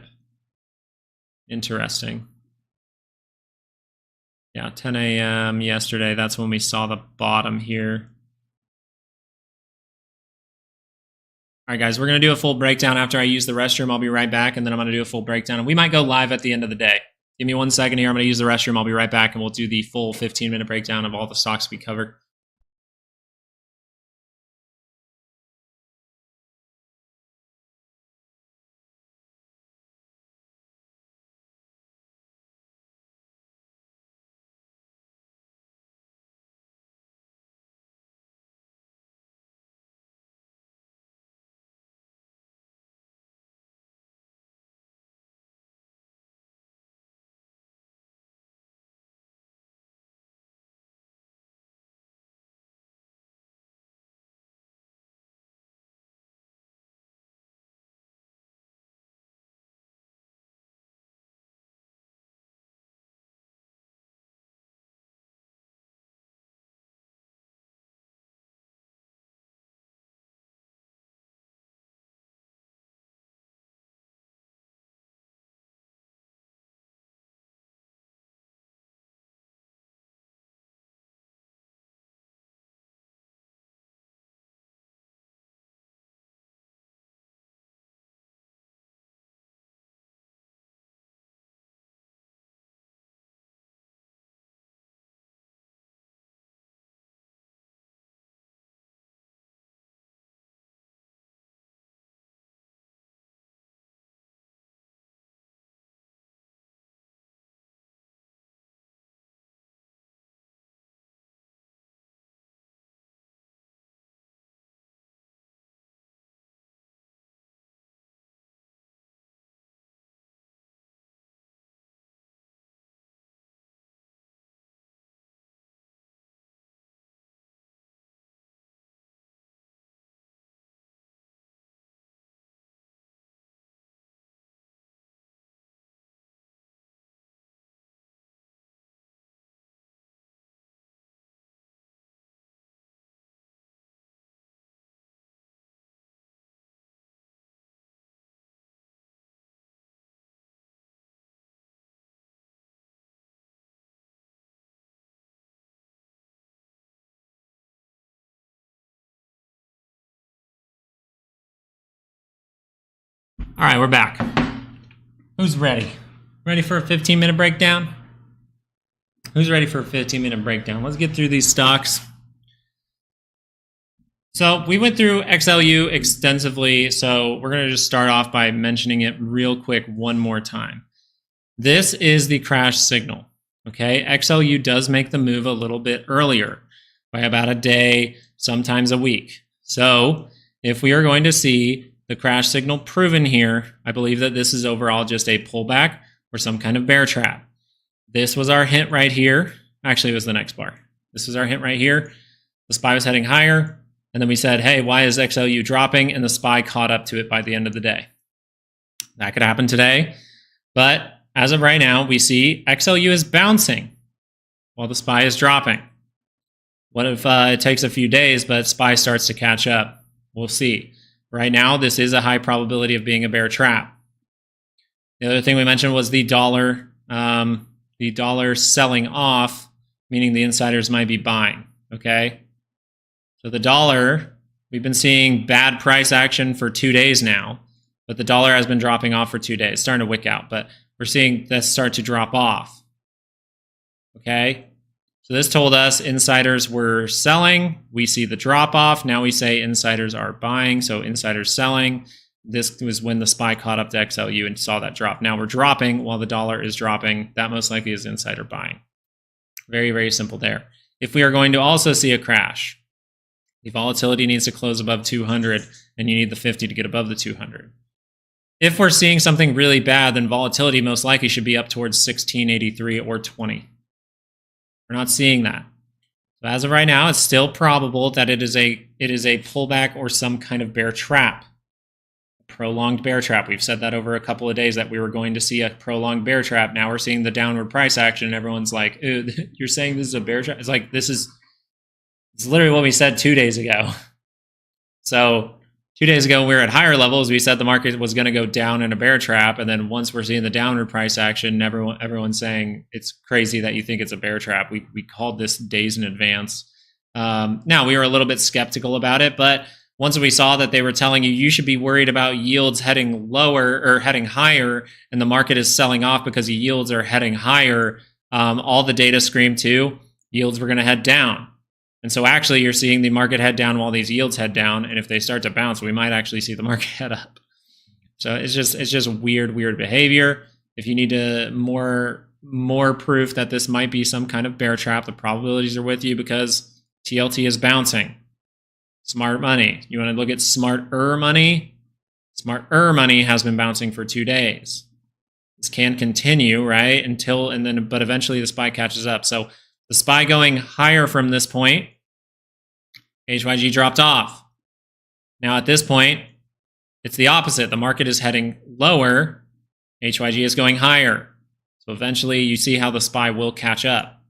Interesting. Yeah, 10 a.m. yesterday, that's when we saw the bottom here. All right, guys, we're going to do a full breakdown after I use the restroom. I'll be right back, and then I'm going to do a full breakdown. And we might go live at the end of the day. Give me 1 second here. I'm going to use the restroom. I'll be right back, and we'll do the full 15-minute breakdown of all the stocks we covered. All right, we're back. Who's ready? Ready for a 15-minute breakdown? Who's ready for a 15-minute breakdown? Let's get through these stocks. So we went through XLU extensively, so we're going to just start off by mentioning it real quick one more time. This is the crash signal, okay? XLU does make the move a little bit earlier, by about a day, sometimes a week. So if we are going to see the crash signal proven here, I believe that this is overall just a pullback or some kind of bear trap. This was our hint right here. Actually, it was the next bar. This was our hint right here. The SPY was heading higher. And then we said, hey, why is XLU dropping? And the SPY caught up to it by the end of the day. That could happen today. But as of right now, we see XLU is bouncing while the SPY is dropping. What if it takes a few days, but SPY starts to catch up? We'll see. Right now, this is a high probability of being a bear trap. The other thing we mentioned was the dollar selling off, meaning the insiders might be buying, okay? So the dollar, we've been seeing bad price action for 2 days now, but the dollar has been dropping off for 2 days. It's starting to wick out, but we're seeing this start to drop off, okay? So this told us insiders were selling. We see the drop off. Now we say insiders are buying, so insiders selling. This was when the SPY caught up to XLU and saw that drop. Now we're dropping while the dollar is dropping. That most likely is insider buying. Very, very simple there. If we are going to also see a crash, the volatility needs to close above 200, and you need the 50 to get above the 200. If we're seeing something really bad, then volatility most likely should be up towards 1683 or 20. We're not seeing that. So as of right now, it's still probable that it is a pullback or some kind of bear trap. A prolonged bear trap. We've said that over a couple of days that we were going to see a prolonged bear trap. Now we're seeing the downward price action, and everyone's like, "Ew, you're saying this is a bear trap?" It's like, it's literally what we said 2 days ago. So 2 days ago, we were at higher levels. We said the market was going to go down in a bear trap. And then once we're seeing the downward price action, everyone's saying it's crazy that you think it's a bear trap. We called this days in advance. Now, we were a little bit skeptical about it. But once we saw that they were telling you should be worried about yields heading lower or heading higher, and the market is selling off because the yields are heading higher, all the data screamed too, yields were going to head down. And so actually you're seeing the market head down while these yields head down. And if they start to bounce, we might actually see the market head up. So it's just weird behavior. If you need more proof that this might be some kind of bear trap, the probabilities are with you because TLT is bouncing. Smart money. You want to look at smarter money? Smarter money has been bouncing for 2 days. This can continue, right? But eventually the SPY catches up. So the SPY going higher from this point, HYG dropped off. Now at this point, it's the opposite. The market is heading lower. HYG is going higher. So eventually you see how the SPY will catch up.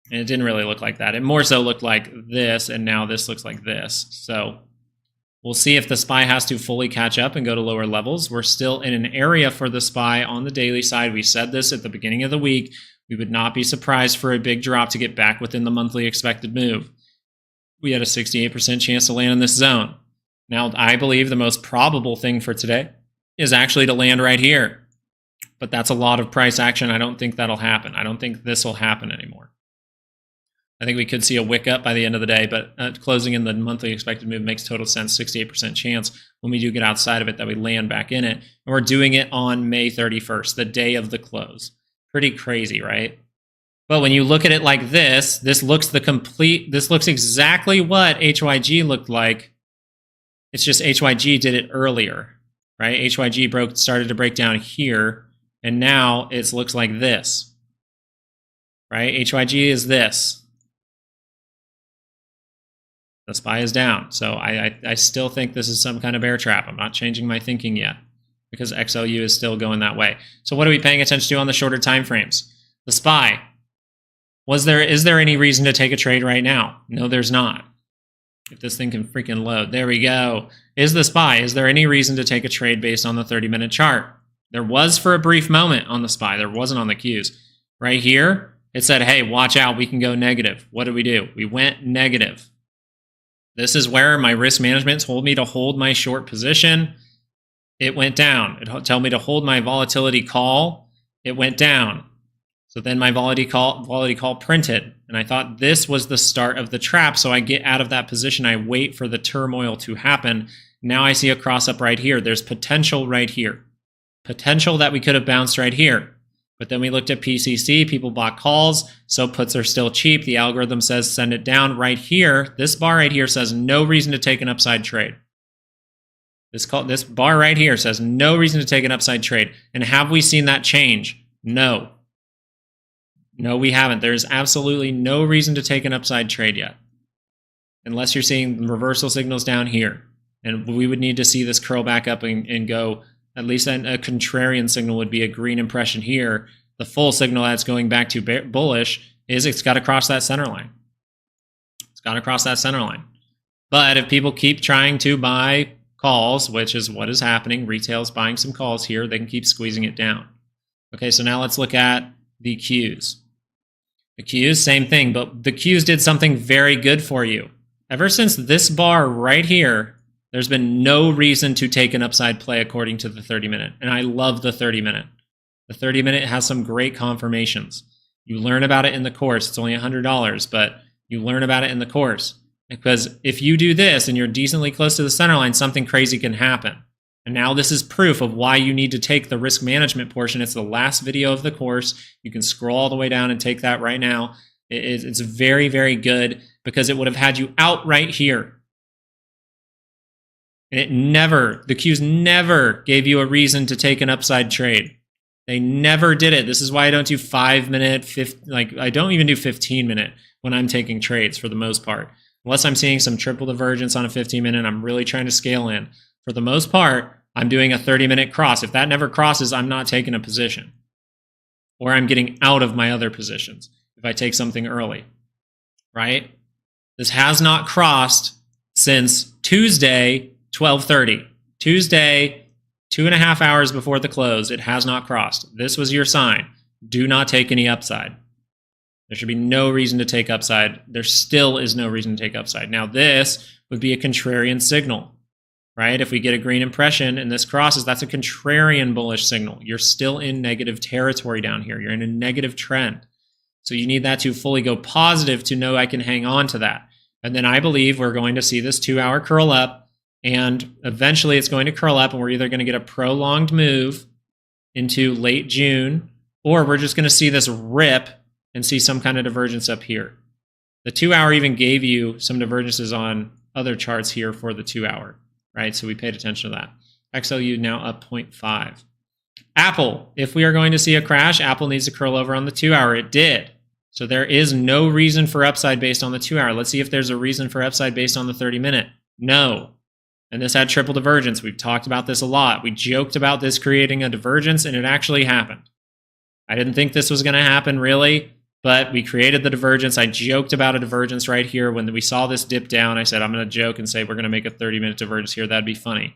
And it didn't really look like that. It more so looked like this, and now this looks like this. So we'll see if the SPY has to fully catch up and go to lower levels. We're still in an area for the SPY on the daily side. We said this at the beginning of the week. We would not be surprised for a big drop to get back within the monthly expected move. We had a 68% chance to land in this zone. Now, I believe the most probable thing for today is actually to land right here. But that's a lot of price action. I don't think that'll happen. I don't think this will happen anymore. I think we could see a wick up by the end of the day, but closing in the monthly expected move makes total sense, 68% chance when we do get outside of it that we land back in it. And we're doing it on May 31st, the day of the close. Pretty crazy, right? But when you look at it like this looks exactly what HYG looked like. It's just HYG did it earlier, right? HYG started to break down here, and now it looks like this, right? HYG is this. The SPY is down. So I still think this is some kind of bear trap. I'm not changing my thinking yet because XLU is still going that way. So what are we paying attention to on the shorter time frames? The SPY. Is there any reason to take a trade right now? No, there's not. If this thing can freaking load. There we go. Is there any reason to take a trade based on the 30-minute chart? There was for a brief moment on the SPY. There wasn't on the Qs. Right here, it said, hey, watch out, we can go negative. What did we do? We went negative. This is where my risk management told me to hold my short position. It went down. It told me to hold my volatility call. It went down. So then my volatility call printed. And I thought this was the start of the trap. So I get out of that position. I wait for the turmoil to happen. Now I see a cross up right here. There's potential right here. Potential that we could have bounced right here. But then we looked at PCC. People bought calls. So puts are still cheap. The algorithm says send it down right here. This bar right here says no reason to take an upside trade. This bar right here says no reason to take an upside trade. And have we seen that change? No. No, we haven't. There's absolutely no reason to take an upside trade yet, unless you're seeing reversal signals down here. And we would need to see this curl back up and go, at least a contrarian signal would be a green impression here. The full signal that's going back to bullish is it's got to cross that center line. It's got to cross that center line. But if people keep trying to buy calls, which is what is happening, retail's buying some calls here, they can keep squeezing it down. Okay, so now let's look at the Qs. The Qs, same thing, but the Qs did something very good for you. Ever since this bar right here, there's been no reason to take an upside play according to the 30-minute. And I love the 30-minute. The 30-minute has some great confirmations. You learn about it in the course. It's only $100, but you learn about it in the course. Because if you do this and you're decently close to the center line, something crazy can happen. And now this is proof of why you need to take the risk management portion. It's the last video of the course. You can scroll all the way down and take that right now. It's very, very good because it would have had you out right here. And the Qs never gave you a reason to take an upside trade. They never did it. This is why I don't do 5-minute, I don't even do 15-minute when I'm taking trades for the most part. Unless I'm seeing some triple divergence on a 15-minute, I'm really trying to scale in. For the most part, I'm doing a 30-minute cross. If that never crosses, I'm not taking a position. Or I'm getting out of my other positions if I take something early, right? This has not crossed since Tuesday, 12:30. Tuesday, 2.5 hours before the close, it has not crossed. This was your sign. Do not take any upside. There should be no reason to take upside. There still is no reason to take upside. Now, this would be a contrarian signal. Right? If we get a green impression and this crosses, that's a contrarian bullish signal. You're still in negative territory down here. You're in a negative trend. So you need that to fully go positive to know I can hang on to that. And then I believe we're going to see this 2-hour curl up, and eventually it's going to curl up, and we're either going to get a prolonged move into late June, or we're just going to see this rip and see some kind of divergence up here. The 2-hour even gave you some divergences on other charts here for the 2-hour. Right, so we paid attention to that. XLU now up 0.5. Apple, if we are going to see a crash, Apple needs to curl over on the 2-hour. It did. So there is no reason for upside based on the 2-hour. Let's see if there's a reason for upside based on the 30-minute. No. And this had triple divergence. We've talked about this a lot. We joked about this creating a divergence, and it actually happened. I didn't think this was going to happen, really. But we created the divergence. I joked about a divergence right here. When we saw this dip down, I said, I'm going to joke and say we're going to make a 30-minute divergence here. That'd be funny.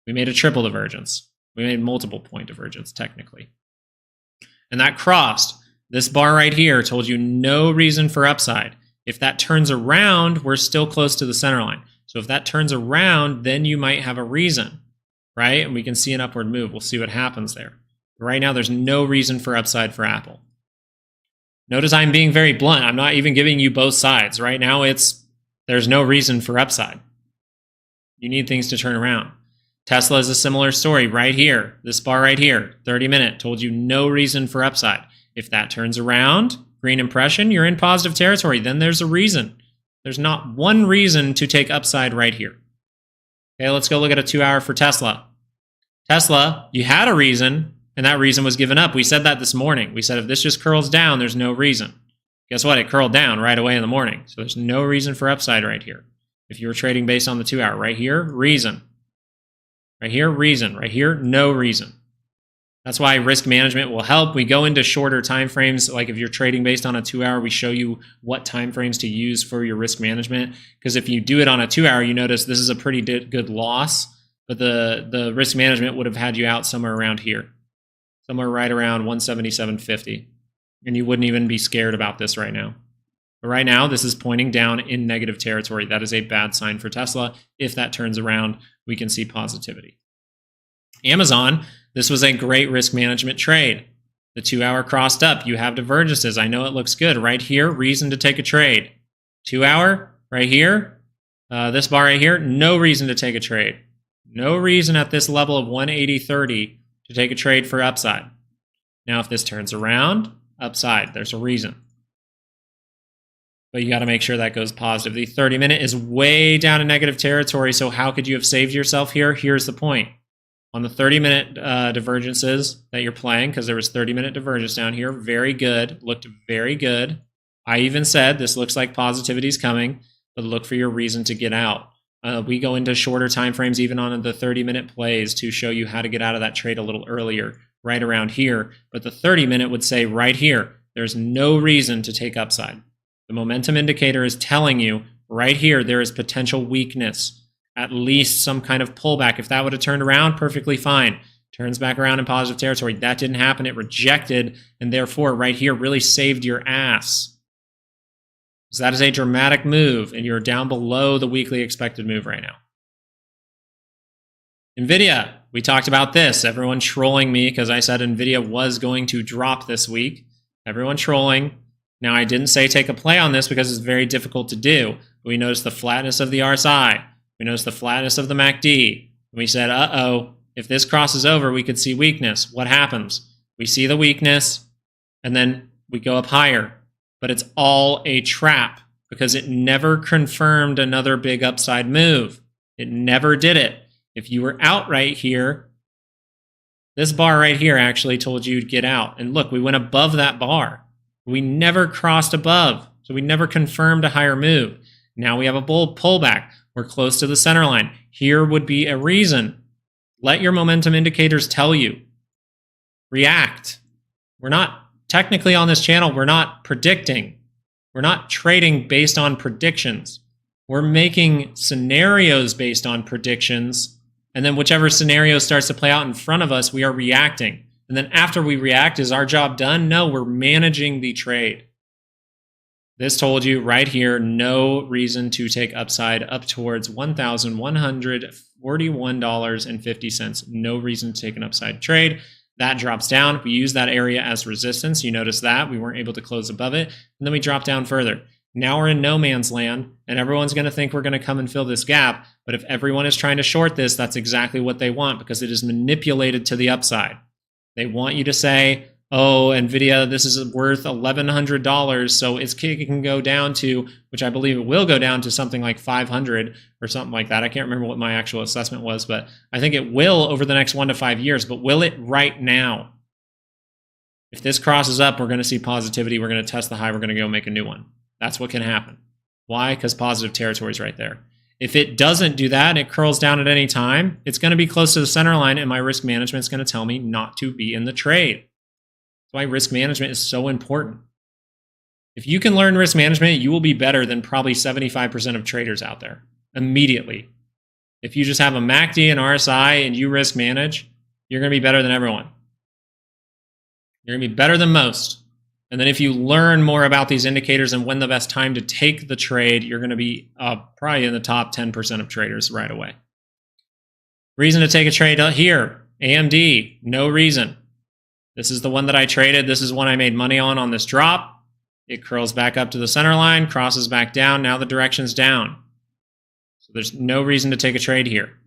We made a triple divergence. We made multiple point divergence, technically. And that crossed. This bar right here told you no reason for upside. If that turns around, we're still close to the center line. So if that turns around, then you might have a reason, right? And we can see an upward move. We'll see what happens there. But right now, there's no reason for upside for Apple. Notice I'm being very blunt. I'm not even giving you both sides. Right now, there's no reason for upside. You need things to turn around. Tesla is a similar story right here. This bar right here, 30-minute, told you no reason for upside. If that turns around, green impression, you're in positive territory. Then there's a reason. There's not one reason to take upside right here. Okay, let's go look at a 2-hour for Tesla. Tesla, you had a reason. And that reason was given up. We said that this morning. We said if this just curls down, there's no reason. Guess what? It curled down right away in the morning. So there's no reason for upside right here. If you were trading based on the 2-hour, right here, reason. Right here, reason. Right here, no reason. That's why risk management will help. We go into shorter time frames. Like if you're trading based on a 2-hour, we show you what time frames to use for your risk management. Because if you do it on a 2-hour, you notice this is a pretty good loss. But the risk management would have had you out somewhere around here. Somewhere right around 177.50. And you wouldn't even be scared about this right now. But right now, this is pointing down in negative territory. That is a bad sign for Tesla. If that turns around, we can see positivity. Amazon, this was a great risk management trade. The 2-hour crossed up. You have divergences. I know it looks good. Right here, reason to take a trade. 2-hour, right here. This bar right here, no reason to take a trade. No reason at this level of 180.30 to take a trade for upside. Now, if this turns around, upside, there's a reason. But you got to make sure that goes positive. The 30-minute is way down in negative territory, so how could you have saved yourself here? Here's the point. On the 30-minute divergences that you're playing, because there was 30-minute divergence down here, very good, looked very good. I even said this looks like positivity is coming, but look for your reason to get out. We go into shorter time frames even on the 30-minute plays to show you how to get out of that trade a little earlier, right around here. But the 30-minute would say right here, there's no reason to take upside. The momentum indicator is telling you right here there is potential weakness, at least some kind of pullback. If that would have turned around, perfectly fine. Turns back around in positive territory. That didn't happen. It rejected, and therefore right here really saved your ass. So that is a dramatic move, and you're down below the weekly expected move right now. NVIDIA, we talked about this. Everyone trolling me because I said NVIDIA was going to drop this week. Everyone trolling. Now, I didn't say take a play on this because it's very difficult to do. We noticed the flatness of the RSI. We noticed the flatness of the MACD. And we said, uh-oh, if this crosses over, we could see weakness. What happens? We see the weakness, and then we go up higher. But it's all a trap because it never confirmed another big upside move. It never did it. If you were out right here, this bar right here actually told you to get out. And look, we went above that bar. We never crossed above, so we never confirmed a higher move. Now we have a bull pullback. We're close to the center line. Here would be a reason. Let your momentum indicators tell you. React. We're not technically on this channel, we're not predicting. We're not trading based on predictions. We're making scenarios based on predictions, and then whichever scenario starts to play out in front of us, we are reacting. And then after we react, is our job done? No, we're managing the trade. This told you right here, no reason to take upside up towards $1,141.50. No reason to take an upside trade. That drops down. We use that area as resistance. You notice that. We weren't able to close above it. And then we drop down further. Now we're in no man's land, and everyone's going to think we're going to come and fill this gap. But if everyone is trying to short this, that's exactly what they want because it is manipulated to the upside. They want you to say, oh, NVIDIA, this is worth $1,100, so it can go down to, which I believe it will go down to something like 500 or something like that. I can't remember what my actual assessment was, but I think it will over the next 1 to 5 years, but will it right now? If this crosses up, we're going to see positivity. We're going to test the high. We're going to go make a new one. That's what can happen. Why? Because positive territory is right there. If it doesn't do that and it curls down at any time, it's going to be close to the center line, and my risk management is going to tell me not to be in the trade. That's why risk management is so important. If you can learn risk management, you will be better than probably 75% of traders out there immediately. If you just have a MACD and RSI and you risk manage, you're going to be better than everyone. You're going to be better than most. And then if you learn more about these indicators and when the best time to take the trade, you're going to be probably in the top 10% of traders right away. Reason to take a trade here, AMD, no reason. This is the one that I traded. This is one I made money on this drop. It curls back up to the center line, crosses back down. Now the direction's down. So there's no reason to take a trade here.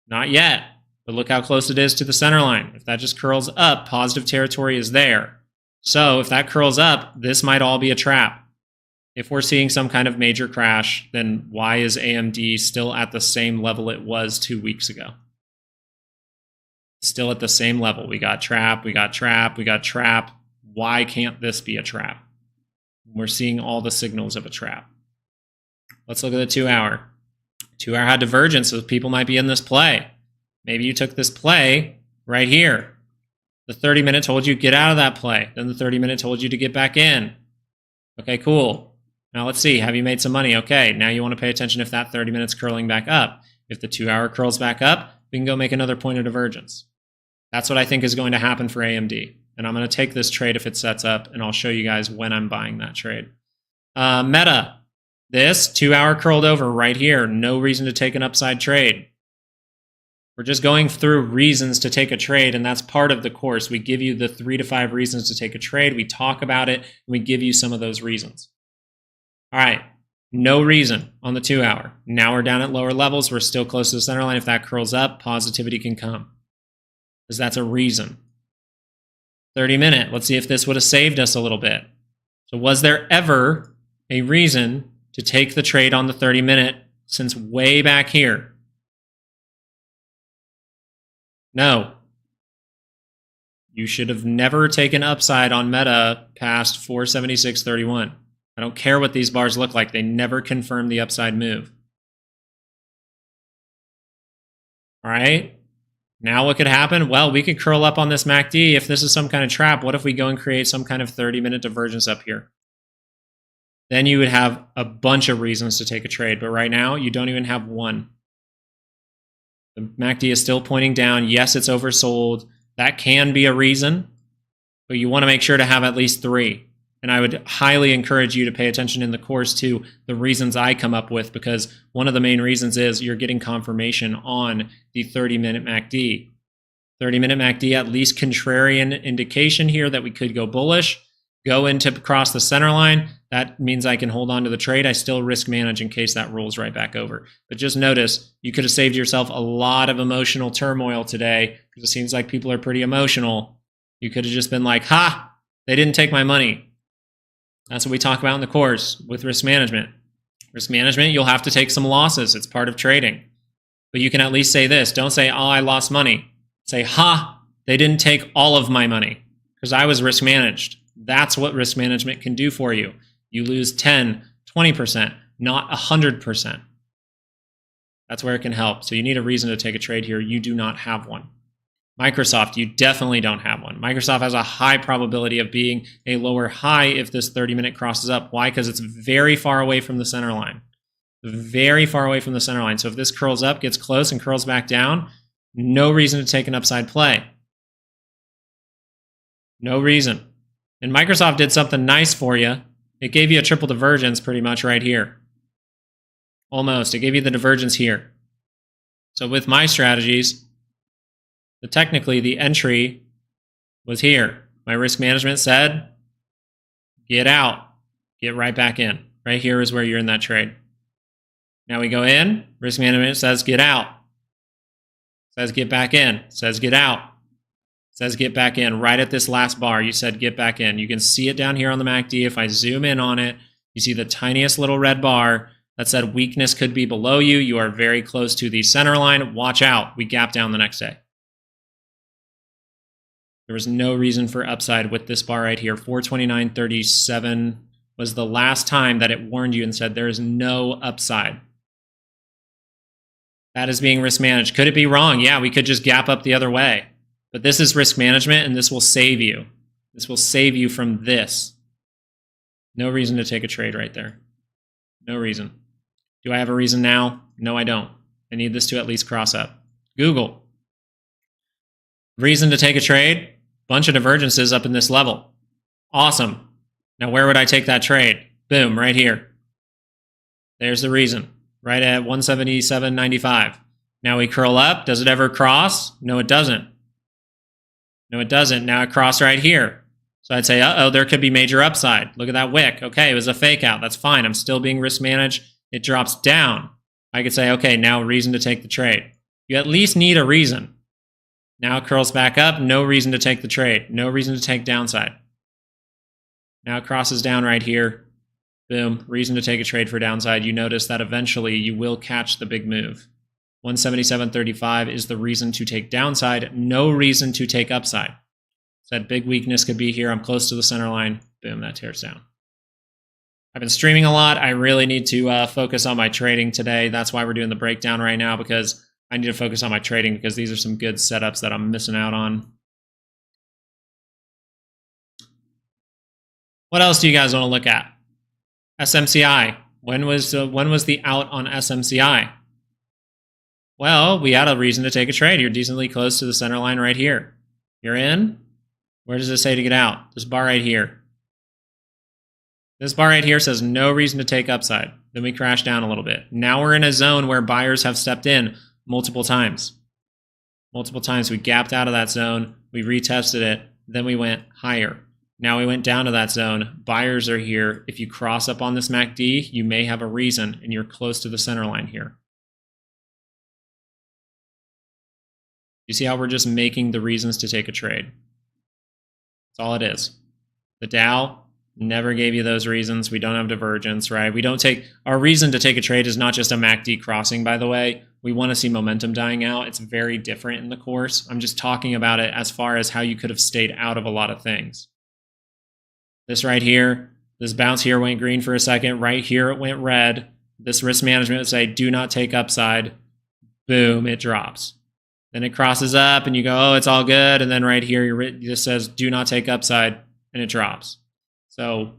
Not yet, but look how close it is to the center line. If that just curls up, positive territory is there. So if that curls up, this might all be a trap. If we're seeing some kind of major crash, then why is AMD still at the same level it was 2 weeks ago? Still at the same level. We got trap, we got trap, we got trap. Why can't this be a trap? We're seeing all the signals of a trap. Let's look at the 2-hour. 2-hour had divergence, so people might be in this play. Maybe you took this play right here. The 30-minute told you get out of that play. Then the 30-minute told you to get back in. Okay, cool. Now let's see. Have you made some money? Okay, now you want to pay attention if that 30 minutes curling back up. If the 2-hour curls back up, we can go make another point of divergence. That's what I think is going to happen for AMD. And I'm going to take this trade if it sets up, and I'll show you guys when I'm buying that trade. Meta, this 2 hour curled over right here. No reason to take an upside trade. We're just going through reasons to take a trade, and that's part of the course. We give you the 3 to 5 reasons to take a trade. We talk about it, and we give you some of those reasons. All right, no reason on the 2 hour. Now we're down at lower levels. We're still close to the center line. If that curls up, positivity can come because that's a reason. 30-minute, let's see if this would have saved us a little bit. So was there ever a reason to take the trade on the 30-minute since way back here? No. You should have never taken upside on Meta past 476.31. I don't care what these bars look like. They never confirm the upside move. All right. Now what could happen? Well, we could curl up on this MACD. If this is some kind of trap, what if we go and create some kind of 30-minute divergence up here? Then you would have a bunch of reasons to take a trade. But right now, you don't even have one. The MACD is still pointing down. Yes, it's oversold. That can be a reason, but you want to make sure to have at least 3. And I would highly encourage you to pay attention in the course to the reasons I come up with, because one of the main reasons is you're getting confirmation on the 30-minute MACD. 30-minute MACD, at least contrarian indication here that we could go bullish, go into across the center line. That means I can hold on to the trade. I still risk manage in case that rolls right back over. But just notice, you could have saved yourself a lot of emotional turmoil today because it seems like people are pretty emotional. You could have just been like, ha, they didn't take my money. That's what we talk about in the course with risk management. Risk management, you'll have to take some losses. It's part of trading. But you can at least say this. Don't say, oh, I lost money. Say, ha, they didn't take all of my money because I was risk managed. That's what risk management can do for you. You lose 10, 20%, not 100%. That's where it can help. So you need a reason to take a trade here. You do not have one. Microsoft, you definitely don't have one. Microsoft has a high probability of being a lower high if this 30-minute crosses up. Why? Because it's very far away from the center line. Very far away from the center line. So if this curls up, gets close, and curls back down, no reason to take an upside play. No reason. And Microsoft did something nice for you. It gave you a triple divergence pretty much right here. Almost. It gave you the divergence here. So with my strategies, technically the entry was here. My risk management said, get out. Get right back in. Right here is where you're in that trade. Now we go in. Risk management says, get out. Says, get back in. Says, get out. Says get back in. Right at this last bar, you said get back in. You can see it down here on the MACD. If I zoom in on it, you see the tiniest little red bar that said weakness could be below you. You are very close to the center line. Watch out. We gap down the next day. There was no reason for upside with this bar right here. 429.37 was the last time that it warned you and said there is no upside. That is being risk managed. Could it be wrong? Yeah, we could just gap up the other way. But this is risk management, and this will save you. This will save you from this. No reason to take a trade right there. No reason. Do I have a reason now? No, I don't. I need this to at least cross up. Google. Reason to take a trade? Bunch of divergences up in this level. Awesome. Now where would I take that trade? Boom, right here. There's the reason. Right at 177.95. Now we curl up. Does it ever cross? No, it doesn't. No, it doesn't. Now it crossed right here. So I'd say, uh-oh, there could be major upside. Look at that wick. Okay, it was a fake out. That's fine. I'm still being risk managed. It drops down. I could say, okay, now reason to take the trade. You at least need a reason. Now it curls back up. No reason to take the trade. No reason to take downside. Now it crosses down right here. Boom. Reason to take a trade for downside. You notice that eventually you will catch the big move. 177.35 is the reason to take downside. No reason to take upside. So that big weakness could be here. I'm close to the center line. Boom, that tears down. I've been streaming a lot. I really need to focus on my trading today. That's why we're doing the breakdown right now, because I need to focus on my trading because these are some good setups that I'm missing out on. What else do you guys want to look at? SMCI. When was the out on SMCI? Well, we had a reason to take a trade. You're decently close to the center line right here. You're in. Where does it say to get out? This bar right here. This bar right here says no reason to take upside. Then we crash down a little bit. Now we're in a zone where buyers have stepped in multiple times. Multiple times we gapped out of that zone. We retested it. Then we went higher. Now we went down to that zone. Buyers are here. If you cross up on this MACD, you may have a reason, and you're close to the center line here. You see how we're just making the reasons to take a trade? That's all it is. The Dow never gave you those reasons. We don't have divergence, right? We don't take, our reason to take a trade is not just a MACD crossing, by the way. We want to see momentum dying out. It's very different in the course. I'm just talking about it as far as how you could have stayed out of a lot of things. This right here, this bounce here went green for a second. Right here it went red. This risk management would say, do not take upside. Boom, it drops. Then it crosses up and you go, oh, it's all good. And then right here, it just says, do not take upside, and it drops. So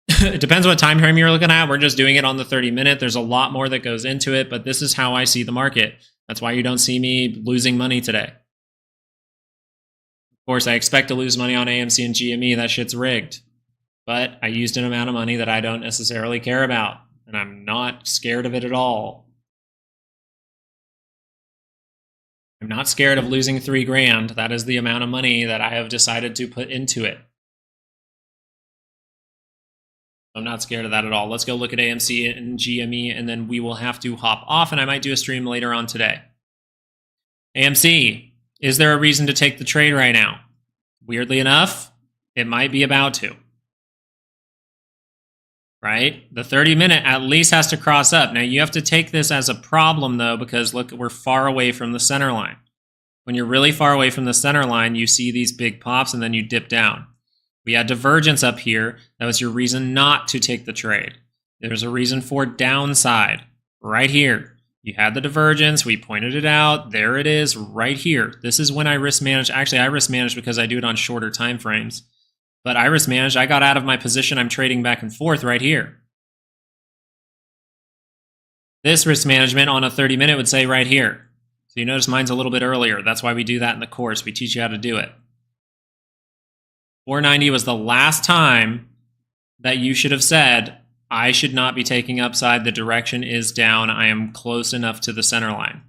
it depends what time frame you're looking at. We're just doing it on the 30-minute. There's a lot more that goes into it, but this is how I see the market. That's why you don't see me losing money today. Of course, I expect to lose money on AMC and GME. That shit's rigged. But I used an amount of money that I don't necessarily care about, and I'm not scared of it at all. I'm not scared of losing $3,000. That is the amount of money that I have decided to put into it. I'm not scared of that at all. Let's go look at AMC and GME, and then we will have to hop off, and I might do a stream later on today. AMC, is there a reason to take the trade right now? Weirdly enough, it might be about to. Right? The 30-minute at least has to cross up. Now, you have to take this as a problem, though, because look, we're far away from the center line. When you're really far away from the center line, you see these big pops, and then you dip down. We had divergence up here. That was your reason not to take the trade. There's a reason for downside right here. You had the divergence. We pointed it out. There it is right here. This is when I risk manage. Actually, I risk manage because I do it on shorter time frames. But I risk managed. I got out of my position. I'm trading back and forth right here. This risk management on a 30-minute would say right here. So you notice mine's a little bit earlier. That's why we do that in the course. We teach you how to do it. 490 was the last time that you should have said, I should not be taking upside. The direction is down. I am close enough to the center line.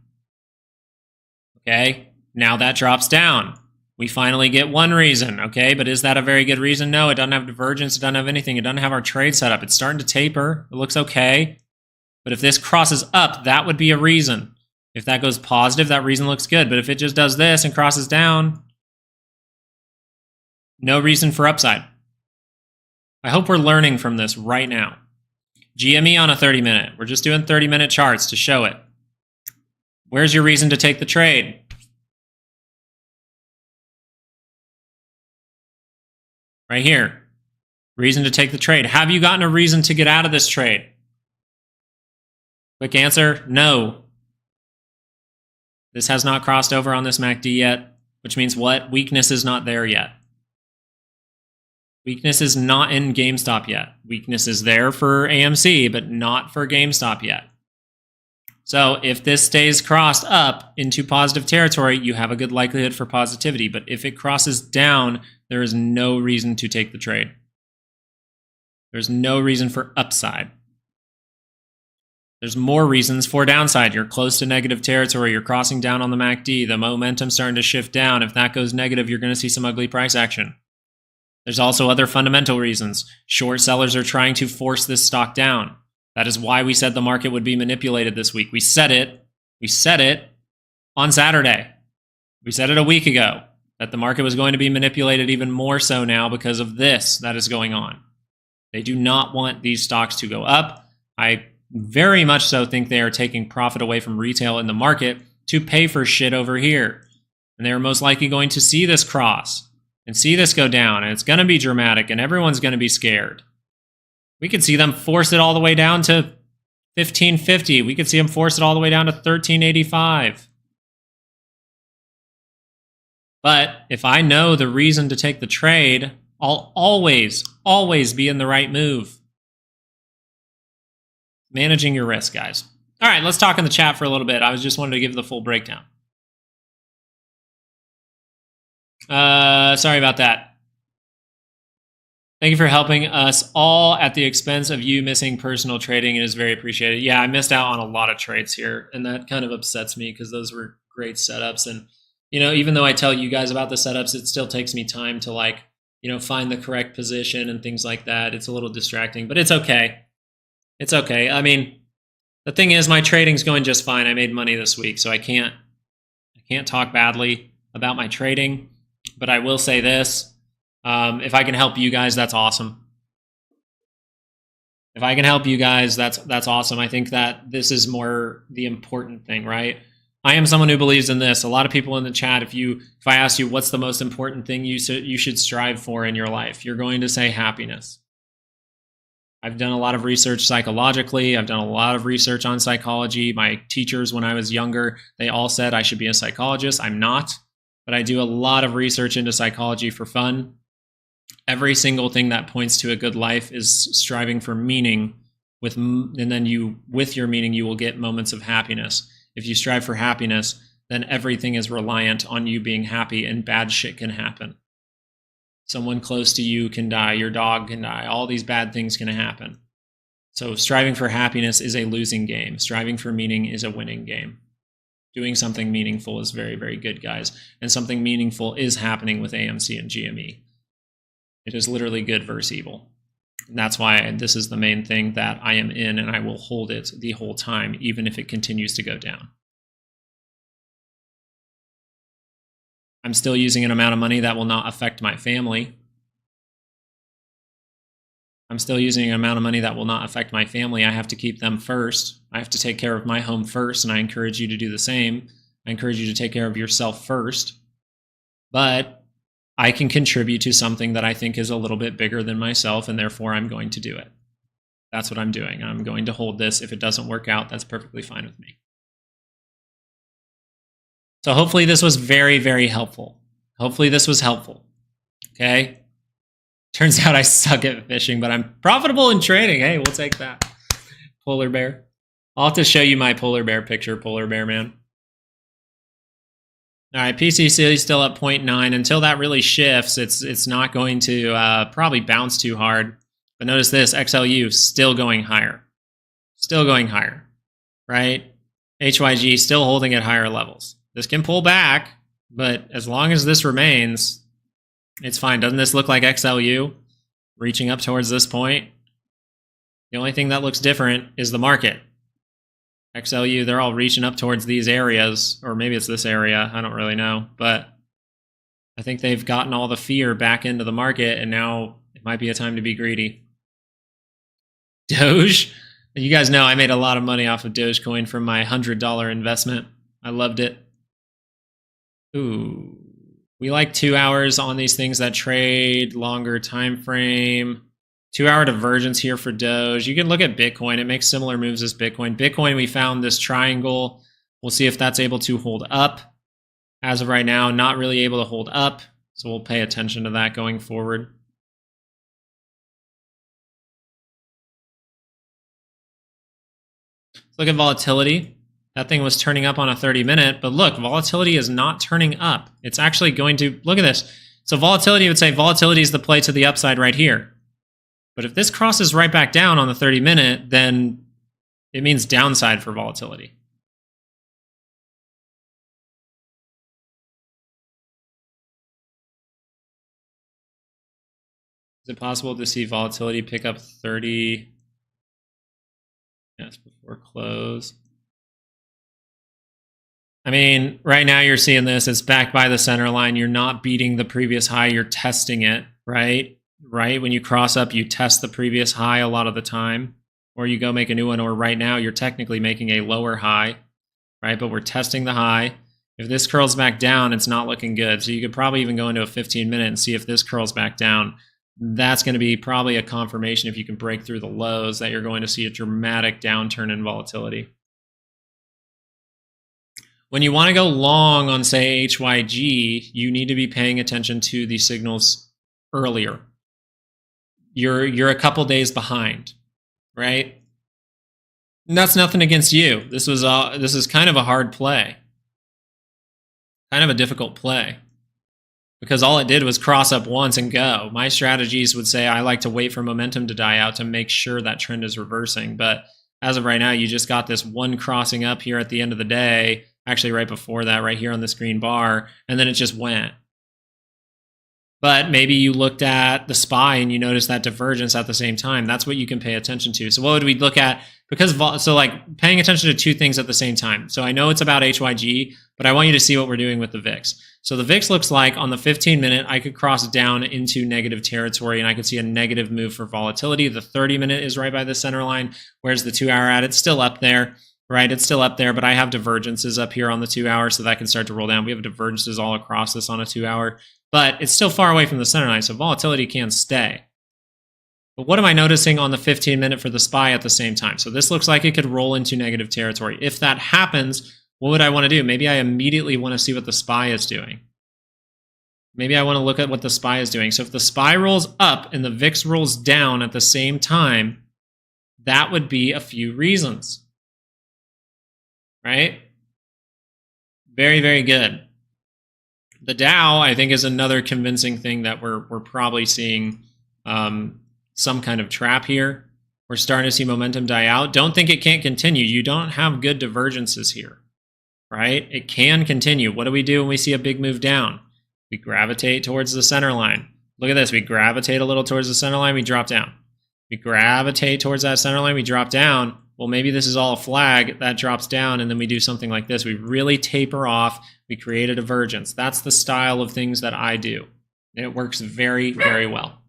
Okay, now that drops down. We finally get one reason, okay? But is that a very good reason? No, it doesn't have divergence. It doesn't have anything. It doesn't have our trade set up. It's starting to taper. It looks okay. But if this crosses up, that would be a reason. If that goes positive, that reason looks good. But if it just does this and crosses down, no reason for upside. I hope we're learning from this right now. GME on a 30-minute. We're just doing 30-minute charts to show it. Where's your reason to take the trade? Right here. Reason to take the trade. Have you gotten a reason to get out of this trade? Quick answer, no. This has not crossed over on this MACD yet, which means what? Weakness is not there yet. Weakness is not in GameStop yet. Weakness is there for AMC, but not for GameStop yet. So if this stays crossed up into positive territory, you have a good likelihood for positivity. But if it crosses down, there is no reason to take the trade. There's no reason for upside. There's more reasons for downside. You're close to negative territory. You're crossing down on the MACD. The momentum's starting to shift down. If that goes negative, you're going to see some ugly price action. There's also other fundamental reasons. Short sellers are trying to force this stock down. That is why we said the market would be manipulated this week. We said it. We said it on Saturday. We said it a week ago that the market was going to be manipulated even more so now because of this that is going on. They do not want these stocks to go up. I very much so think they are taking profit away from retail in the market to pay for shit over here. And they are most likely going to see this cross and see this go down, and it's going to be dramatic, and everyone's going to be scared. We could see them force it all the way down to 1550. We could see them force it all the way down to 1385. But if I know the reason to take the trade, I'll always be in the right move. Managing your risk, guys. All right, let's talk in the chat for a little bit. I was just wanted to give the full breakdown. Sorry about that. Thank you for helping us all at the expense of you missing personal trading. It is very appreciated. Yeah, I missed out on a lot of trades here, and that kind of upsets me because those were great setups. And, even though I tell you guys about the setups, it still takes me time to find the correct position and things like that. It's a little distracting, but it's okay. It's okay. I mean, the thing is, my trading's going just fine. I made money this week, so I can't talk badly about my trading, but I will say this. If I can help you guys, that's awesome. If I can help you guys, that's awesome. I think that this is more the important thing, right? I am someone who believes in this. A lot of people in the chat, if I ask you what's the most important thing you should strive for in your life, you're going to say happiness. I've done a lot of research psychologically. I've done a lot of research on psychology. My teachers, when I was younger, they all said I should be a psychologist. I'm not, but I do a lot of research into psychology for fun. Every single thing that points to a good life is striving for meaning, and then with your meaning, you will get moments of happiness. If you strive for happiness, then everything is reliant on you being happy, and bad shit can happen. Someone close to you can die, your dog can die, all these bad things can happen. So striving for happiness is a losing game. Striving for meaning is a winning game. Doing something meaningful is very, very good, guys. And something meaningful is happening with AMC and GME. It is literally good versus evil. And that's why this is the main thing that I am in, and I will hold it the whole time, even if it continues to go down. I'm still using an amount of money that will not affect my family. I'm still using an amount of money that will not affect my family. I have to keep them first. I have to take care of my home first, and I encourage you to do the same. I encourage you to take care of yourself first. But I can contribute to something that I think is a little bit bigger than myself, and therefore I'm going to do it. That's what I'm doing. I'm going to hold this. If it doesn't work out, that's perfectly fine with me. So hopefully this was very, very helpful. Hopefully this was helpful. Okay? Turns out I suck at fishing, but I'm profitable in trading. Hey, we'll take that. Polar bear. I'll have to show you my polar bear picture, polar bear man. All right, PCC is still up 0.9. Until that really shifts, it's not going to probably bounce too hard. But notice this, XLU still going higher. Still going higher, right? HYG still holding at higher levels. This can pull back, but as long as this remains, it's fine. Doesn't this look like XLU reaching up towards this point? The only thing that looks different is the market. XLU, they're all reaching up towards these areas, or maybe it's this area. I don't really know, but I think they've gotten all the fear back into the market, and now it might be a time to be greedy. Doge. You guys know I made a lot of money off of Dogecoin from my $100 investment. I loved it. Ooh, we like 2 hours on these things that trade longer time frame. 2 hour divergence here for Doge. You can look at Bitcoin. It makes similar moves as Bitcoin. Bitcoin, we found this triangle. We'll see if that's able to hold up. As of right now, not really able to hold up. So we'll pay attention to that going forward. Let's look at volatility. That thing was turning up on a 30-minute, but look, volatility is not turning up. It's actually going to, look at this. So volatility would say volatility is the play to the upside right here. But if this crosses right back down on the 30-minute, then it means downside for volatility. Is it possible to see volatility pick up 30? Yes, before close. I mean, right now you're seeing this. It's back by the center line. You're not beating the previous high. You're testing it, right? Right? When you cross up, you test the previous high a lot of the time, or you go make a new one, or right now you're technically making a lower high, right? But we're testing the high. If this curls back down, it's not looking good. So you could probably even go into a 15-minute and see if this curls back down. That's going to be probably a confirmation, if you can break through the lows, that you're going to see a dramatic downturn in volatility. When you want to go long on, say, HYG, you need to be paying attention to the signals earlier. You're a couple days behind, right? And that's nothing against you. This is kind of a hard play, kind of a difficult play. because all it did was cross up once and go. My strategies would say I like to wait for momentum to die out to make sure that trend is reversing. But as of right now, you just got this one crossing up here at the end of the day, actually right before that, right here on this green bar, and then it just went. But maybe you looked at the SPY and you noticed that divergence at the same time. That's what you can pay attention to. So what would we look at? So like paying attention to two things at the same time. So I know it's about HYG, but I want you to see what we're doing with the VIX. So the VIX looks like on the 15-minute, I could cross down into negative territory and I could see a negative move for volatility. The 30-minute is right by the center line. Where's the 2-hour at? It's still up there, right? It's still up there, but I have divergences up here on the 2-hour, so that can start to roll down. We have divergences all across this on a 2-hour. But it's still far away from the center line, so volatility can stay. But what am I noticing on the 15-minute for the SPY at the same time? So this looks like it could roll into negative territory. If that happens, what would I want to do? Maybe I immediately want to see what the SPY is doing. Maybe I want to look at what the SPY is doing. So if the SPY rolls up and the VIX rolls down at the same time, that would be a few reasons. Right? Very, very good. The Dow, I think, is another convincing thing that we're probably seeing some kind of trap here. We're starting to see momentum die out. Don't think it can't continue. You don't have good divergences here, right? It can continue. What do we do when we see a big move down? We gravitate towards the center line. Look at this. We gravitate a little towards the center line. We drop down. We gravitate towards that center line. We drop down. Well, maybe this is all a flag that drops down, and then we do something like this. We really taper off. We create a divergence. That's the style of things that I do. And it works very, very well.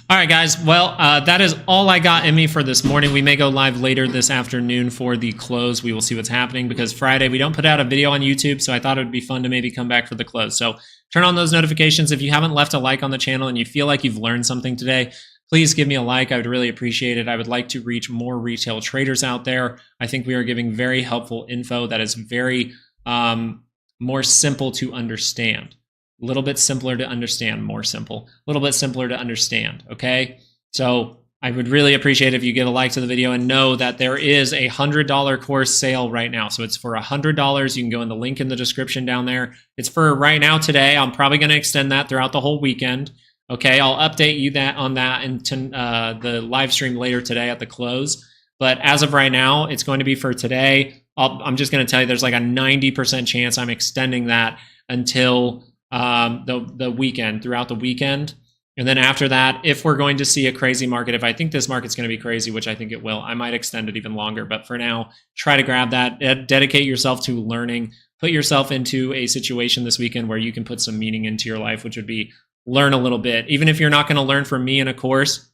All right, guys. Well, that is all I got in me for this morning. We may go live later this afternoon for the close. We will see what's happening because Friday we don't put out a video on YouTube, so I thought it would be fun to maybe come back for the close. So turn on those notifications. If you haven't left a like on the channel and you feel like you've learned something today, please give me a like. I would really appreciate it. I would like to reach more retail traders out there. I think we are giving very helpful info that is very more simple to understand. A little bit simpler to understand, more simple, a little bit simpler to understand, okay? So I would really appreciate if you give a like to the video and know that there is a $100 course sale right now. So it's for $100. You can go in the link in the description down there. It's for right now today. I'm probably going to extend that throughout the whole weekend. Okay, I'll update you on that in the live stream later today at the close. But as of right now, it's going to be for today. I'm just going to tell you there's like a 90% chance I'm extending that until the weekend, throughout the weekend. And then after that, if we're going to see a crazy market, if I think this market's going to be crazy, which I think it will, I might extend it even longer. But for now, try to grab that, dedicate yourself to learning, put yourself into a situation this weekend where you can put some meaning into your life, which would be learn a little bit. Even if you're not going to learn from me in a course,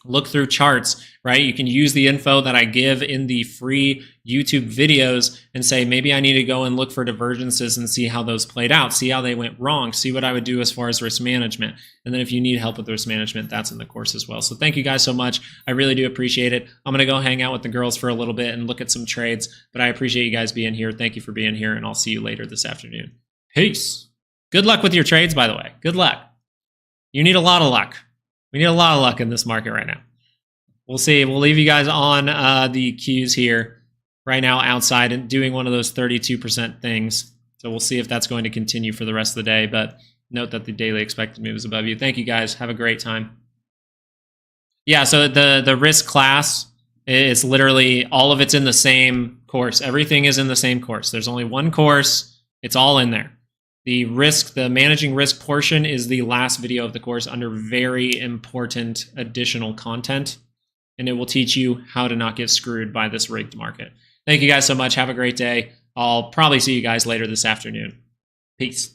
look through charts, right? You can use the info that I give in the free YouTube videos and say, maybe I need to go and look for divergences and see how those played out, see how they went wrong, see what I would do as far as risk management. And then if you need help with risk management, that's in the course as well. So thank you guys so much. I really do appreciate it. I'm going to go hang out with the girls for a little bit and look at some trades, but I appreciate you guys being here. Thank you for being here, and I'll see you later this afternoon. Peace. Good luck with your trades, by the way. Good luck. You need a lot of luck. We need a lot of luck in this market right now. We'll see. We'll leave you guys on the Qs here right now outside and doing one of those 32% things. So we'll see if that's going to continue for the rest of the day. But note that the daily expected move is above you. Thank you, guys. Have a great time. Yeah, so the risk class is literally all of it's in the same course. Everything is in the same course. There's only one course. It's all in there. The managing risk portion is the last video of the course under very important additional content, and it will teach you how to not get screwed by this rigged market. Thank you guys so much. Have a great day. I'll probably see you guys later this afternoon. Peace.